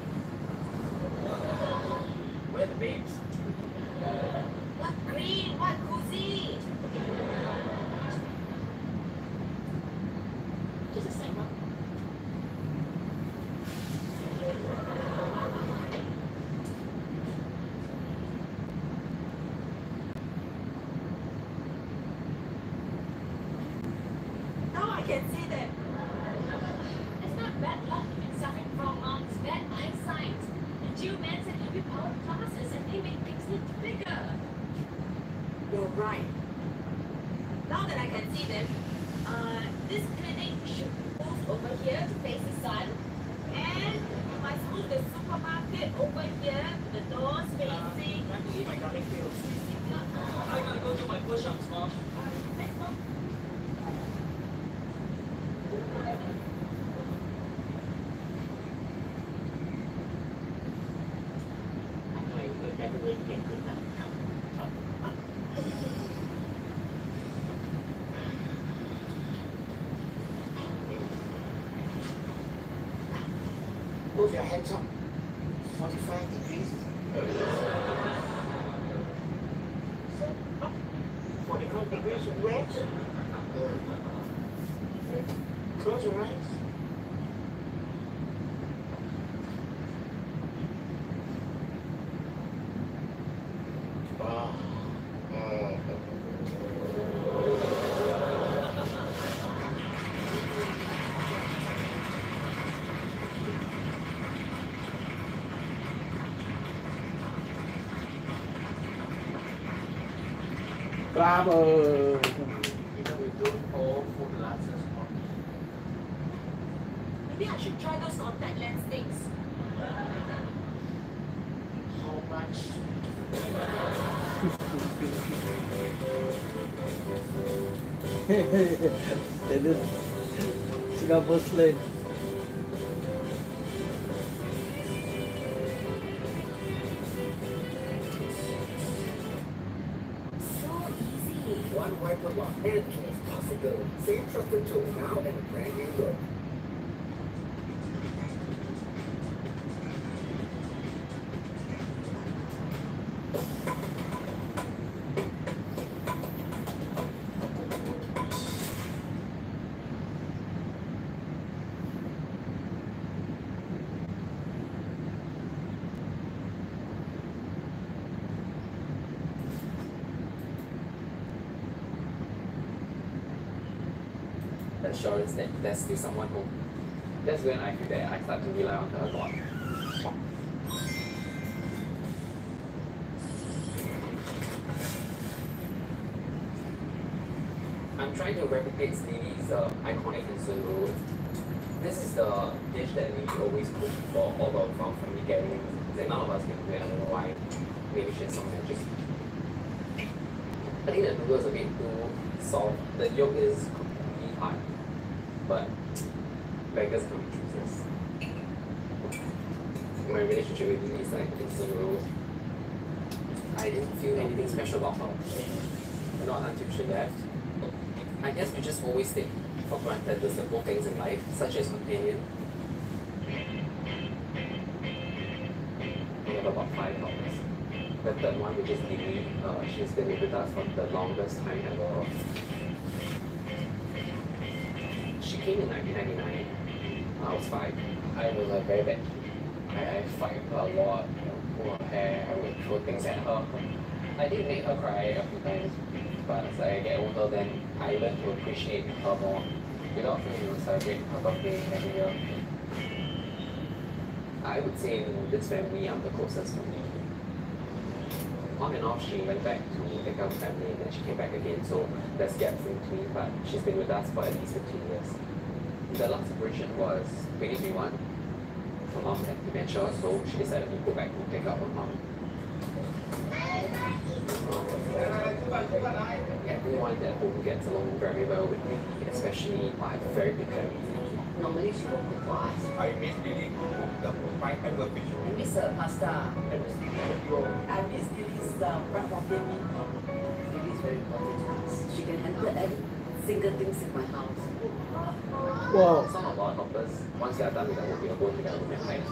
Where are the babes? What green? What cozy? Just a second. Now I can see them. It's not bad luck and suffering from bad eyesight. The geomans and heavy power classes and they make things look bigger. You're right. Now that I can see them, This clinic should move over here to face the sun. And you must move the supermarket over here, the doors facing. Time to eat my garlic pills. I gotta go do my push-ups, Mom. Thanks, Mom. I know you will never really get good now. Move your hands up. 45 degrees. 45 degrees wet. Close your eyes. Bravo! You know, we don't all food glasses on. maybe I should try those contact lens things. How much? Jadi Singapore slang. So easy. One wipe of our endless possibility. Same trusted tool now in a brand new look. Assurance that there's still someone home. That's when I feel that I start to rely on her a lot. I'm trying to replicate Stevie's iconic instant noodles. This is the dish that we always cook for all of our family gatherings. That none of us can do it. I don't know why. Maybe she has some magic. I think the noodles are a bit too soft. The yolk is completely hard. But beggars can't be choosers. My relationship with Lily is like instant noodles. I didn't feel anything special about her. Not until she left. I guess we just always take for granted the simple things in life, such as companion. We have about 5 dogs. The third one, which is Lily, she's been with us for the longest time ever. She came in 1999. I was 5. I was a very bad kid. I fight her a lot, you know, pull her hair, I would throw things at her. I did make her cry a few times, but as I get older, then I learned to appreciate her more. Without her, you know, celebrate her birthday every year. I would say, you know, this family, I'm the closest to me. On and off, she went back to take care of family, and then she came back again, so there's gaps in between, but she's been with us for at least 15 years. The last separation was 2021. Her mom had dementia, so she decided to go back to take care of her mom. Everyone at home gets along very well with me, especially my very big family. Normally she will cook for us. I miss really the fried pepper fish. I miss pasta. I miss Lily's fried Hokkien mee. Lily is very important to us. She can handle every single things in my house. Wow. Some of our helpers, once they are done with the work, we will go to their room at night.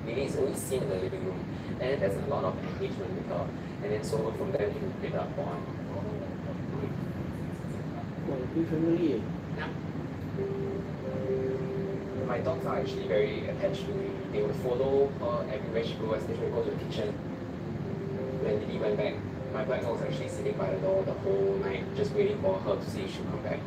Lily is always seen in the living room, and there's a lot of engagement with her. And then so from there, we can build up on. Well, big family. Yeah. My dogs are actually very attached to me. They would follow her everywhere she goes, especially when we go to the kitchen. When Lily went back, my black dog was actually sitting by the door the whole night, just waiting for her to see if she'll come back.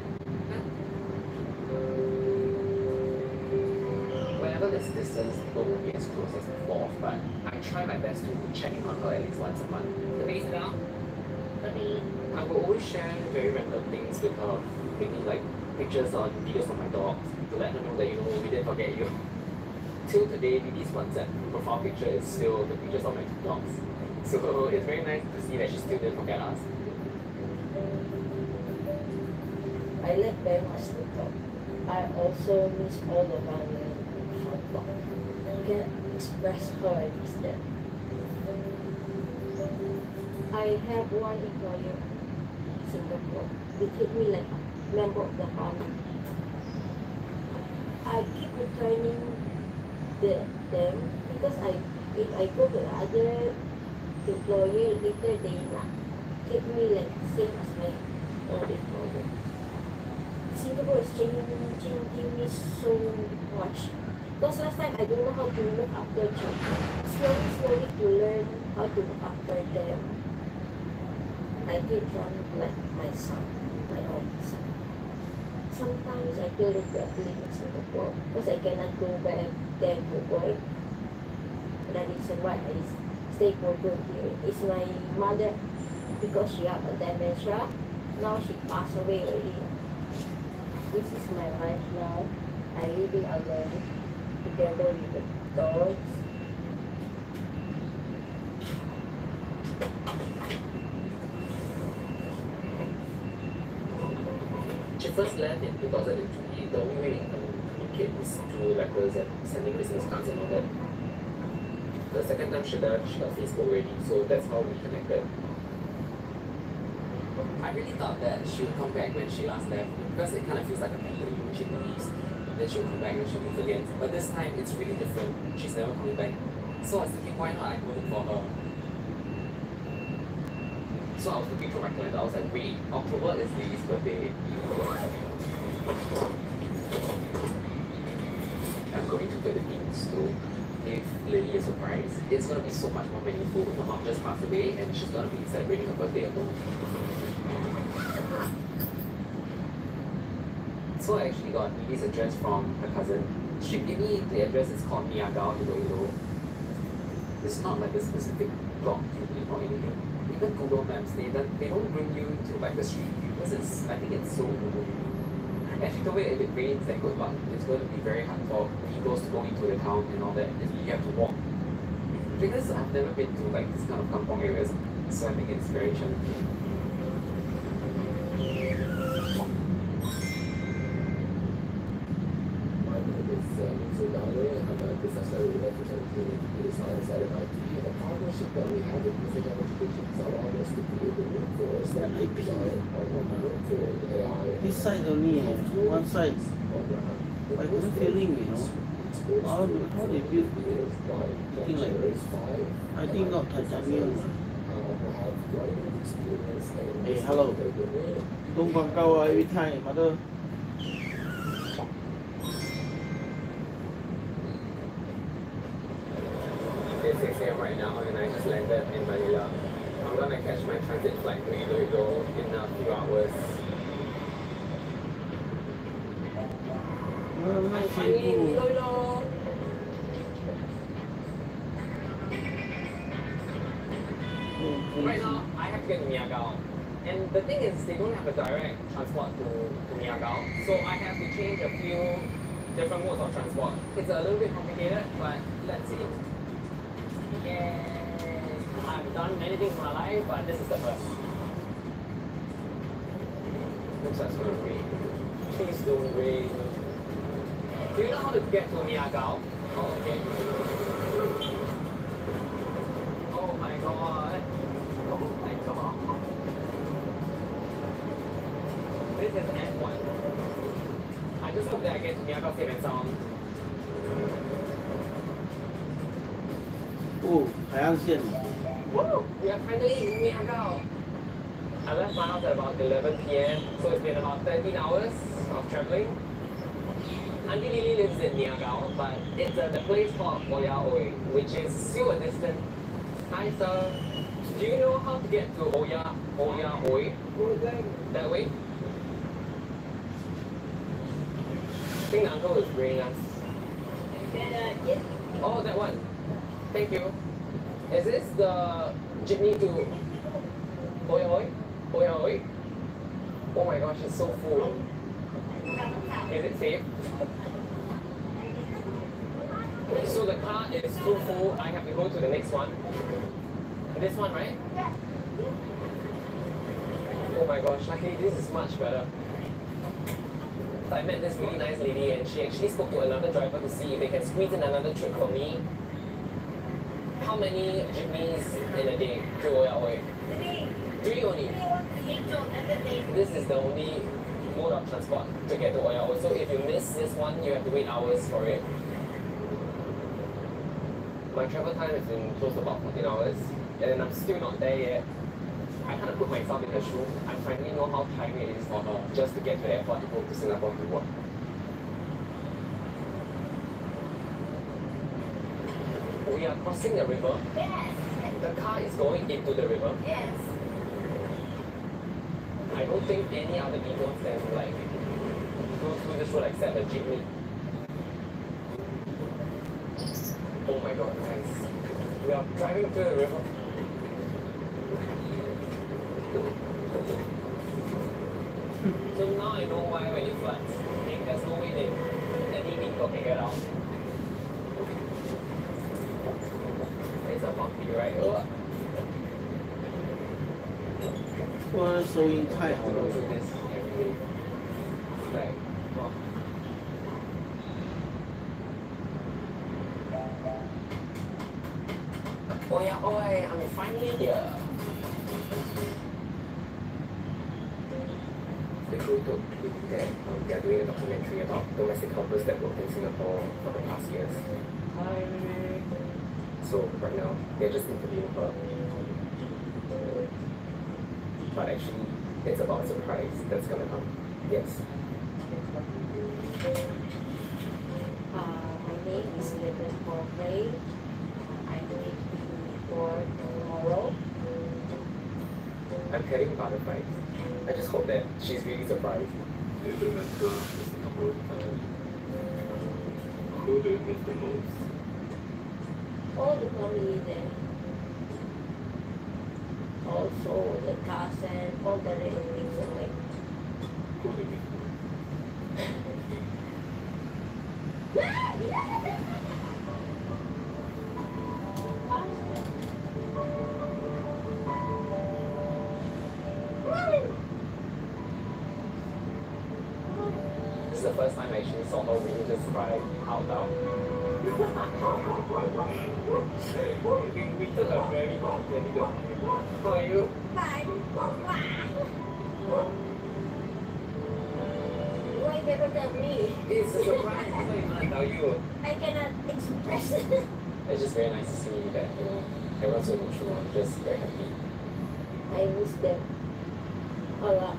Whenever there's distance, people won't be as close as before, but I try my best to check in on her at least once a month. I will always share very random things with her, maybe like pictures or videos of my dogs, to let her know that, you know, we didn't forget you. Till today, Lily's WhatsApp profile picture is still the pictures of my two dogs. So it's very nice to see that she still didn't forget us. I like very much to talk. I also miss all the family in Hong Kong. I can express how I miss them. I have one employer in Singapore. They treat me like a member of the family. I keep returning them because if I go to other employer later, they treat me like same as my old employer. Singapore is changing me so much. Because last time I don't know how to look after children. Slowly to learn how to look after them. I treat them like my son, my own son. Sometimes I feel regretful in Singapore because I cannot go back there to work. That is why I stay for good here. It's my mother, because she has a dementia. Now she passed away already. This is my life now. I living alone together with the dogs. She first left in 2003. The only way we can communicate was through letters and sending business cards and all that. The second time she left, she got Facebook already, so that's how we connected. I really thought that she would come back when she last left, because it kind of feels like a family when she leaves. Then she'll come back and she'll move again. But this time it's really different. She's never coming back. So I was thinking, why not I go look for her? So I was looking for my calendar. I was like, wait, October is Lily's birthday. I'm going to Philippines to give Lily a surprise. It's going to be so much more meaningful. Her mom just passed away and she's going to be celebrating her birthday alone. So I actually got Lily's address from her cousin. She gave me the address, it's called Niagara, Iloilo. It's not like a specific block or anything. Even Google Maps, they don't bring you to like the street view because I think it's so remote. And she told me if it rains and good luck, it's going to be very hard for vehicles to go into the town and all that. You have to walk. Because I've never been to like this kind of kampong areas, so I think it's very challenging. This side only, one side. I couldn't feeling, you know. How they build thing like this? I think not titanium. Hey, hello. Don't quảng cáo every time, mother. 6 a.m. right now, and I just landed in Manila. I'm gonna catch my transit flight to Iloilo in a few hours. I'm finally in Iloilo. Right now, I have to get to Miagao. And the thing is, they don't have a direct transport to Miagao, so I have to change a few different modes of transport. It's a little bit complicated, but let's see. Yeah, I've done many things in my life, but this is the first. Looks like it's going to rain. Please don't rain. Do you know how to get to Miagao? Oh, okay. Oh my god. Oh my god. This is F1. I just hope that I get to Miagao safe and sound. Oh, 海岸线。 Woo! We are finally in Miagao. I left my house at about 11 p.m. So it's been about 13 hours of traveling. Auntie Lily lives in Miagao, but it's the place called Oya Oi, which is still a distance. Hi sir, do you know how to get to Oya Oi? That way? I think the uncle is bringing us. Yes. Oh, that one. Thank you. Is this the jeepney to Oya Oi? Oya Oi? Oh my gosh, it's so full. Is it safe? So the car is too full, I have to go to the next one. This one, right? Oh my gosh, luckily this is much better. So I met this really nice lady and she actually spoke to another driver to see if they can squeeze in another trip for me. How many jeepneys in a day to Oya Oi? 3 only. This is the only mode of transport to get to Oya Oi. So if you miss this one, you have to wait hours for it. My travel time has been close to about 14 hours, and I'm still not there yet. I kind of put myself in her shoe. I finally know how tiring it is for her just to get to the airport to go to Singapore to work. We are crossing the river. Yes. The car is going into the river. Yes. I don't think any other vehicles can like go through this road except a jeepney. Oh my god, guys. We are driving through the river. So now I know why when it floods, there's no way that any vehicle can get out. It's a bumpy ride. Oh. 哇，收音太好了。 Oya Oi, I'm finally here. The crew told me that they are doing a documentary about domestic helpers that work in Singapore for the past years. Hi. So right now, they're just interviewing her. But actually, it's about a surprise that's gonna come. Yes. My name is Livin Jorge. I'm waiting for tomorrow. I'm carrying butterflies. I just hope that she's really surprised. Who do you miss the most? All the family there. Also the cousin, all the relatives away. Who do you miss This is the first time I actually saw her really just cry out loud. we took a very long journey to How are you? Bye. Why never tell me? It's a surprise, I'm not even gonna tell you. I cannot express it. It's just very nice to see that, you know, everyone's so neutral. I'm just very happy. I miss them a lot.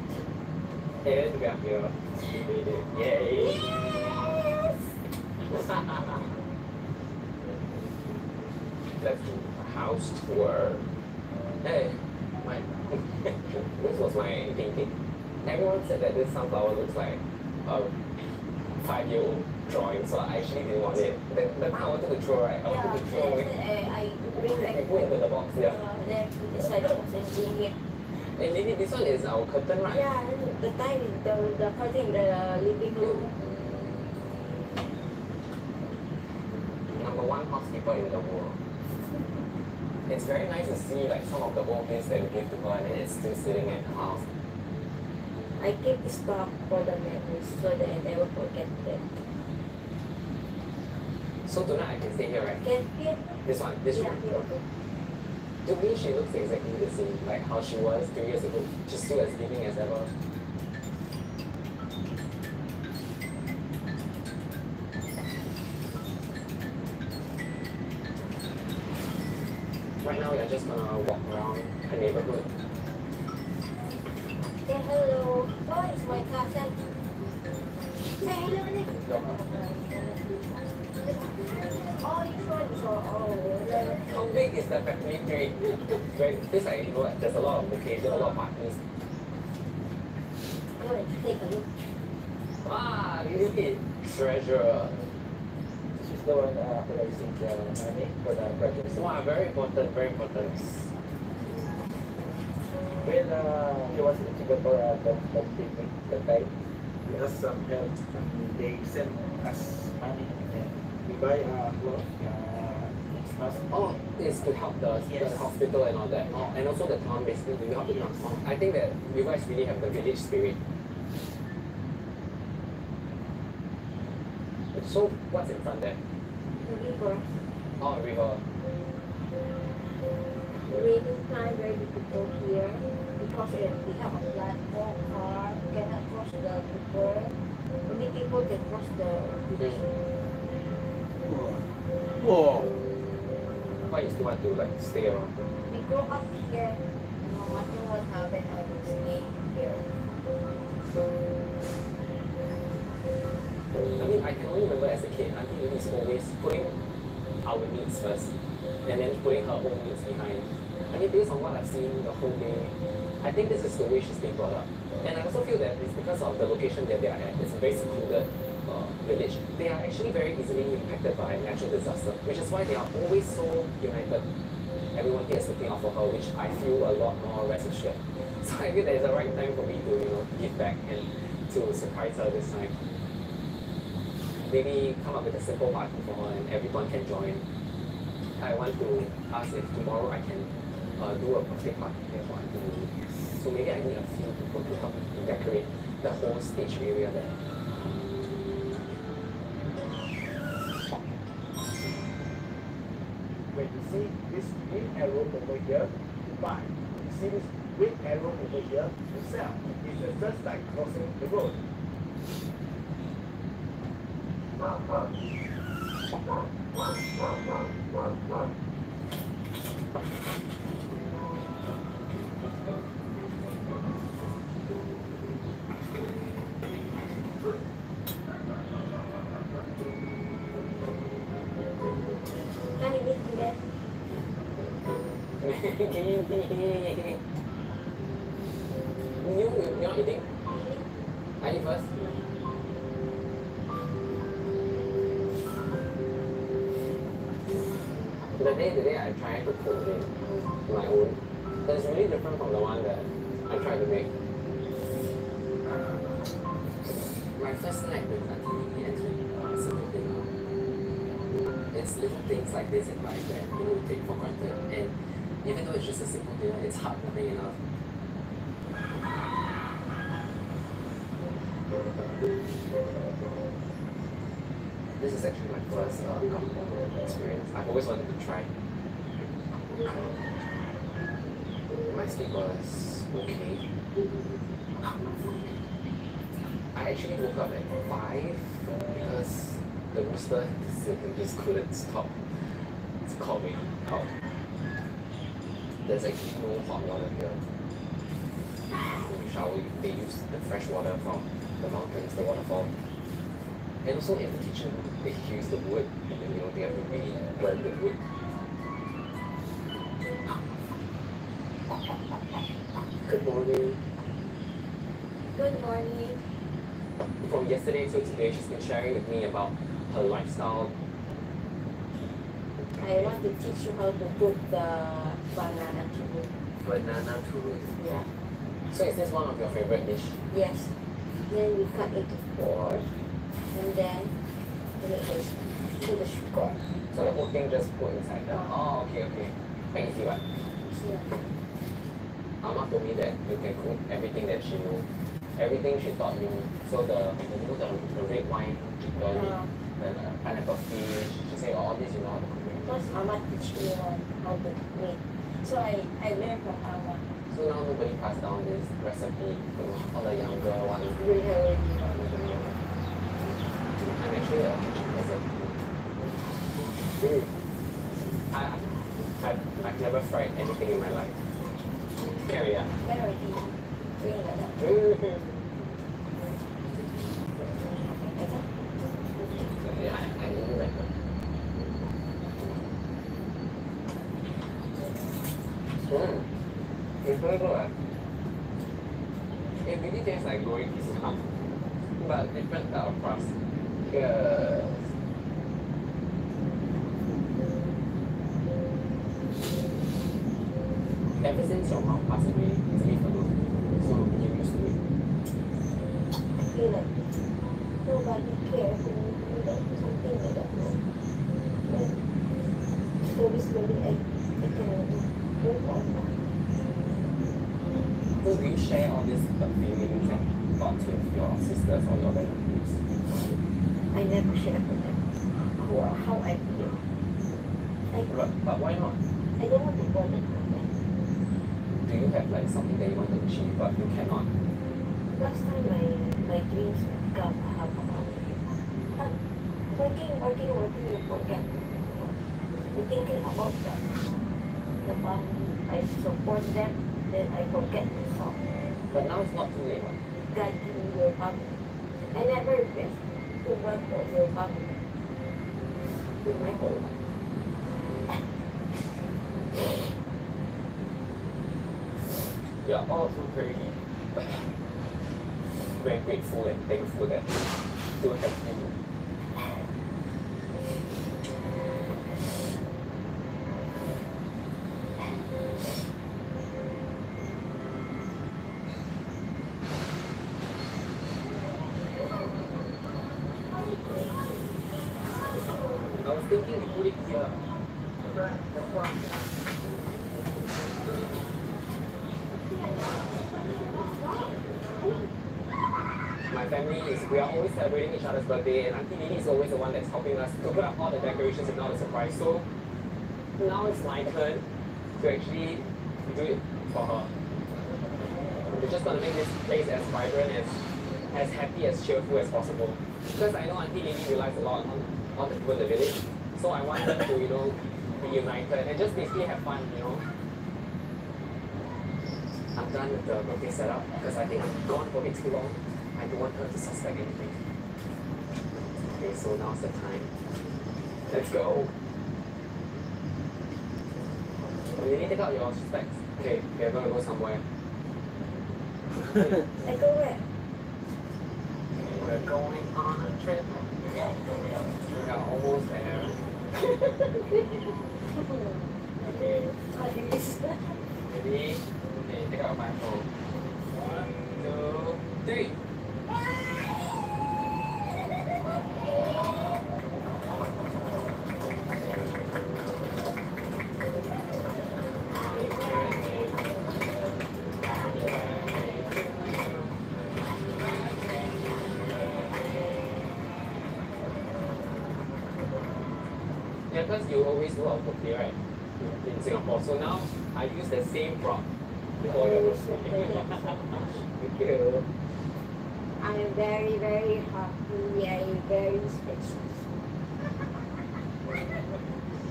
And we are here. We made it. Yay! Yes! let's do a house tour. Hey, this was my painting. Everyone said that this sunflower looks like a 5-year-old drawing, so I actually didn't want it. The time I wanted to throw, right? I wanted to throw away. I bring back. I put into the box, yeah. Then this side of the here. And maybe this one is our curtain, right? Yeah, the time the curtain, the living room. Number one housekeeper in the world. It's very nice to see like some of the old things that we gave to her and it's still sitting in the house. I keep stock for the memories so that I never forget them. So tonight I can stay here, right? Can here? This one, this Yeah, room. here, okay. To me, she looks exactly the same, like how she was 3 years ago. She's still as living as ever. Right now, we are just gonna walk around her neighborhood. Say hello. Oh, it's my cousin. Say hello, Nick. Oh, it's one. How big is the factory tree? Right, this I know there's a lot of location, a lot of partners. Go and take a look. Ah, look at treasure. This is the one that I think money for the project. Wow, very important, very important. When he was in Singapore, that picnic, that time, we asked some help. They sent us money and we buy clothes. Oh, it's to help the hospital and all that. Oh, and also the town, basically, to help the town. Oh, I think that you guys really have the village spirit. So, what's in front there? The river. Oh, a river. Raining time very difficult here because we have a flat walk car, cannot cross the river. Only people can cross the bridge. Whoa. Why you still want to like stay around? We grew up here. No matter what happened, I will stay here. I mean, I can only remember as a kid, Auntie Lily is always putting our needs first and then putting her own needs behind. I mean, based on what I've seen the whole day, I think this is the way she's being brought up. And I also feel that it's because of the location that they are at. It's a very secluded village. They are actually very easily impacted by natural disaster, which is why they are always so united. Everyone here is looking out for her, which I feel a lot more rest assured. So I feel that it's the right time for me to, give back and to surprise her this time. Maybe come up with a simple party for her and everyone can join. I want to ask if tomorrow I can do a birthday party here for Auntie Lily. So maybe I need a few people to help me decorate the whole stage area there. When you see this green arrow over here, you buy. You see this red arrow over here, you sell. It's the first like crossing the road. You're not eating? I eat first. The day I tried to cook it my own, it's really different from the one that I tried to make. My first night with Auntie Lily and simple dinner. It's little things like this in life that you take for granted, and even though it's just a simple dinner, it's heartwarming enough. This is actually my first kampung experience. I've always wanted to try. My sleep was okay. I actually woke up at 5 because the rooster just couldn't stop. It's calling out. There's actually no hot water here. When you shower, they use the fresh water from the mountains, the waterfall. And also in the kitchen, they use the wood, and then they have to really burn the wood. Good morning. Good morning. From yesterday to today, she's been sharing with me about her lifestyle. I want to teach you how to put the banana churro. Banana churro. Yeah. So is this one of your favorite dish? Yes. Then we cut it to four, and then put the sugar. So the whole thing just put inside the... Oh, okay, okay. Quite easy, right? Yeah. Mama told me that you can cook everything that she knew. Everything she taught me. So the red wine chicken, the pineapple fish. She said all this you know how to cook. Because Mama teach me how to make. So I learned from Mama. So now nobody passed down this recipe to all the younger ones. We have I'm actually a recipe. I've never fried anything in my life. Scary, yeah? Very easy. Yeah, I didn't like it. It's very good. It really tastes like growing pizza, but different type of crust. Yes. Ever since your mom passed away, it's been alone. So you used to it. I feel like nobody cares when you do that, something like that. But slowly, I can move on. So do you share all these feelings and thoughts with your sisters or your relatives? I never share with them how I feel. But why not? I don't want to bother them. Do you have like something that you want to achieve but you cannot? Last time my dreams become working, you forget. You're thinking about the family. I support them, then I forget myself. But now it's not too late. God give me your family. I never regret to work for your family. With my whole life. We are all so very grateful and thankful that you have you. I was thinking we put it here. My family we are always celebrating each other's birthday, and Auntie Lily is always the one that's helping us to put up all the decorations and all the surprise. So now it's my turn to actually do it for her. We're just gonna make this place as vibrant, as happy, as cheerful as possible. Because I know Auntie Lily relies a lot on the people in the village. So I want them to, be united and just basically have fun, I'm done with the birthday setup because I think I've gone for a bit too long. I don't want her to suspect anything. Okay, so now's the time. Let's go. You need to take out your specs. Okay, we're gonna go somewhere. I go where? We're going on a trip. We are almost there. Okay. Ready? Okay, take out my phone. 1, 2, 3. Yeah, because you always do our birthday, right? In Singapore. So now I use the same prop for your birthday. Thank you. I'm very, very happy. I'm very special.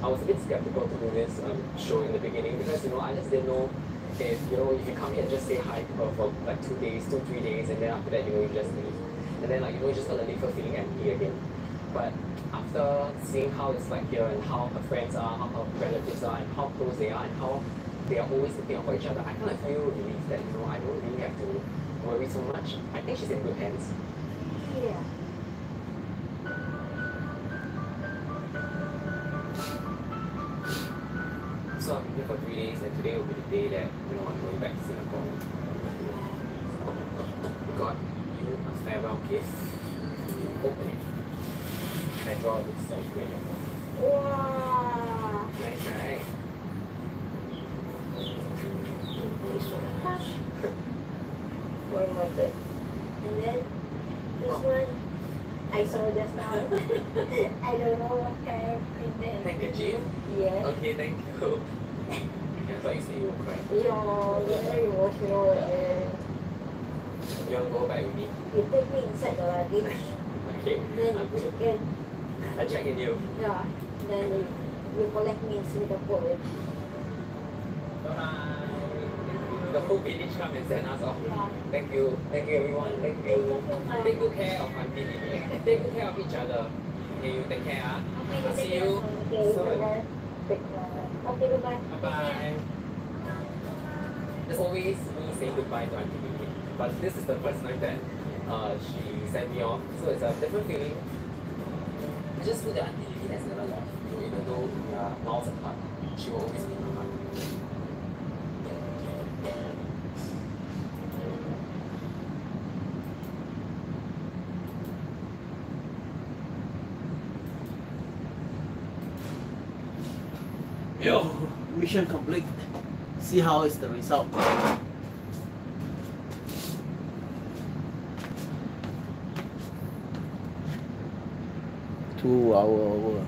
I was a bit skeptical to do this show in the beginning because I just didn't know if if you come here and just say hi to her for like 2 days, 2-3 days, and then after that you just leave, and then you just gonna leave her feeling empty again. But after seeing how it's like here and how her friends are, how her relatives are, and how close they are, and how they are always looking out for each other, I kind of feel relieved that, you know, I don't really have to worry so much. I think she's in good hands. Yeah. So I'm here for 3 days, and today will be the day that, you know, I'm going back to Singapore. Got you a farewell gift. Open it. I draw this like Wow. nice, right? One more bit. And then this one I saw just now. I don't know what kind of print. Handkerchief? Yes. Okay, thank you. I thought you said you were crying. Yeah, very emotional. You want to go back with me? You take me inside the luggage. Okay. Then you can. I'll check in you. Yeah. Then you collect me in Singapore. Bye-bye. The whole village come and send us off. Yeah. Thank you everyone. Thank you. Take good care of my baby. Take good care of each other. Okay, you take care. I'll see you soon. Okay, goodbye. Bye-bye. There's always me saying goodbye to Auntie Vivi, but this is the first time that she sent me off, so it's a different feeling. I just feel that Auntie Vivi has never left. Even though we are miles apart, she will always be in my heart. Yo, mission complete. See how is the result. 2 hours over.